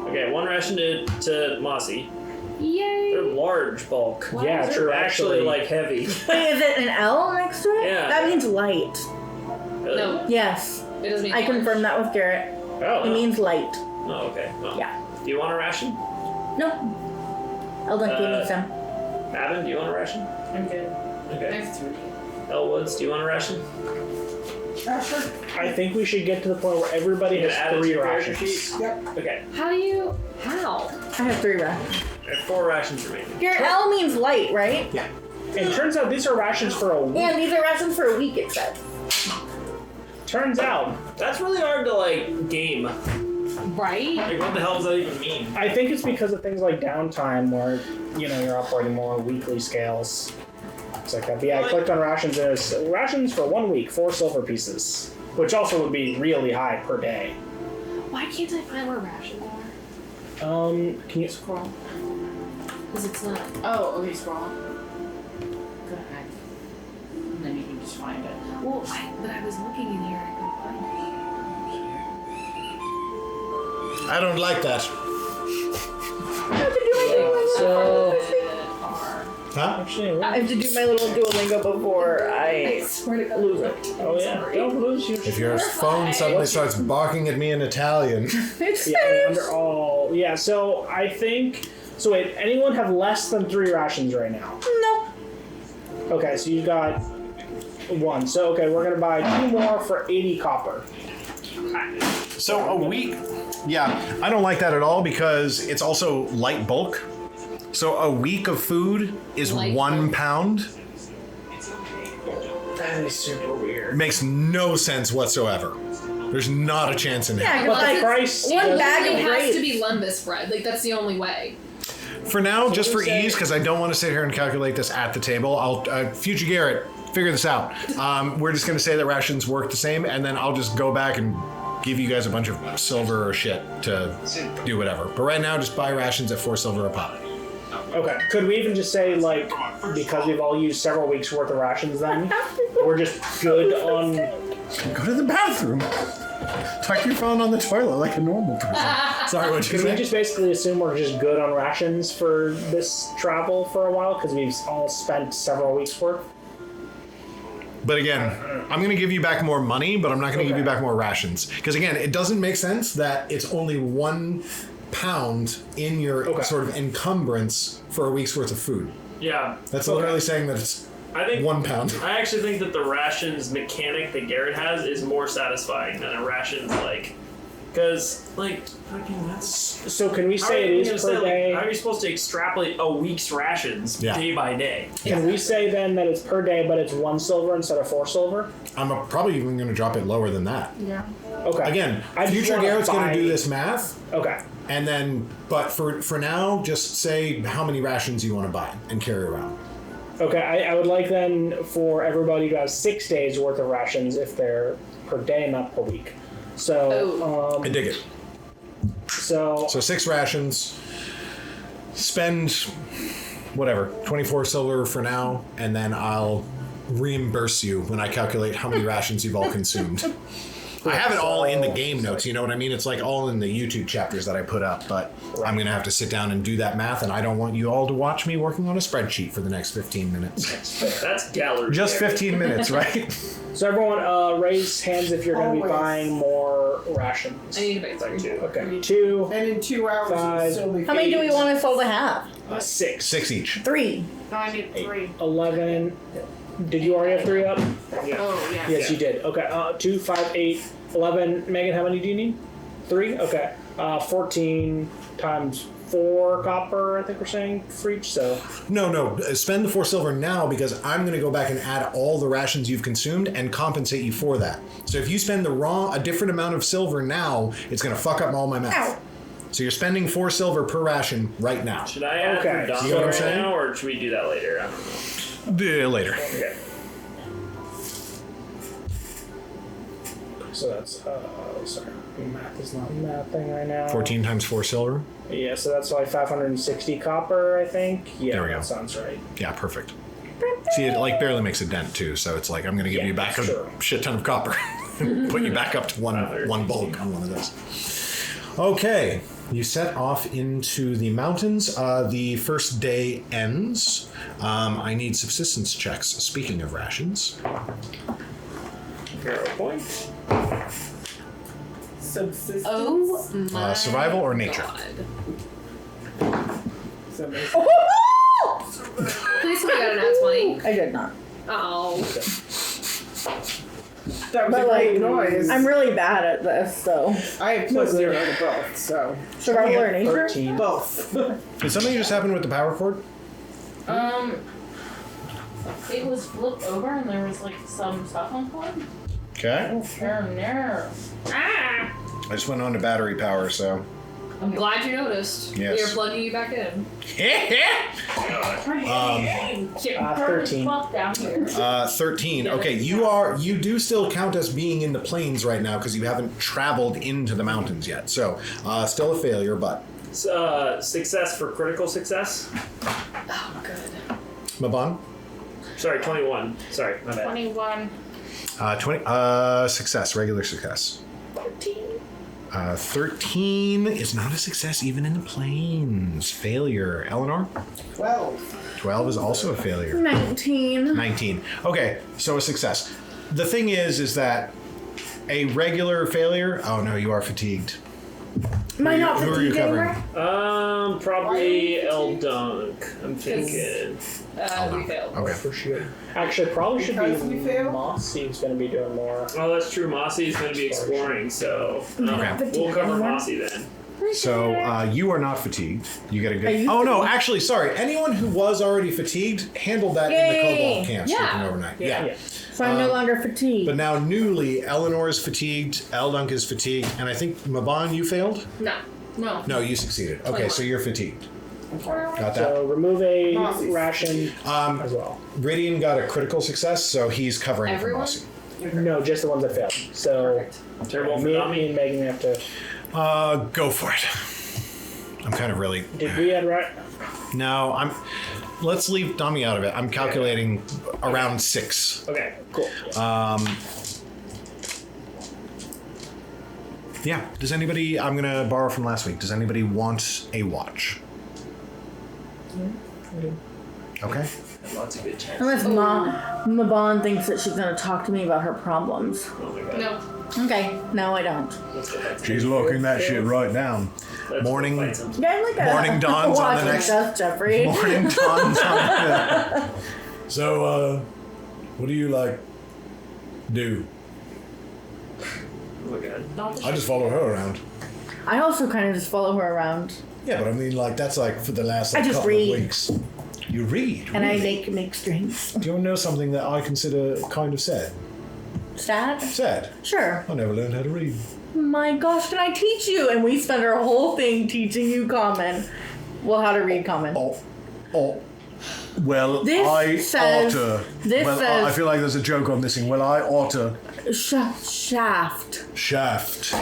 Okay, 1 ration to Mossy. Yay! They're large bulk. Yeah, They're true. actually heavy. Wait, is it an L next to it? Yeah. That means light. Really? No, Yes. it doesn't mean I confirmed that with Garrett. Oh, It means light. oh, okay. Well, Yeah. Do you want a ration? No. Eldunk gave me some. Mabon, do you want a ration? I'm good. I Okay. have 3. Elwoods, do you want a ration? Sure. I think we should get to the point where everybody You has gonna add it to 3 your character rations. sheet? Yep. Okay. How? I have 3 rations. I have 4 rations remaining. Garrett, L means light, right? Yeah. And it turns out these are rations for a week. And these are rations for a week, it said. Turns out, That's really hard to game. Right? What the hell does that even mean? I think it's because of things like downtime where, you're operating more on weekly scales. It's like that. But yeah, I clicked on rations and it's rations for 1 week, 4 silver pieces. Which also would be really high per day. Why can't I find where rations are? Can you Scroll. Because it's not. Oh, okay, scroll. Go ahead. And then you can just find it. Well, but I was looking in here and I couldn't find it. I don't like that. I have to do my So, Huh? actually, I have to do my little Duolingo before I Swear to God. lose it. oh yeah, don't lose your. If your phone suddenly starts barking at me in Italian, It's Yeah, under all. Yeah, so I think. So wait, anyone have less than 3 rations right now? No. Okay, so you got 1. So okay, we're gonna buy 2 more for 80 copper. so a week. Yeah, I don't like that at all because it's also light bulk. So a week of food is Light 1 bulk. pound. That is super weird. Makes no sense whatsoever. There's not a chance in Yeah, hell. because But the like price. one bag It of has grapes. to be Lumbus bread. Like, that's the only way. For now, just for say- ease, because I don't want to sit here and calculate this at the table, I'll future Garrett figure this out. We're just going to say that rations work the same, and then I'll just go back and give you guys a bunch of silver or shit to do whatever. But right now, just buy rations at 4 silver a pop. Okay. Could we even just say because we've all used several weeks worth of rations, then we're just good on. Go to the bathroom. Tuck your phone on the toilet like a normal person. Sorry, what you Can we say? just basically assume we're just good on rations for this travel for a while because we've all spent several weeks worth? But again, I'm going to give you back more money, but I'm not going to give you Okay. back more rations. Because again, it doesn't make sense that it's only 1 pound in your sort of encumbrance for a week's worth of food. Yeah. That's literally saying that it's I think 1 pound. I actually think that the rations mechanic that Garrett has is more satisfying than a rations because fucking that's. So can we say it is per day? How are you supposed to extrapolate a week's rations Yeah. day by day? Can we say then that it's per day, but it's 1 silver instead of 4 silver? I'm probably even going to drop it lower than that. Yeah. Okay. Again, I just future wanna Garrett's going buy- to do this math, Okay. and then, but for now, just say how many rations you want to buy and carry around. Okay, I would like then for everybody to have 6 days worth of rations if they're per day, not per week. So, I dig it. So 6 rations. Spend whatever, 24 silver for now, and then I'll reimburse you when I calculate how many rations you've all consumed. I have it all in the game notes, you know what I mean? It's like all in the YouTube chapters that I put up, but I'm going to have to sit down and do that math, and I don't want you all to watch me working on a spreadsheet for the next 15 minutes. That's gallery. Just 15 minutes, right? So everyone, raise hands if you're going to be buying more rations. I need to buy 2. Okay, 2. And in 2 hours, 5. it'll still be How many do we eight. want us all to have? 6. 6 each. 3. No, I need 3. 11. Did you already have 3 up? Yeah. Oh, yeah. Yes, you did. Okay, 2, 5, 8, 11. Megan, how many do you need? 3? Okay. 14 times 4 copper, I think we're saying, for each, so... No. Spend the 4 silver now because I'm going to go back and add all the rations you've consumed and compensate you for that. So if you spend a different amount of silver now, it's going to fuck up all my math. Ow. So you're spending 4 silver per ration right now. Should I add Okay. for Dom See what I'm right saying? now, or should we do that later? I don't know. Later. Okay. So that's, sorry, math is not mathing right now. 14 times 4 silver. Yeah, so that's like 560 copper, I think. Yeah, There we go. that sounds right. Yeah, perfect. See, it like barely makes a dent too, so it's like I'm going to give Yeah, you back a sure. shit ton of copper. Put you back up to one bulk on one of those. Okay, you set off into the mountains. The first day ends. I need subsistence checks. Speaking of rations. 0 points. Subsistence. Oh my Survival or nature? God. Subsistence. Please tell me I got an at 20. I did not. Oh. That was But a great like, noise. I'm really bad at this, so. I have plus 0 to both, so. Survival or nature? 13. Both. Did something just happen with the power cord? It was flipped over and there was like some stuff on board. Okay. No. Ah! I just went on to battery power, so. I'm glad you noticed. Yes. We are plugging you back in. 13. Down here. 13. Okay, you do still count as being in the plains right now because you haven't traveled into the mountains yet. So, still a failure, but. Success for critical success. Oh, good. Mabon? Sorry, 21. Sorry, my bad. 21. 20. Success, regular success. 13 is not a success even in the plains. Failure. Elanor? 12. 12 is also a failure. 19. 19. Okay, so a success. The thing is that a regular failure. Oh no, you are fatigued. Am I not Who are you fatigued covering? anymore? Probably Eldunk. I'm thinking. We failed. Okay. For sure. Actually, probably should Because we be failed? Mossy's going to be doing more. Oh, that's true. Mossy is going to be exploring, so Okay. we'll cover Mossy then. So you are not fatigued. You get a Are good. you Oh no, actually, sorry. Anyone who was already fatigued handled that in the Yay! Kobold camps Yeah. working overnight. Yeah. So I'm no longer fatigued. But now newly, Elanor is fatigued, Eldunk is fatigued, and I think Mabon, you failed. No. No, you succeeded. Okay, so you're fatigued. Got that. So remove a Mossy's. ration as well. Ridian got a critical success, so he's covering for Everyone? Mossy. No, just the ones that failed. So Terrible for me Dami. and Megan have to. Go for it. I'm kind of really. Did we add right? No, Let's leave Dami out of it. I'm calculating around 6. Okay, cool. Yeah. Does anybody? I'm gonna borrow from last week. Does anybody want a watch? Okay. Lots of good chance. Unless Mabon thinks that she's going to talk to me about her problems. Oh my god. No. Okay, no, I don't. Let's go back to She's locking that shit right down. Let's Morning. go fight some- Yeah, like a Morning dawns on the watching next- stuff, Geoffrey. Morning dawns on. So, what do you do? Oh my god. I just follow her around. I also kind of just follow her around, Yeah, but I mean, that's for the last I just couple read. of weeks. You read. and I really? make drinks. Do you want to know something that I consider kind of sad? Sad? Sad. Sure. I never learned how to read. My gosh, can I teach you? And we spend our whole thing teaching you common. Well, how to read common. Oh. Well, This I says- oughta. this well, says- I feel like there's a joke I'm missing. Well, I oughta. Shaft. Shaft.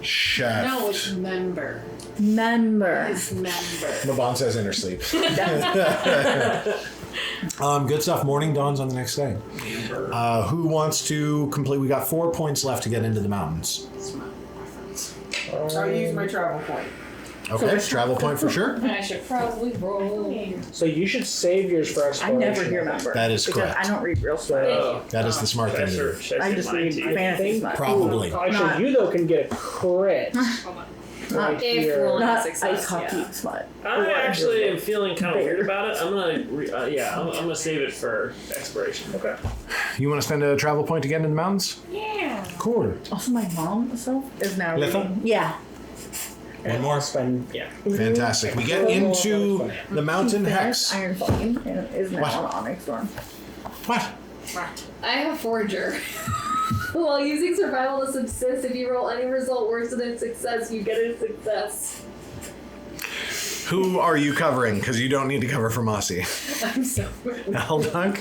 Shaft. No, it's member. Member. It's member. Mabon says in her sleep. Good stuff. Morning dawns on the next day. Who wants to complete? We got 4 points left to get into the mountains. I'll use my travel point. Okay, travel point for sure. I should probably roll. So you should save yours for I exploration. never hear member. That is because correct. I don't read real stuff. That is the smart thing to do. I just read fantasy stuff. Probably. Actually, Not- you though can get a crit. Right If here. rolling a Not success, ice hockey yeah. smut. I actually am feeling kind of weird about it. I'm gonna, I'm gonna save it for exploration. Okay. You want to spend a travel point to get into the mountains? Yeah. Cool. Also, my mom herself is now Litha? reading. Yeah. One more. Spend, yeah. Fantastic. We get into the mountain hex. Iron Flame and is now What? on Onyx Storm. What? I have Forager. While using survival to subsist, if you roll any result worse than a success, you get a success. Who are you covering? Because you don't need to cover for Mossy. I'm so Eldunk?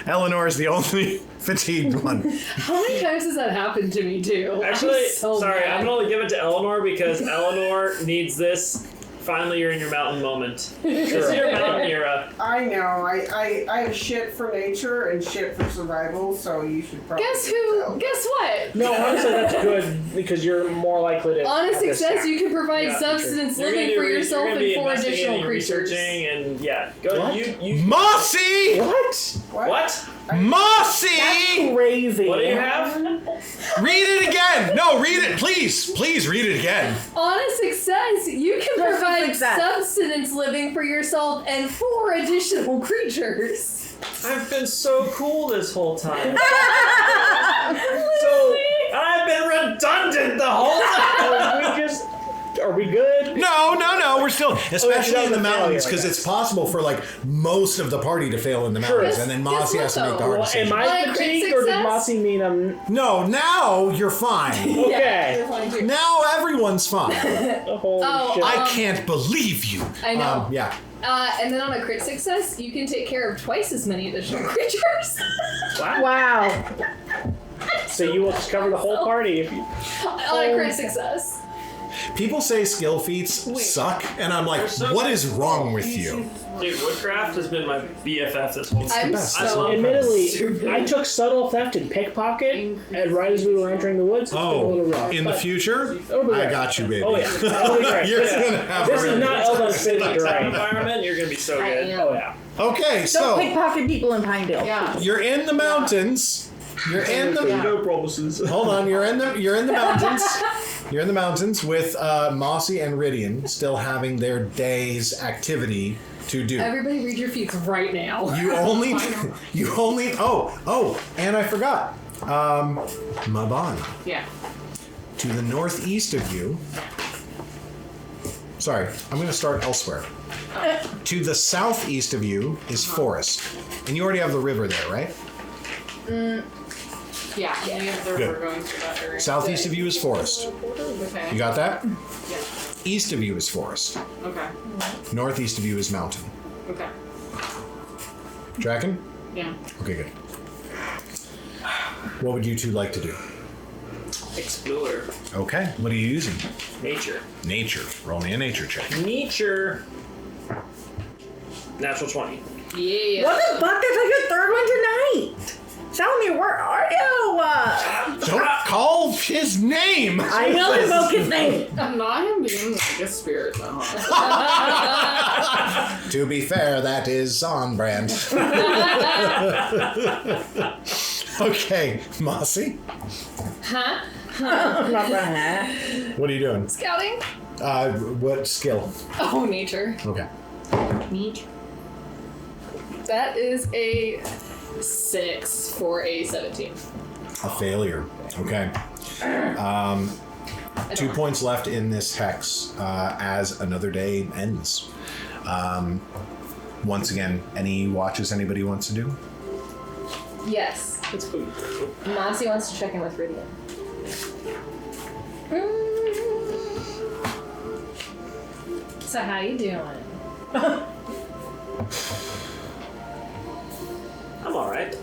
Elanor is the only fatigued one. How many times has that happened to me too? Actually, I'm so sorry, mad. I'm gonna give it to Elanor because Elanor needs this. Finally, you're in your mountain moment. This is your mountain era. I know. I have shit for nature and shit for survival, so you should probably. Guess who? Guess what? No, honestly, that's good because you're more likely to. On a have this success, stack. you can provide Yeah, substance You're gonna living do for yourself you're gonna and be 4 additional investigating, creatures. researching, and yeah, go. What? You. Mossy! What? What? Mossy! Crazy. What do you have? Read it again! No, read it, please! Please read it again. On a success, you can Just a provide success. subsistence living for yourself and 4 additional creatures. I've been so cool this whole time. I've been redundant the whole time. Are we good? No, we're still, especially in the doesn't fail mountains, you, I because guess. it's possible for like most of the party to fail in the mountains, and then Mossy has to make the hard Well, decision. am I On a crit fatigued or did success? Mossy mean I'm No, now you're fine. okay? You're fine too. Now everyone's fine. Holy shit. I can't believe you. I know. Yeah. And then on a crit success, you can take care of twice as many additional creatures. Wow. So you will just cover the whole party if you. On a crit success. People say skill feats suck, and I'm like, what is wrong with you? Dude, woodcraft has been my BFF this whole time. I'm best. so Admittedly, I took subtle theft and pickpocket, and right as we were entering the woods. It's been a little Oh, rough, in the but future? it'll be I great. got you, baby. Oh yeah, it'll be great. You're This- gonna have This a is really not good Eldunk City Type terrain. environment, you're gonna be so good. Oh yeah. Okay, Don't so pickpocket people in Pinedale. Yeah. you're in the mountains. You're in the No promises. Hold on, you're in the mountains. You're in the mountains with Mossy and Ridian still having their day's activity to do. Everybody read your feats right now. You only and I forgot. Mabon. Yeah. To the northeast of you. Sorry, I'm going to start elsewhere. To the southeast of you is forest. And you already have the river there, right? Yeah. We have the Good. river going through that area. Southeast of you is forest. Okay. You got that? Yeah. East of you is forest. Okay. Northeast of you is mountain. Okay. Tracking? Yeah. Okay, good. What would you two like to do? Explore. Okay, what are you using? Nature. Nature. Roll me a nature check. Nature. Natural 20. Yeah. What the fuck? That's like your third one tonight. Tell me, where are you? Don't call his name! I will invoke his name. I'm not him being like a spirit though. To be fair, that is on brand. Okay, Mossy, Huh? I'm not gonna. what are you doing? Scouting? What skill? Oh, nature. Okay. That is a 6 for a 17. A failure. Okay. 2 points left in this hex as another day ends. Once again, any watches anybody wants to do? Yes. That's cool. Mossy wants to check in with Ridian. So how you doing? I'm alright.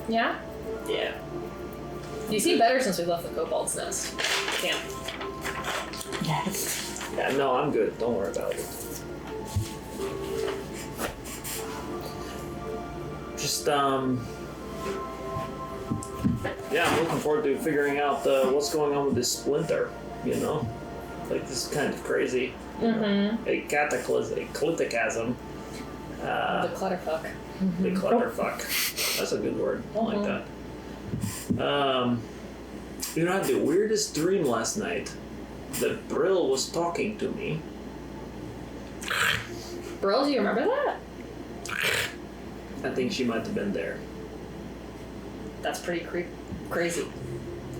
Yeah? Yeah. You seem better since we left the kobold's nest. Camp. Yes. Yeah, no, I'm good. Don't worry about it. Just, yeah, I'm looking forward to figuring out what's going on with this Splinter, you know? Like, this is kind of crazy. Mm-hmm. A cataclysm, a clitacasm. The clutterfuck. The clutterfuck. That's a good word. I like that. You know, I had the weirdest dream last night. That Bryl was talking to me. Bryl, do you remember that? I think she might have been there. That's pretty crazy.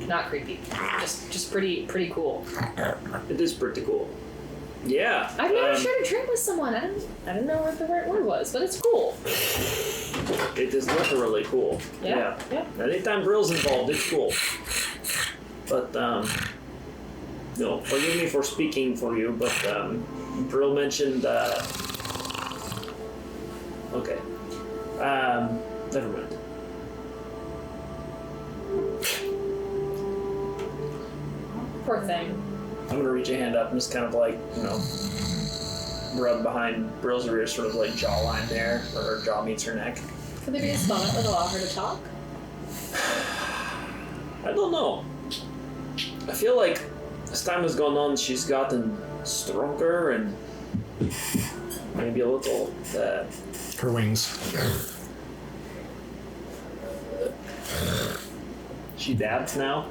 Not creepy. Just pretty cool. It is pretty cool. Yeah. I've never shared a drink with someone. I don't know what the right word was, but it's cool. It is literally cool. Yeah. Anytime Bryl's involved, it's cool. But, no, forgive me for speaking for you, but, Bryl mentioned, okay. Never mind. Poor thing. I'm gonna reach a hand up and just kind of like, you know, rub behind Brylzarir, sort of like jawline there, where her jaw meets her neck. Could there be a spell that would allow her to talk? I don't know. I feel like as time has gone on, she's gotten stronger and maybe a little. Her wings. She dabs now.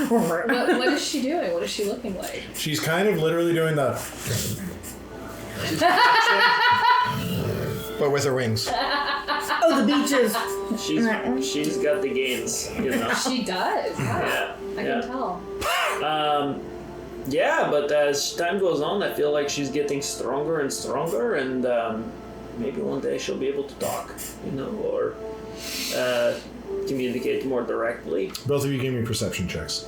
What is she doing? What is she looking like? She's kind of literally doing the. But with her wings. Oh, the beaches. She's got the gains, you know. She does. Yeah. I can tell. Yeah, but as time goes on, I feel like she's getting stronger and stronger, and maybe one day she'll be able to talk, you know, or communicate more directly. Both of you give me perception checks.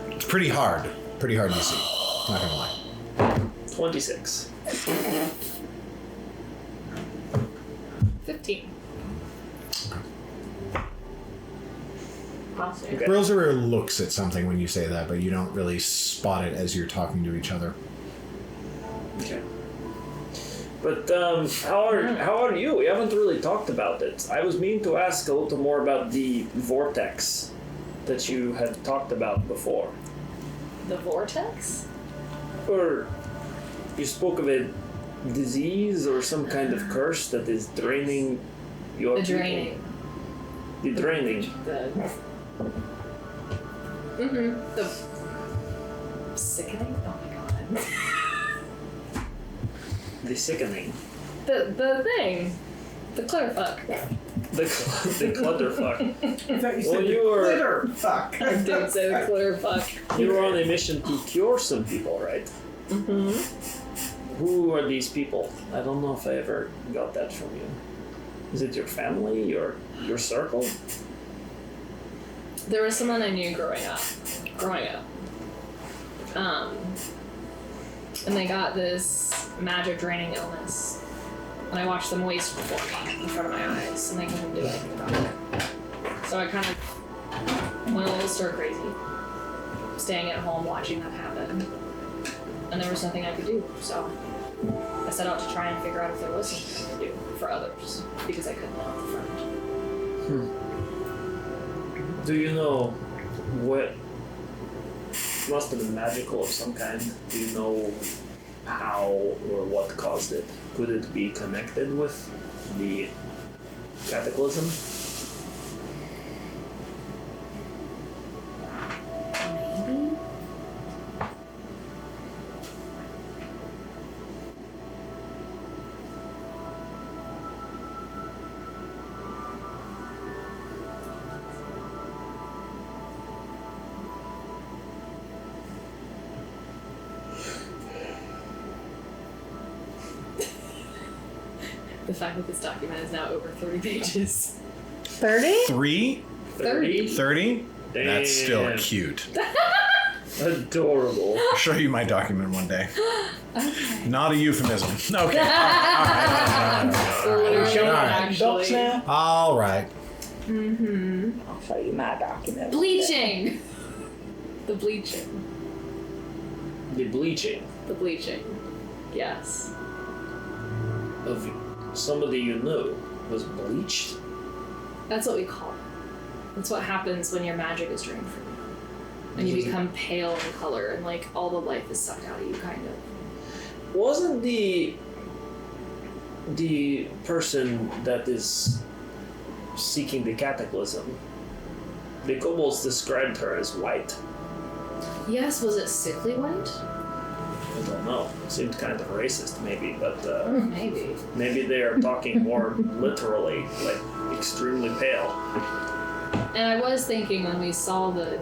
It's pretty hard to see. Not gonna lie. 26. 15. Okay. Brylzarir looks at something when you say that, but you don't really spot it as you're talking to each other. Okay. But how are you? We haven't really talked about it. I was meaning to ask a little more about the vortex that you had talked about before. The vortex? Or you spoke of a disease or some kind of curse that is draining your The people. draining. The draining. The sickening? Oh my god. The sickening. The thing. The clutterfuck. The clutterfuck. I thought you said Well, you were- glitter fuck. I did say the clutterfuck. You were on a mission to cure some people, right? Mm-hmm. Who are these people? I don't know if I ever got that from you. Is it your family, your circle? There was someone I knew growing up. And they got this magic draining illness. And I watched them waste before me, in front of my eyes, and they couldn't do anything about it. So I kind of went a little stir crazy, staying at home watching that happen. And there was nothing I could do, so I set out to try and figure out if there was something I could do for others, because I couldn't help a friend. Do you know what must have been magical of some kind? Do you know how or what caused it? Could it be connected with the cataclysm? Maybe? The fact that this document is now over 30 pages. 30? 3? 30? 30? Damn. That's still cute. Adorable. I'll show you my document one day. Okay. Not a euphemism. Okay. All You're showing right. books now? All right. I'll show you my document. Bleaching. The bleaching. The bleaching The bleaching. Yes. of somebody you know was bleached. That's what we call it. That's what happens when your magic is drained from you. And you become pale in color and like all the life is sucked out of you, kind of. Wasn't the person that is seeking the cataclysm, the kobolds described her as white? Yes, was it sickly white? I don't know. Seemed kind of racist, maybe, but Maybe. maybe they are talking more literally, like extremely pale. And I was thinking when we saw the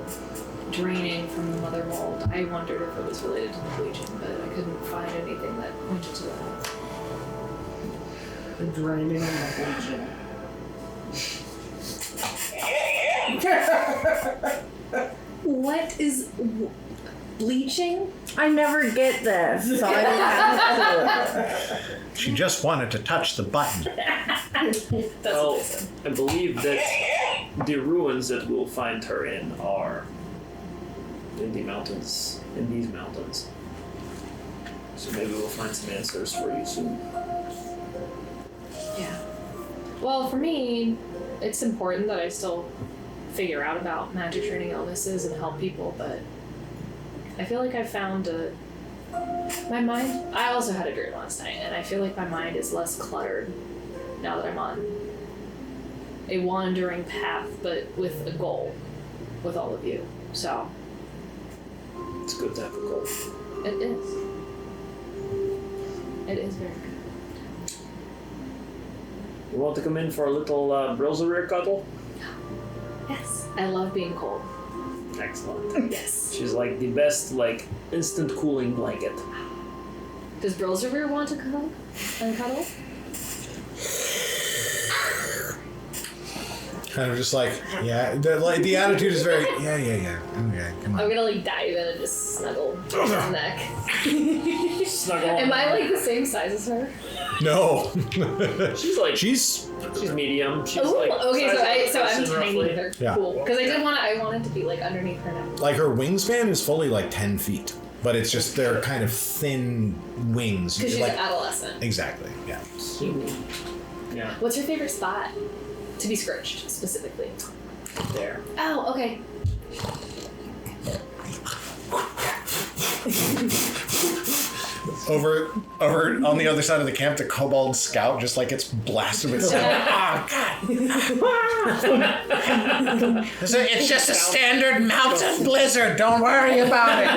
draining from the mother mold, I wondered if it was related to the bleaching, but I couldn't find anything that pointed to that. The draining and the bleaching. What is bleaching? I never get this, so I don't have She just wanted to touch the button. That's Well, what they said. I believe that the ruins that we'll find her in are in the mountains, in these mountains. So maybe we'll find some answers for you soon. Yeah. Well, for me, it's important that I still figure out about magic training illnesses and help people, but I feel like I found my mind. I also had a dream last night, and I feel like my mind is less cluttered now that I'm on a wandering path, but with a goal with all of you. So It's good to have a goal. it is. It is very good. You want to come in for a little Brylzarir cuddle? Yes. I love being cold. Excellent. Yes. She's like the best, like, instant cooling blanket. Does Brylzarir want to cuddle and cuddle? Kind of just like, yeah. The attitude is very, yeah. Okay, come I'm on. gonna like dive in and just snuggle to his neck. Snuggle. Am I like the same size as her? No. She's like, She's medium. She's Ooh, like, okay, so I'm size of tiny roughly. with her. Yeah. Cool. Because I wanted to be like underneath her neck. like her wingspan is fully like 10 feet, but it's just they're kind of thin wings. Because she's like, an adolescent. exactly, yeah. Yeah, What's your favorite spot to be scratched specifically? there. Oh, okay. Over on the other side of the camp, the kobold scout just like gets blasted with sand. Oh god! It's just a standard mountain blizzard. Don't worry about it.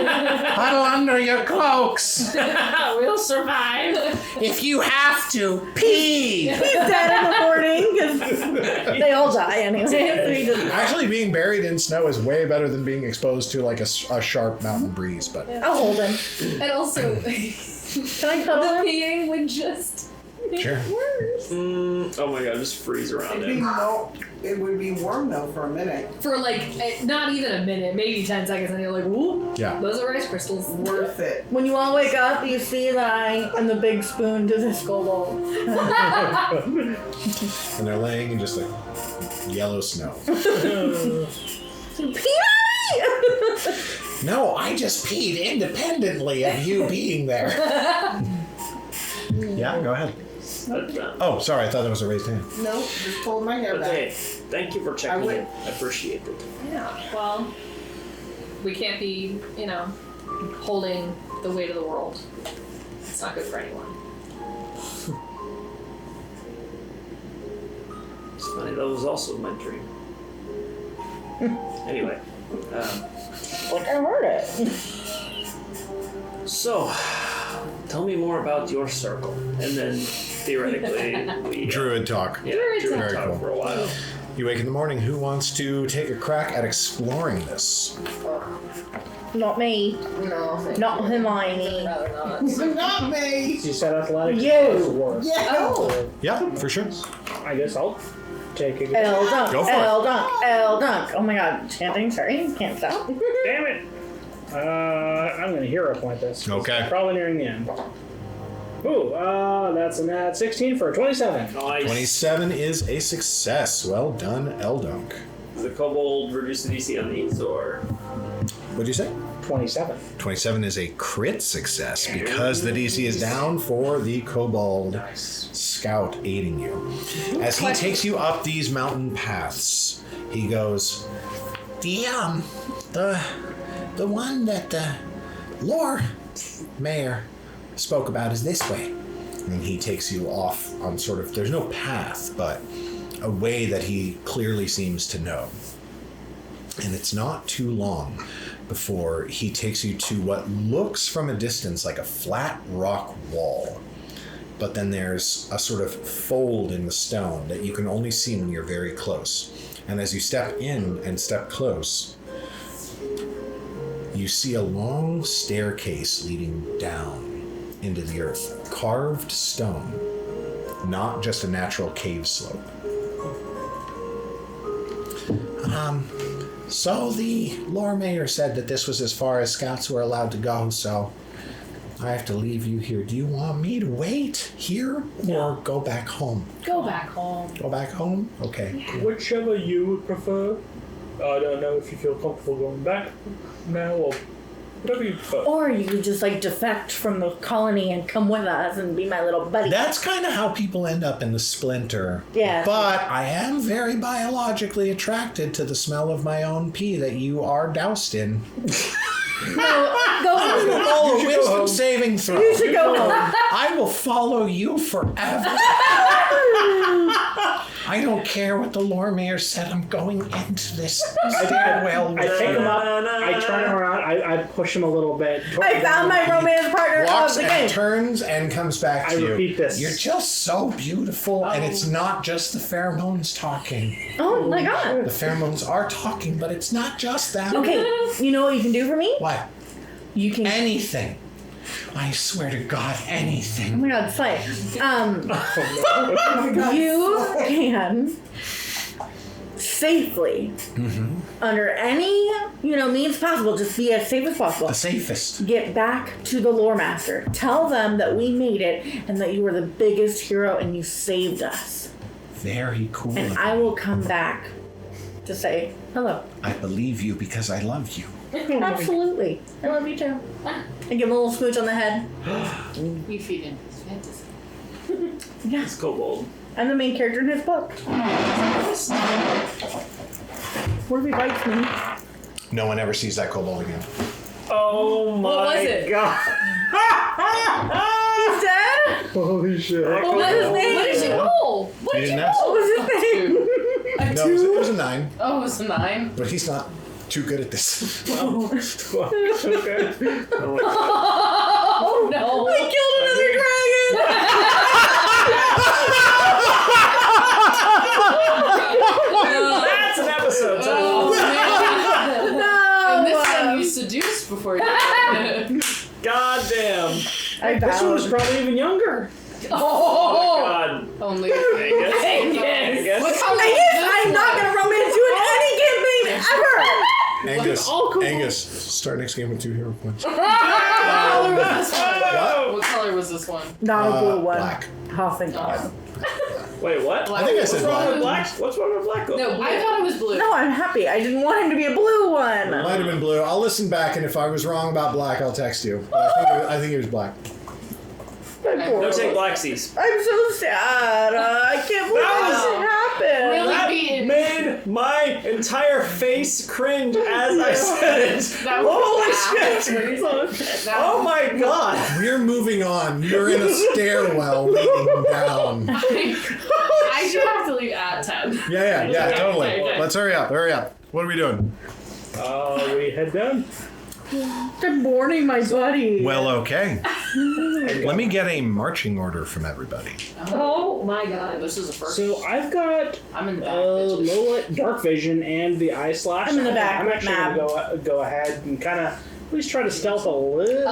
Huddle under your cloaks. We'll survive. If you have to, pee. He's dead in the morning because they all die anyway. So he just, Actually, being buried in snow is way better than being exposed to like a sharp mountain breeze. But I'll hold him. And also, Can I cuddle the him? peeing would just make Sure. it worse. Oh my god, just freeze around It'd be him. it would be warm though for a minute. For like, not even a minute, maybe 10 seconds, and you're like, whoop. yeah. Those are rice crystals. Worth it. When you all wake up, you see that I am the big spoon to this kobold. And they're laying in just like yellow snow. No, I just peed independently of you being there. Yeah, go ahead. But, Oh, sorry, I thought that was a raised hand. No, just pulled my hair but back. hey, thank you for checking would- in. I appreciate it. Yeah, well, we can't be, holding the weight of the world. It's not good for anyone. It's funny, that was also my dream. Anyway, Like I heard it. so tell me more about your circle, and then theoretically we Druid talk. Druid Very talk cool. for a while. You wake in the morning. Who wants to take a crack at exploring this? Not me. No. Not Hermione. Rather not. Not me. You said athletics. You. Worth. Yeah. Oh! Yeah, for sure. I guess I'll take a Eldunk. Go for it. Eldunk. Eldunk. Oh my god. Chanting, sorry. Can't stop. Damn it! I'm going to hero point this. Okay. Probably nearing the end. Ooh, that's a nat 16 for a 27. Nice. 27 is a success. Well done, Eldunk. Does the kobold reduce the DC on these, or? What'd you say? 27. 27 is a crit success because the DC is down for the kobold scout aiding you. As he takes you up these mountain paths, he goes, the one that the lore mayor spoke about is this way. And he takes you off on sort of, there's no path, but a way that he clearly seems to know. And it's not too long before he takes you to what looks from a distance like a flat rock wall. But then there's a sort of fold in the stone that you can only see when you're very close. And as you step in and step close, you see a long staircase leading down into the earth. Carved stone, not just a natural cave slope. So the lore mayor said that this was as far as scouts were allowed to go, so I have to leave you here. Do you want me to wait here or go back home? Go back home. Go back home? Okay. Whichever you would prefer. I don't know if you feel comfortable going back now or whatever you prefer. Or you could just like defect from the colony and come with us and be my little buddy. That's kind of how people end up in the Splinter. Yeah. But I am very biologically attracted to the smell of my own pee that you are doused in. No, go home. Roll a wisdom saving throw. You should go home. I will follow you forever. I don't care what the lore mayor said. I'm going into this stairwell. I pick him up, I turn him around, I push him a little bit. I found my romance partner of Walks the and game. turns and comes back to I you. repeat this. You're just so beautiful, and it's not just the pheromones talking. Oh my god. The pheromones are talking, but it's not just that. Okay, you know what you can do for me? What? You can. Anything. I swear to God, Oh anything. my god, slay. You can safely, under any means possible, just be as safe as possible. The safest. Get back to the lore master. Tell them that we made it and that you were the biggest hero and you saved us. Very cool. And I will come back to say hello. I believe you because I love you. Absolutely. I love you too. And give him a little smooch on the head. You feed in his fantasy. Yeah. It's kobold. I'm the main character in his book. What if he bites me? No one ever sees that kobold again. Oh my was it? god. He's dead? Holy shit. What was his name? What did you roll? What You did you didn't ask? What was his name? No, it was a 9, Oh, it was a 9. but he's not too good at this. Okay. Oh no! I killed another dragon! That's an episode title. Oh man! No! And this one you seduced before you did. God damn. I This one was vowed. probably even younger. Oh! God. Only. Angus. Angus. Look how I'm not gonna romance you in any campaign ever! Angus, start next game with 2 hero points. What color was this one? What? What color was this one? Not a blue one. Black. Oh, thank God. Wait, what? I think I said What's wrong with black. black? What's wrong with black? No, I thought it was blue. No, I'm happy. I didn't want him to be a blue one. Might have been blue. I'll listen back, and if I was wrong about black, I'll text you. But I think it was black. No take blacksies. I'm so sad. I can't believe this happened. Really That beaten. made my entire face cringe as I said it. That was Holy shit! That Oh my god! We're moving on. You're in a stairwell leading down. I do have to leave at 10. Yeah, Okay, totally. okay. Let's hurry up. What are we doing? We head down. Good morning, my buddy. Well, okay. Let me get a marching order from everybody. Oh my god. This is the first. So I've got I'm in the back. low light, dark vision and the eye slash. I'm in the back I'm with actually Mab. gonna go ahead and kind of at least try to stealth a little bit as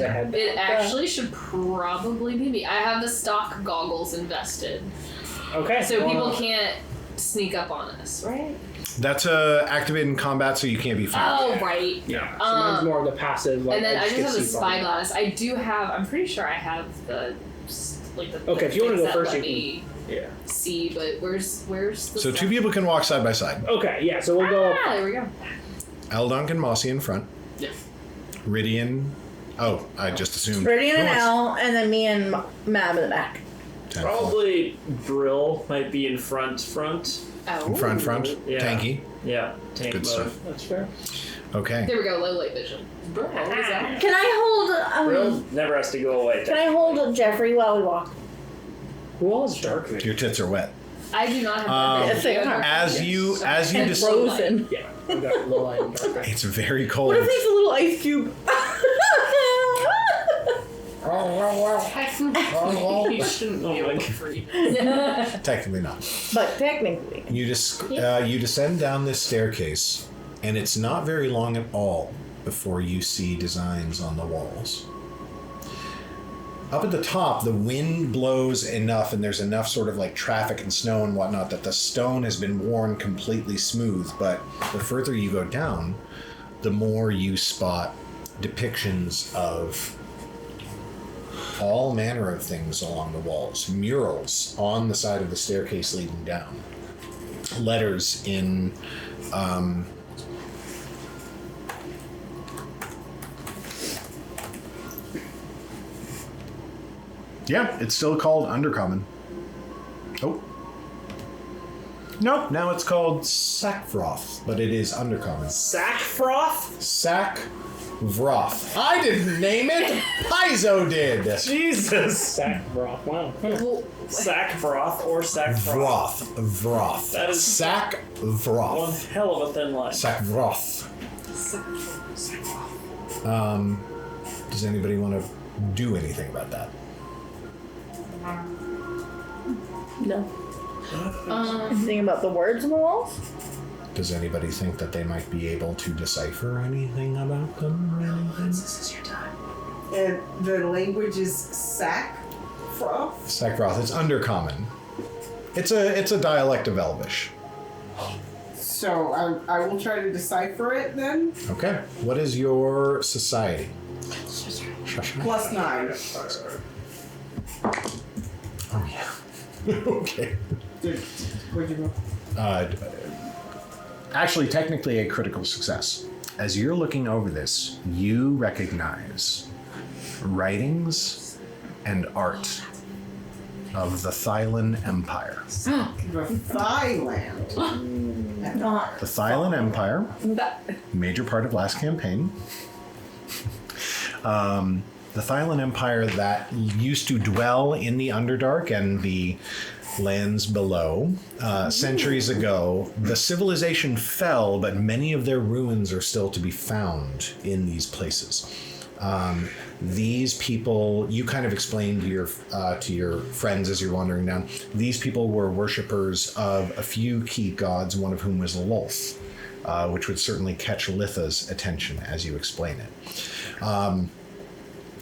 I head. It actually should probably be me. I have the stock goggles invested, Okay. so well, people can't sneak up on us, right? That's activated in combat, so you can't be found. Oh, right. Yeah. So mine's more of the passive. Like, And then I just can have the see from- spyglass. I do have. I'm pretty sure I have the Okay, if you want to go first, let you me can. Yeah. see. But where's the So stuff? 2 people can walk side by side. Okay, yeah. So we'll go. Ah, there we go. Eldunk and Mossy in front. Yeah. Ridian. Oh, I just assumed. Ridian Who and wants- Al, and then me and Mab in the back. 10, Probably Brill might be in front. Oh. In front. Yeah. Tanky. Yeah, tank Good mode. stuff. That's fair. Okay. There we go. Low light vision. Bro, what is that? Can I hold? Brill never has to go away. Can I hold Geoffrey while we walk? Who all has dark vision? Your tits are wet. I do not have. Yes, they are. As you And dis- frozen. Yeah. I've got low light and dark vision. it's very cold. What if he's a little ice cube? You shouldn't be able to get free. Technically not. But technically. You descend down this staircase, and it's not very long at all before you see designs on the walls. Up at the top, the wind blows enough, and there's enough sort of like traffic and snow and whatnot that the stone has been worn completely smooth. But the further you go down, the more you spot depictions of all manner of things along the walls. Murals on the side of the staircase leading down. Letters in yeah, it's still called Undercommon. Oh. Nope, now it's called Sackfroth, but it is Undercommon. Sackfroth? Sackfroth. I didn't name it. Paizo did. Jesus! Sackfroth. Wow. Sack broth or sack froth. Vroth. That is Sack one Vroth. hell of a thin line. Sack Vroth. Does anybody want to do anything about that? No. Anything about the words on the walls? Does anybody think that they might be able to decipher anything about them or anything? This is your time. And the language is sackfroth. Sackfroth. It's Undercommon. It's a dialect of Elvish. So I will try to decipher it then. Okay. What is your society? +9. Oh yeah. Okay. Where'd you go? Actually, technically a critical success. As you're looking over this, you recognize writings and art of the Thylan Empire. The Thailand. Not. The Thylan Empire, major part of last campaign. The Thylan Empire that used to dwell in the Underdark and the lands below. Centuries ago, the civilization fell, but many of their ruins are still to be found in these places. These people, you kind of explained to your friends as you're wandering down, these people were worshippers of a few key gods, one of whom was Lolth, which would certainly catch Litha's attention as you explain it.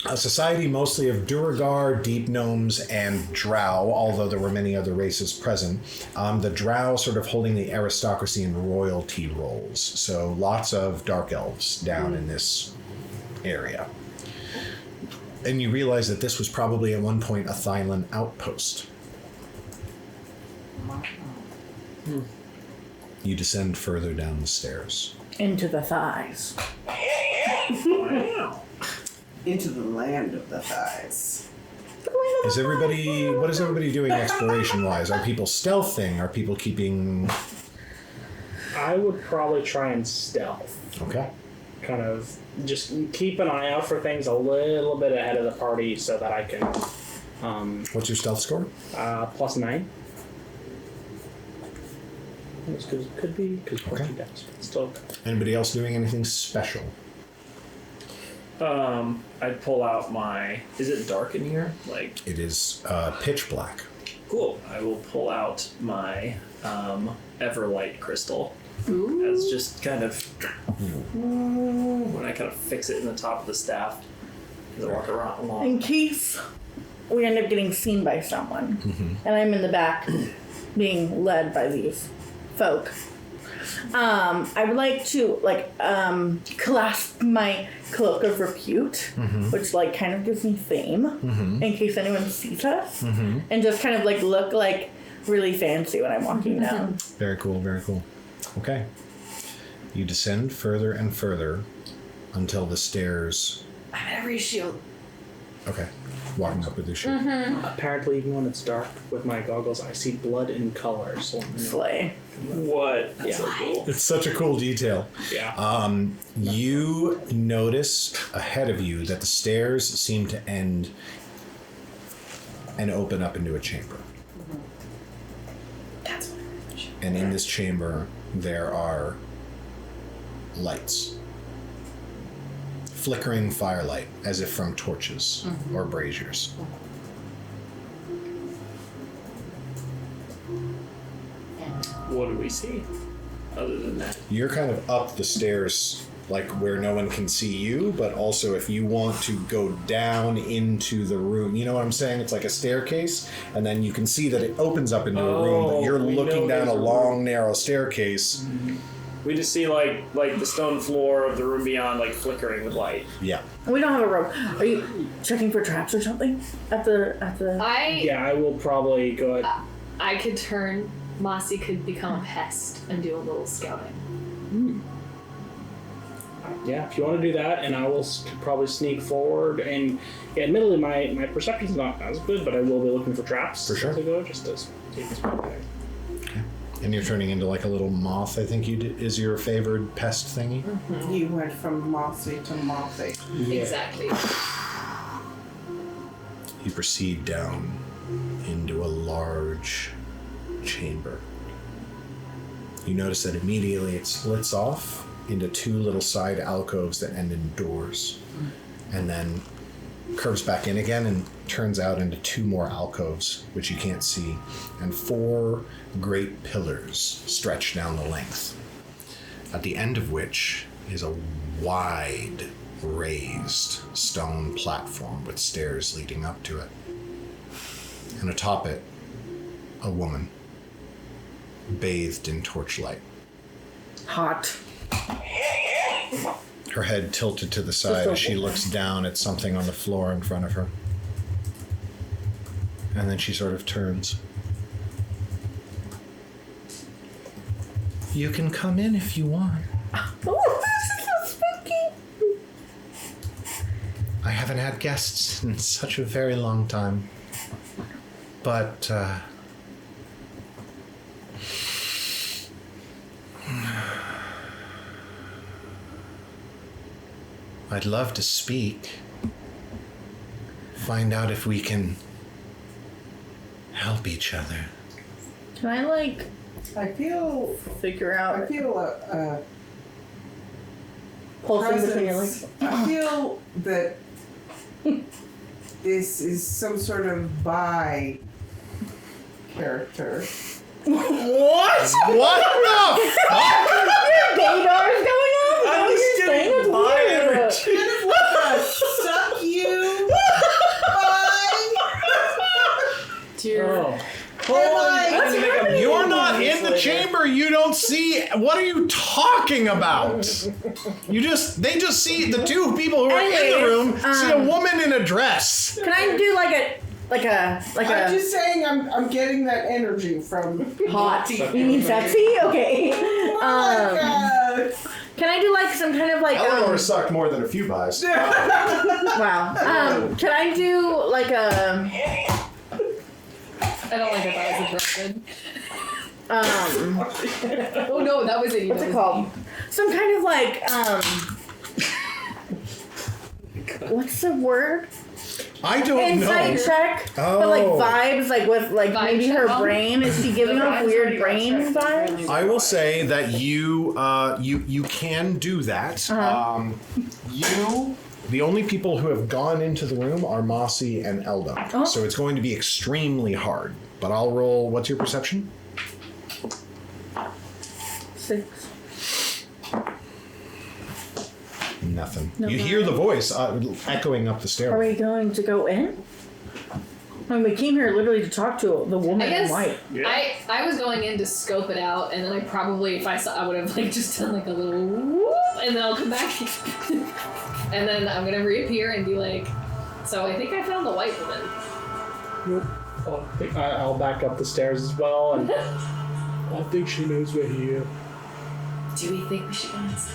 A society mostly of Duragar, Deep Gnomes, and Drow, although there were many other races present. The Drow sort of holding the aristocracy and royalty roles. So lots of Dark Elves down in this area. And you realize that this was probably at one point a Thylan outpost. You descend further down the stairs. Into the thighs. Into the land of the thighs. What is everybody doing exploration-wise? Are people stealthing? Are people keeping... I would probably try and stealth. Okay. Kind of just keep an eye out for things a little bit ahead of the party so that I can. What's your stealth score? +9. Because it could be because Okay. Still okay. Anybody else doing anything special? I'd pull out my. Is it dark in here? Like, It is pitch black. cool. I will pull out my Everlight crystal. As just kind of when I kind of fix it in the top of the staff as I walk around along. In case we end up getting seen by someone, and I'm in the back, being led by these folk. I would like to clasp my cloak of repute, which kind of gives me fame in case anyone sees us, and just kind of look really fancy when I'm walking down. Very cool, very cool. Okay. You descend further and further until the stairs. I have every shield. Okay. Walking up with your shield. Apparently, even when it's dark with my goggles, I see blood in color. So Slay. What? That's Yeah. so cool. It's such a cool detail. Yeah. You notice ahead of you that the stairs seem to end and open up into a chamber. That's what And in this chamber, there are lights. Flickering firelight, as if from torches or braziers. What do we see? Other than that. You're kind of up the stairs, where no one can see you, but also if you want to go down into the room, you know what I'm saying? It's like a staircase, and then you can see that it opens up into a room, but you're we looking know down a there's a long, narrow staircase. We just see like the stone floor of the room beyond flickering with light. Yeah. We don't have a rope. Are you checking for traps or something at the? Yeah, I will probably go ahead. I could turn. Mossy could become a pest and do a little scouting. Yeah, if you want to do that, and I will probably sneak forward. And admittedly, my perception's not as good, but I will be looking for traps For sure. as I go, just to take this one back. And you're turning into a little moth, I think is your favored pest thingy. You went from mossy to mossy. Yeah. Exactly. You proceed down into a large chamber. You notice that immediately it splits off into two little side alcoves that end in doors, and then curves back in again and turns out into two more alcoves, which you can't see, and four great pillars stretch down the length, at the end of which is a wide raised stone platform with stairs leading up to it. And atop it, a woman, bathed in torchlight. Hot. Her head tilted to the side as she looks down at something on the floor in front of her. And then she sort of turns. You can come in if you want. Oh, this is so spooky. I haven't had guests in such a very long time. But, I'd love to speak. Find out if we can help each other. Can I I feel figure out a pulsing between your presence. legs? I feel that this is some sort of bi character. What? What the fuck? Your gaydar is going off? I'm You're just saying getting it's fired. weird. Kind of like a suck you bi. Dear. Oh. You're not in the chamber. You don't see. What are you talking about? They just see the two people who are in the room see a woman in a dress. Can I do I'm just saying I'm getting that energy from hot? You mean sexy? Okay. Can I do some kind of Elanor sucked more than a few buys. wow. Can I do I don't like that was interrupted. Oh no, that was it. what's it called? Some kind of what's the word? I don't Insight know. check, Oh. but vibes, with maybe her check? brain. Is she giving off weird brain vibes? I will say that you can do that. The only people who have gone into the room are Mossy and Eldunk. Oh. So it's going to be extremely hard. But I'll roll. What's your perception? 6. Nothing. You hear the voice echoing up the Are stairway. we going to go in? And we came here literally to talk to the woman I guess in white. I was going in to scope it out, and then I probably, if I saw, I would have like just done like a little whoop, and then I'll come back, and then I'm gonna reappear and be like, so I think I found the white woman. Nope. I'll back up the stairs as well, and I think she knows we're here. Do we think we should go inside?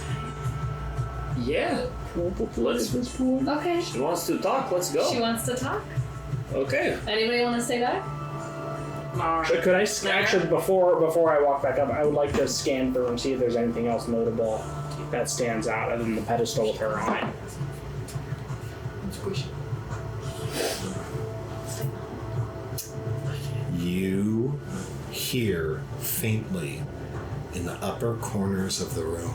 Yeah. Let's. Okay. She wants to talk. Let's go. She wants to talk. Okay. Anybody want to stay back? Could I actually before I walk back up, I would like to scan through and see if there's anything else notable that stands out other than the pedestal with her on it. You hear faintly in the upper corners of the room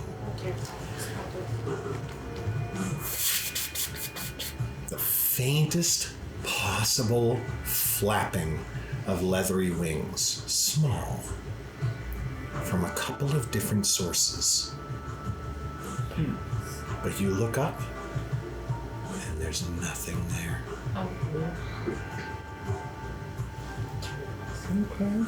the faintest possible flapping of leathery wings, small, from a couple of different sources. But you look up, and there's nothing there. Okay.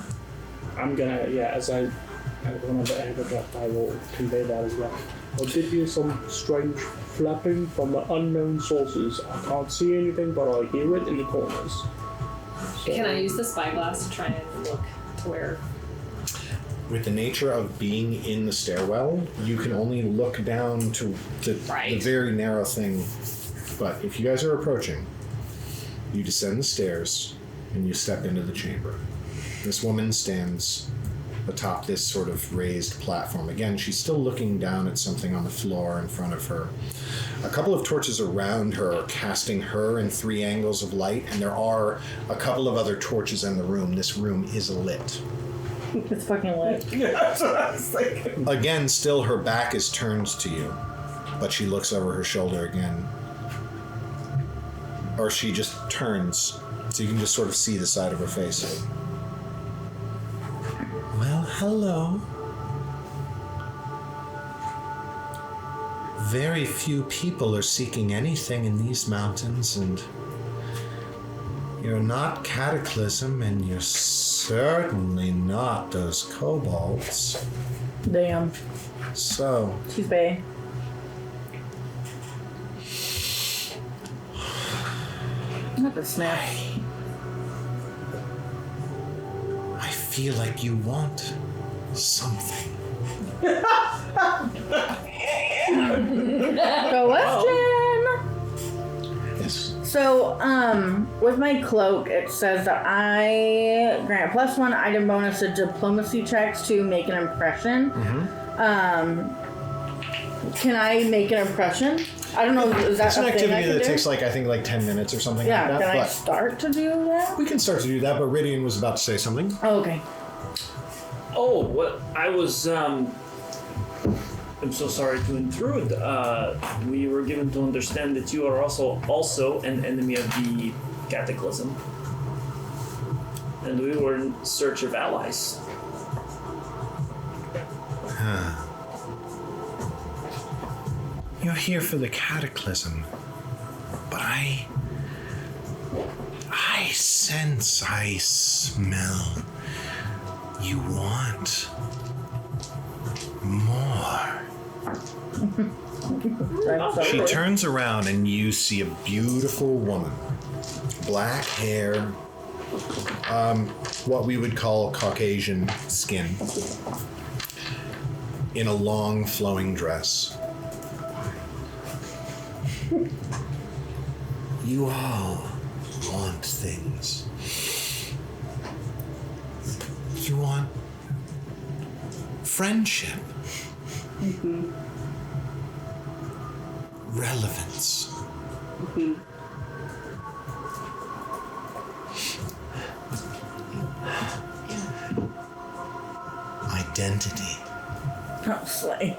I'm gonna, as I one of the anger, I will convey that as well. I'll give you some strange flapping from the unknown sources. I can't see anything, but I hear it in the corners. So, Can I use the spyglass to try and look to where? With the nature of being in the stairwell, you can only look down to the very narrow thing. But if you guys are approaching, you descend the stairs and you step into the chamber. This woman stands atop this sort of raised platform. Again, she's still looking down at something on the floor in front of her. A couple of torches around her are casting her in 3 angles of light, and there are a couple of other torches in the room. This room is lit. It's fucking lit. Yeah, that's what I was thinking. Again, still her back is turned to you, but she looks over her shoulder again. Or she just turns, so you can just sort of see the side of her face. Well, hello. Very few people are seeking anything in these mountains, and you're not Cataclysm, and you're certainly not those kobolds. Damn. So, She's bae. Not the snap. I feel like you want something. Question. Yes. So, with my cloak, it says that I grant +1 item bonus to diplomacy checks to make an impression. Can I make an impression? I don't know. Is that It's an a thing I activity can that do? takes like, I think, like 10 minutes or something Yeah, like that. can I But start to do that? we can start to do that, but Ridian was about to say something. Oh, okay. Oh, what I was. I'm so sorry to intrude. We were given to understand that you are also an enemy of the Cataclysm, and we were in search of allies. You're here for the Cataclysm, but I sense, I smell. You want more. She turns around and you see a beautiful woman. Black hair, what we would call Caucasian skin, in a long flowing dress. You all want things. You want friendship. Relevance. Identity. Oh, slay.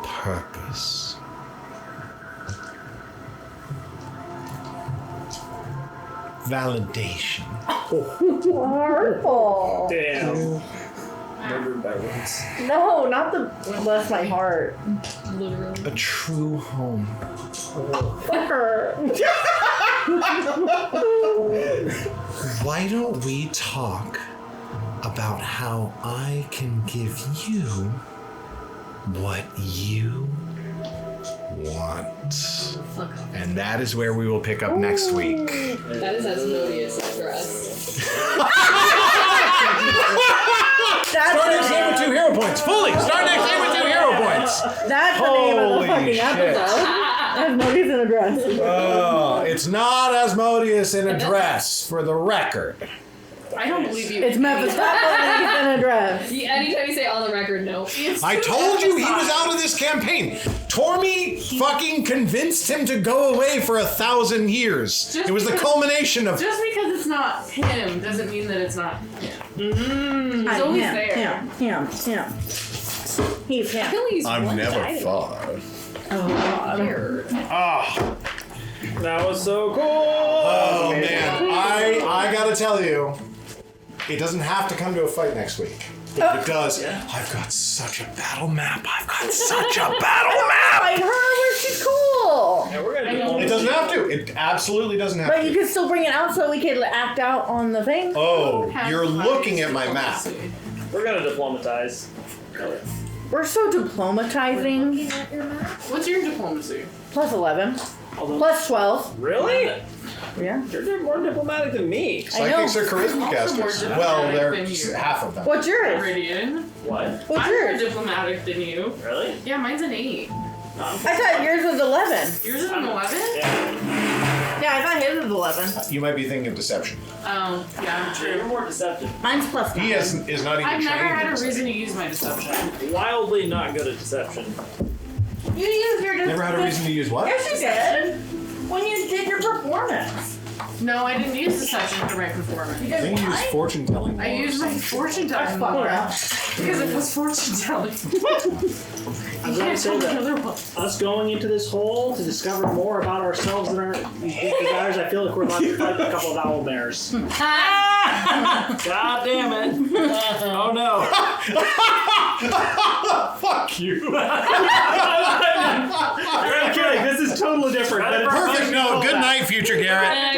Purpose. Validation. Hurtful. Damn. Murdered by words. No, not the. Bless my heart. Literally. A true home. Fuck her. Why don't we talk about how I can give you what you want? And that is where we will pick up next week. That is Asmodeus for us. Start next game with 2 hero points. Fully. Start next game with 2 hero points. That's the name of the Holy fucking shit. episode. Asmodeus in a dress. Oh, it's not Asmodeus in a dress, for the record. I don't believe you. It's Mephistopheles in a dress. Anytime you say on the record, no. I told you he was out of this campaign. Tormy fucking convinced him to go away for 1,000 years. It was the culmination of... Just because it's not him doesn't mean that it's not him. He's always there. Him. He's him. I'm never far. Oh, God. Oh, That was so cool. oh man. I gotta tell you, it doesn't have to come to a fight next week. If it does, I've got such a battle map. Like her, where she's cool. Yeah, we're gonna do It doesn't have to. It absolutely doesn't have But you to. can still bring it out so we could act out on the thing. Oh, you're looking at my map. We're gonna diplomatize. We're so diplomatizing. What's your diplomacy? Plus 11. Plus 12. Really? Yeah. You're more diplomatic than me. Psychics are charisma Also casters. more Well, diplomatic they're than you. half of them. What's yours? Ridian. What? What's I'm more yours? diplomatic than you. Really? Yeah, mine's an 8. I thought yours was 11. Yours is an 11? Yeah, I thought his was 11. You might be thinking of deception. Oh, yeah, You're true. more deceptive. Mine's plus 9. He is not even I've never trained in had a deception. reason to use my deception. Wildly not good at deception. You used your Never had a reason to use what? Yes, you did. When you did your performance. No, I didn't use deception for my performance. I think you use fortune telling. I used my fortune telling fucked more up. because it was fortune telling. I was going to say that us going into this hole to discover more about ourselves and our desires, I feel like we're about to fight a couple of owl bears. God damn it. Oh no. Fuck you. I'm kidding. This is totally different. but it's Perfect. No. Good night, future Garrett.